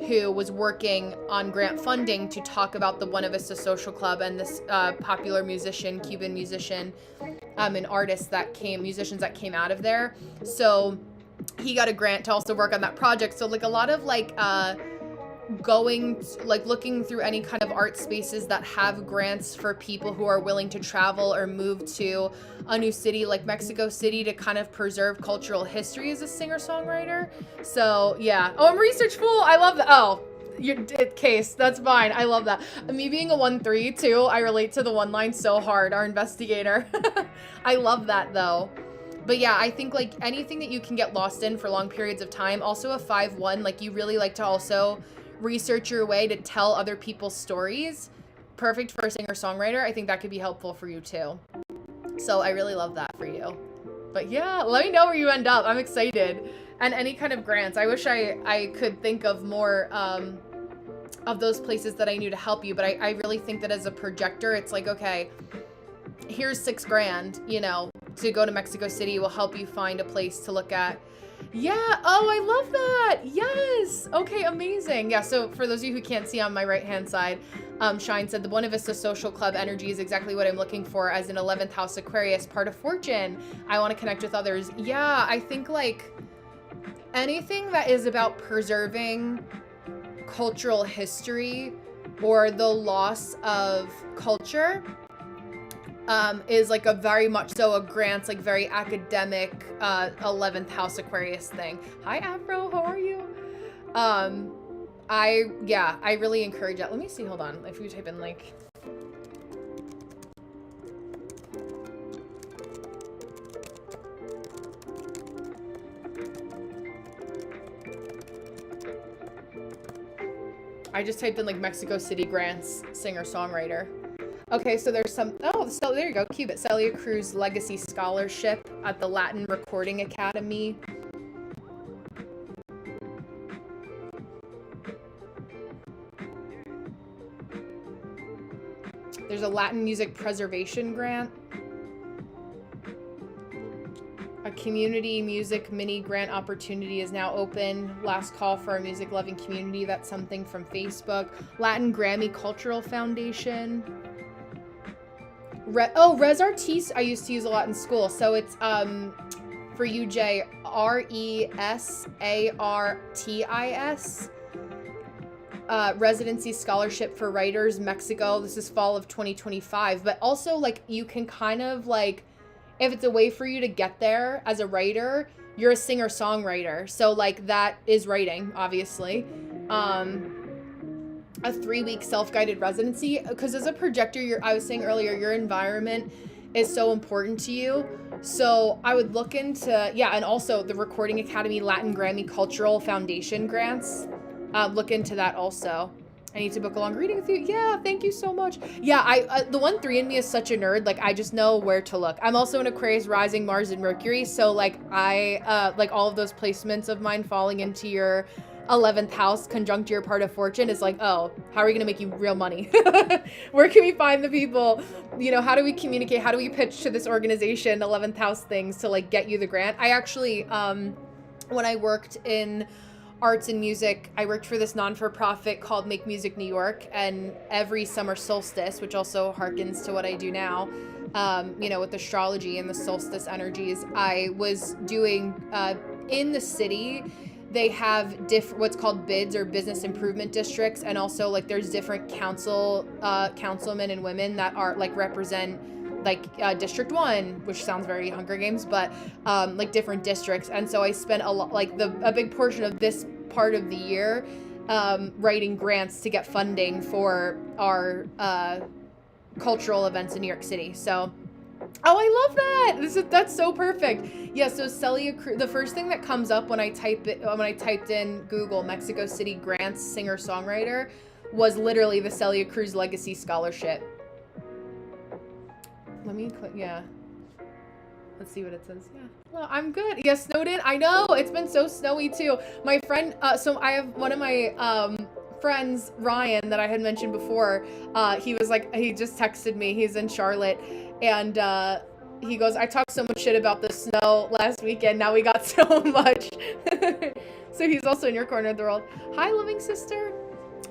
who was working on grant funding to talk about the Buena Vista Social Club and this popular musician, Cuban musician, and musicians that came out of there. So he got a grant to also work on that project. So like a lot of like looking through any kind of art spaces that have grants for people who are willing to travel or move to a new city like Mexico City to kind of preserve cultural history as a singer-songwriter. So yeah. Oh, I'm a research fool. I love that. Oh, case. That's fine. I love that. Me being a 1-3 too, I relate to the one line so hard. Our investigator. I love that though. But yeah, I think like anything that you can get lost in for long periods of time. Also a 5-1, like you really like to also research your way to tell other people's stories. Perfect for a singer-songwriter. I think that could be helpful for you too. So I really love that for you. But yeah, let me know where you end up. I'm excited. And any kind of grants. I wish I could think of more of those places that I knew to help you. But I really think that as a projector, it's like, okay, here's $6,000, to go to Mexico City will help you find a place to look at. Yeah. Oh, I love that. Yes. Okay, amazing. Yeah, so for those of you who can't see on my right-hand side, Shine said the Buena Vista Social Club energy is exactly what I'm looking for as an 11th house Aquarius, part of fortune. I want to connect with others. Yeah, I think like anything that is about preserving cultural history or the loss of culture is like a very much so a grants, like very academic 11th house Aquarius thing. Hi Afro, how are you? I really encourage that. Let me see, hold on. If you type in like I just typed in like Mexico City grants singer-songwriter. Okay, so there's some, so there you go, Cubit. Celia Cruz Legacy Scholarship at the Latin Recording Academy. There's a Latin Music Preservation Grant. A community music mini grant opportunity is now open. Last call for our music loving community. That's something from Facebook. Latin Grammy Cultural Foundation. Res Artis I used to use a lot in school. So it's for you, Jay, RESARTIS. Residency Scholarship for Writers, Mexico. This is fall of 2025. But also like you can kind of like, if it's a way for you to get there as a writer, you're a singer-songwriter. So like that is writing, obviously. A 3-week self-guided residency, because as a projector, I was saying earlier, your environment is so important to you. So I would look into, and also the Recording Academy Latin Grammy Cultural Foundation grants. Look into that also. I need to book a long reading with you. Yeah, thank you so much. Yeah, the 1-3 in me is such a nerd. Like, I just know where to look. I'm also an Aquarius rising, Mars and Mercury. So, like, like all of those placements of mine falling into your 11th house conjunct your part of fortune is like, oh, how are we going to make you real money? Where can we find the people? You know, how do we communicate? How do we pitch to this organization 11th house things to, like, get you the grant? I actually, when I worked in arts and music, I worked for this non-for-profit called Make Music New York, and every summer solstice, which also harkens to what I do now, you know, with astrology and the solstice energies, I was doing in the city. They have what's called bids or business improvement districts, and also like there's different councilmen and women that are like represent like District 1, which sounds very Hunger Games, but like different districts. And so I spent a lot, like a big portion of this part of the year writing grants to get funding for our cultural events in New York City. So, oh, I love that. That's so perfect. Yeah. So Celia Cruz, the first thing that comes up when I typed in Google Mexico City grants singer-songwriter was literally the Celia Cruz Legacy Scholarship. Let me click, yeah. Let's see what it says. Yeah. Well, I'm good. Yeah, snowed in. I know. It's been so snowy too. My friend, so I have one of my friends, Ryan, that I had mentioned before. He was like, he just texted me. He's in Charlotte. And he goes, I talked so much shit about the snow last weekend. Now we got so much. So he's also in your corner of the world. Hi, loving sister.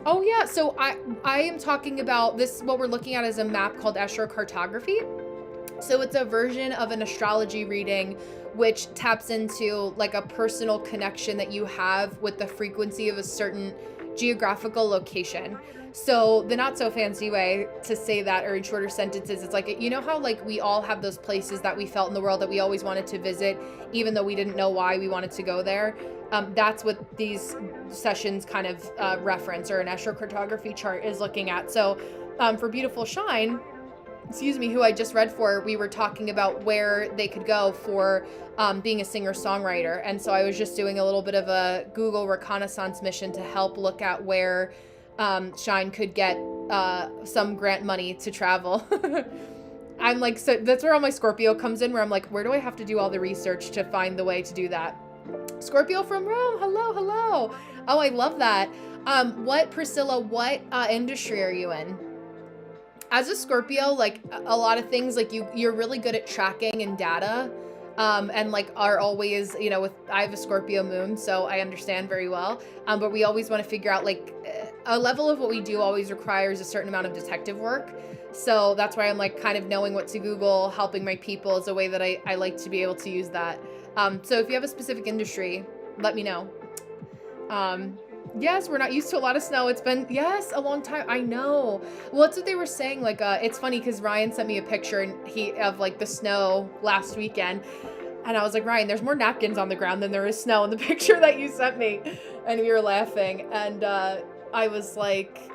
Oh yeah, so I am talking about this, what we're looking at is a map called astrocartography. So it's a version of an astrology reading which taps into like a personal connection that you have with the frequency of a certain geographical location. So the not so fancy way to say that, or in shorter sentences, it's like, you know how like we all have those places that we felt in the world that we always wanted to visit, even though we didn't know why we wanted to go there? That's what these sessions kind of reference, or an astrocartography chart is looking at. So for Beautiful Shine, who I just read for, we were talking about where they could go for being a singer-songwriter. And so I was just doing a little bit of a Google reconnaissance mission to help look at where Shine could get some grant money to travel. I'm like, so that's where all my Scorpio comes in, where I'm like, where do I have to do all the research to find the way to do that? Scorpio from Rome, hello. Oh, I love that. Priscilla, what industry are you in? as a Scorpio, like a lot of things, like you're really good at tracking and data, and like are always, you know, with I have a Scorpio moon, so I understand very well. But we always want to figure out like a level of what we do always requires a certain amount of detective work. So that's why I'm like kind of knowing what to Google, helping my people is a way that I like to be able to use that. So if you have a specific industry, let me know. Yes, we're not used to a lot of snow. It's been, yes, a long time. I know. Well, that's what they were saying. Like, it's funny because Ryan sent me a picture of like the snow last weekend. And I was like, Ryan, there's more napkins on the ground than there is snow in the picture that you sent me. And we were laughing. And I was like,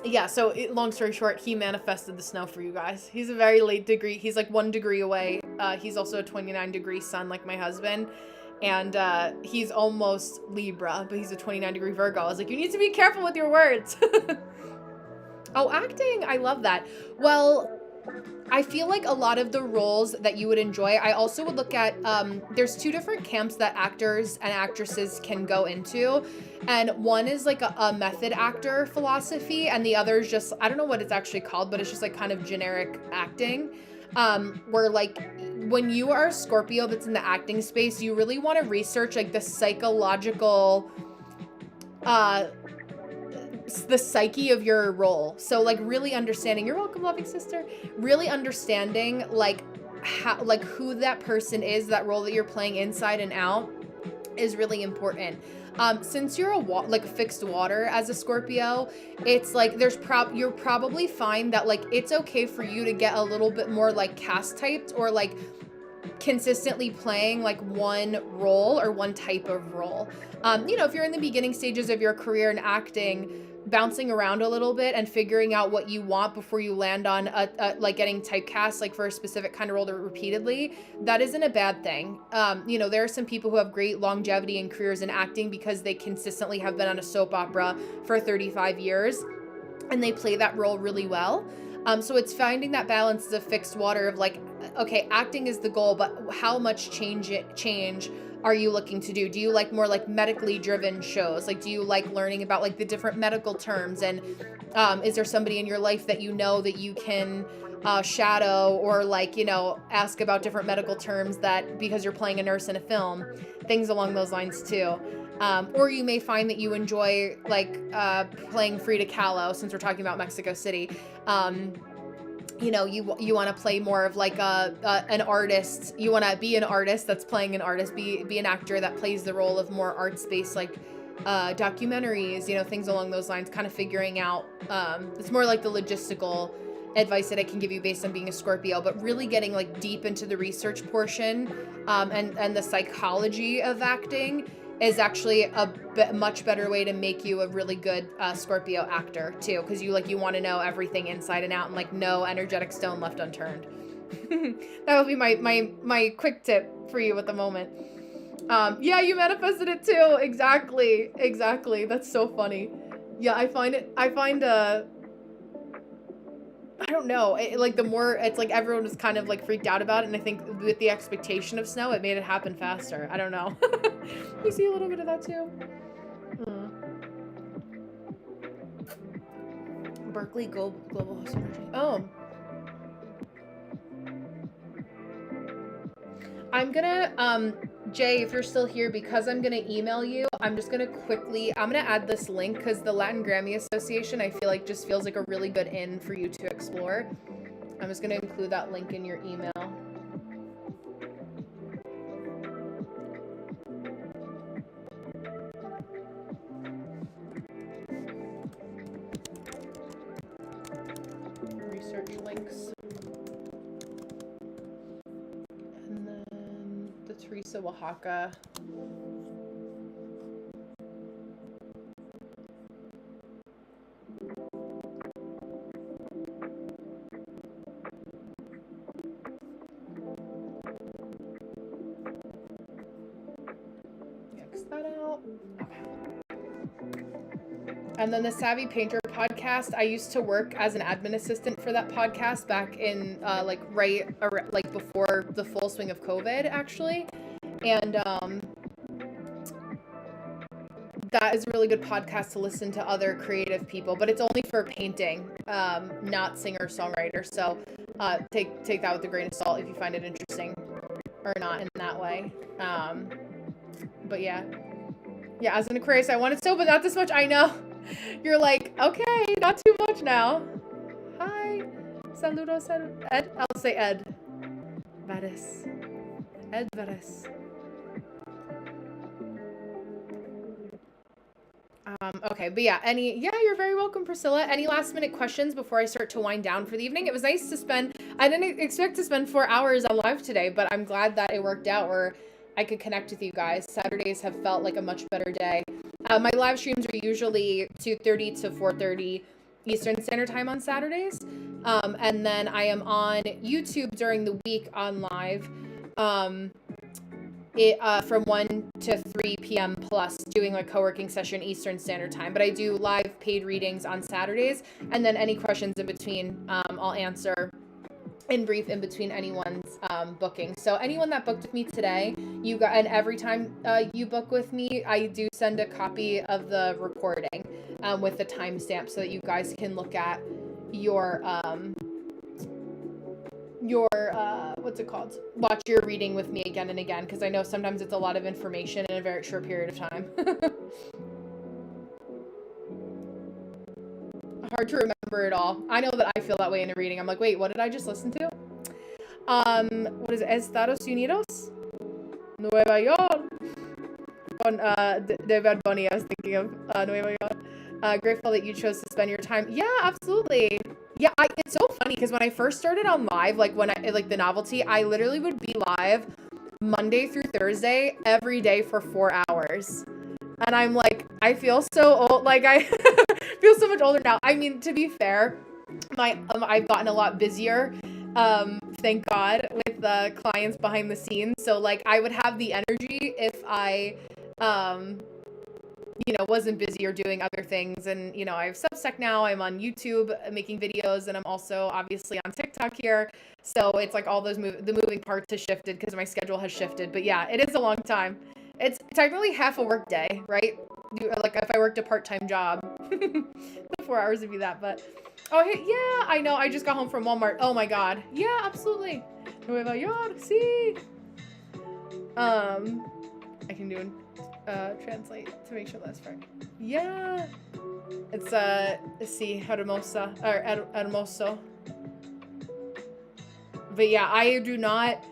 yeah, so long story short, he manifested the snow for you guys. He's a very late degree. He's like 1 degree away. He's also a 29-degree sun like my husband. And he's almost Libra, but he's a 29-degree Virgo. I was like, you need to be careful with your words. Oh, acting. I love that. Well, I feel like a lot of the roles that you would enjoy, I also would look at, there's 2 different camps that actors and actresses can go into. And one is like a method actor philosophy, and the other is just, I don't know what it's actually called, but it's just like kind of generic acting. Where like when you are a Scorpio that's in the acting space, you really want to research like the psychological, the psyche of your role. So like really understanding, you're welcome, loving sister, really understanding like how, like who that person is, that role that you're playing inside and out is really important. Since you're like a fixed water as a Scorpio, it's like you're probably find that like it's okay for you to get a little bit more like cast typed or like consistently playing like one role or one type of role. You know, if you're in the beginning stages of your career in acting, bouncing around a little bit and figuring out what you want before you land on like getting typecast like for a specific kind of role repeatedly, that isn't a bad thing. You know, there are some people who have great longevity in careers in acting because they consistently have been on a soap opera for 35 years and they play that role really well. So it's finding that balance as a fixed water of like, okay, acting is the goal, but how much change are you looking to do? Do you like more like medically driven shows? Like, do you like learning about like the different medical terms? And is there somebody in your life that you know that you can shadow or like, you know, ask about different medical terms that because you're playing a nurse in a film, things along those lines too. Or you may find that you enjoy like playing Frida Kahlo, since we're talking about Mexico City. You know, you want to play more of like an artist. You want to be an artist that's playing an artist. Be an actor that plays the role of more art space, like documentaries. You know, things along those lines. Kind of figuring out. It's more like the logistical advice that I can give you based on being a Scorpio, but really getting like deep into the research portion and the psychology of acting is actually a much better way to make you a really good Scorpio actor too, because you want to know everything inside and out and like no energetic stone left unturned. That would be my quick tip for you at the moment. Yeah, you manifested it too. Exactly. That's so funny. Yeah, I find I don't know. Like the more it's like everyone was kind of like freaked out about it, and I think with the expectation of snow, it made it happen faster. I don't know. You see a little bit of that too. Berkeley Global Host Energy. Oh. I'm gonna, Jay, if you're still here, because I'm gonna email you, I'm gonna add this link because the Latin Grammy Association, I feel like just feels like a really good in for you to explore. I'm just gonna include that link in your email. Research links. And then the Teresa Oaxaca. X that out. Okay. And then the Savvy Painter podcast, I used to work as an admin assistant for that podcast back in like before the full swing of COVID actually. And that is a really good podcast to listen to other creative people, but it's only for painting, not singer-songwriter. So take that with a grain of salt if you find it interesting or not in that way. But yeah, as an Aquarius, I wanted so, but not this much. I know. You're like, okay, not too much now. Hi, saludos, Ed. I'll say Ed. Vares. Ed Vares. Okay, but yeah, you're very welcome, Priscilla. Any last minute questions before I start to wind down for the evening? It was nice to spend, I didn't expect to spend 4 hours on live today, but I'm glad that it worked out where I could connect with you guys. Saturdays have felt like a much better day. My live streams are usually 2:30 to 4:30 Eastern Standard Time on Saturdays. And then I am on YouTube during the week on live. From 1 to 3 p.m. plus, doing a co-working session Eastern Standard Time. But I do live paid readings on Saturdays, and then any questions in between, I'll answer in brief in between anyone's booking. So anyone that booked with me today, and every time you book with me, I do send a copy of the recording with the timestamp so that you guys can look at your what's it called? Watch your reading with me again and again, because I know sometimes it's a lot of information in a very short period of time. Hard to remember it all. I know that I feel that way in a reading. I'm like, wait, what did I just listen to? What is it? Estados Unidos? Nueva York. On de Bad Bunny, I was thinking of Nueva York. Grateful that you chose to spend your time. Yeah, absolutely. Yeah, it's so funny because when I first started on live, like when I like the novelty, I literally would be live Monday through Thursday every day for 4 hours. And I'm like, I feel so old. Like I feel so much older now. I mean, to be fair, I've gotten a lot busier. Thank God, with the clients behind the scenes. So like I would have the energy if I wasn't busy or doing other things. And, I have Substack now. I'm on YouTube making videos, and I'm also obviously on TikTok here. So it's like all those the moving parts has shifted because my schedule has shifted. But yeah, it is a long time. It's technically half a work day, right? Like if I worked a part-time job, the 4 hours would be that. But hey, yeah, I know. I just got home from Walmart. Oh my God. Yeah, absolutely. Nueva York, sí. I can do translate to make sure that's right. Yeah. It's sí, hermosa or hermoso. But yeah, I do not.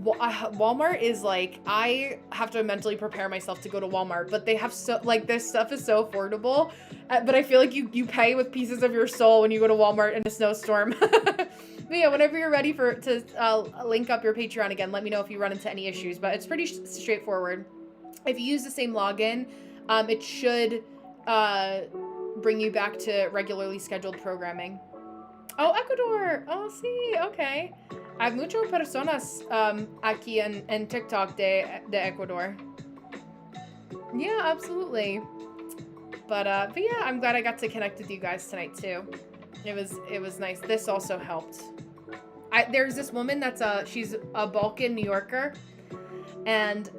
Walmart is like, I have to mentally prepare myself to go to Walmart, but they have this stuff is so affordable, but I feel like you pay with pieces of your soul when you go to Walmart in a snowstorm. But yeah, whenever you're ready to link up your Patreon again, let me know if you run into any issues, but it's pretty straightforward. If you use the same login, it should bring you back to regularly scheduled programming. Oh, Ecuador. Oh, sí, okay. Hay muchas personas aquí en TikTok de Ecuador. Yeah, absolutely. But yeah, I'm glad I got to connect with you guys tonight too. It was nice. This also helped. There's this woman she's a Balkan New Yorker, and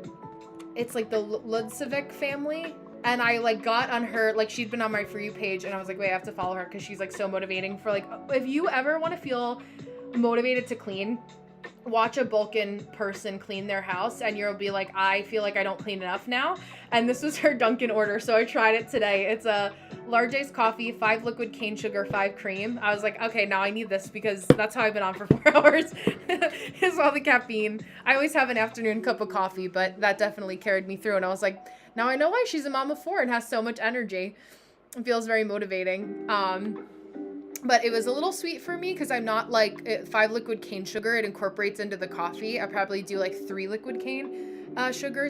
it's like the Ludzovic family. And I like got on her, like she'd been on my For You page, and I was like, wait, I have to follow her because she's like so motivating for like, if you ever want to feel motivated to clean, watch a Balkan person clean their house and you'll be like, I feel like I don't clean enough now. And this was her Dunkin' order, so I tried it today. It's a large iced coffee, 5 liquid cane sugar, 5 cream. I was like, okay, now I need this because that's how I've been on for 4 hours. Is all the caffeine. I always have an afternoon cup of coffee, but that definitely carried me through. And I was like, now I know why she's a mom of 4 and has so much energy. It feels very motivating. But it was a little sweet for me because I'm not like 5 liquid cane sugar. It incorporates into the coffee. I probably do like 3 liquid cane sugars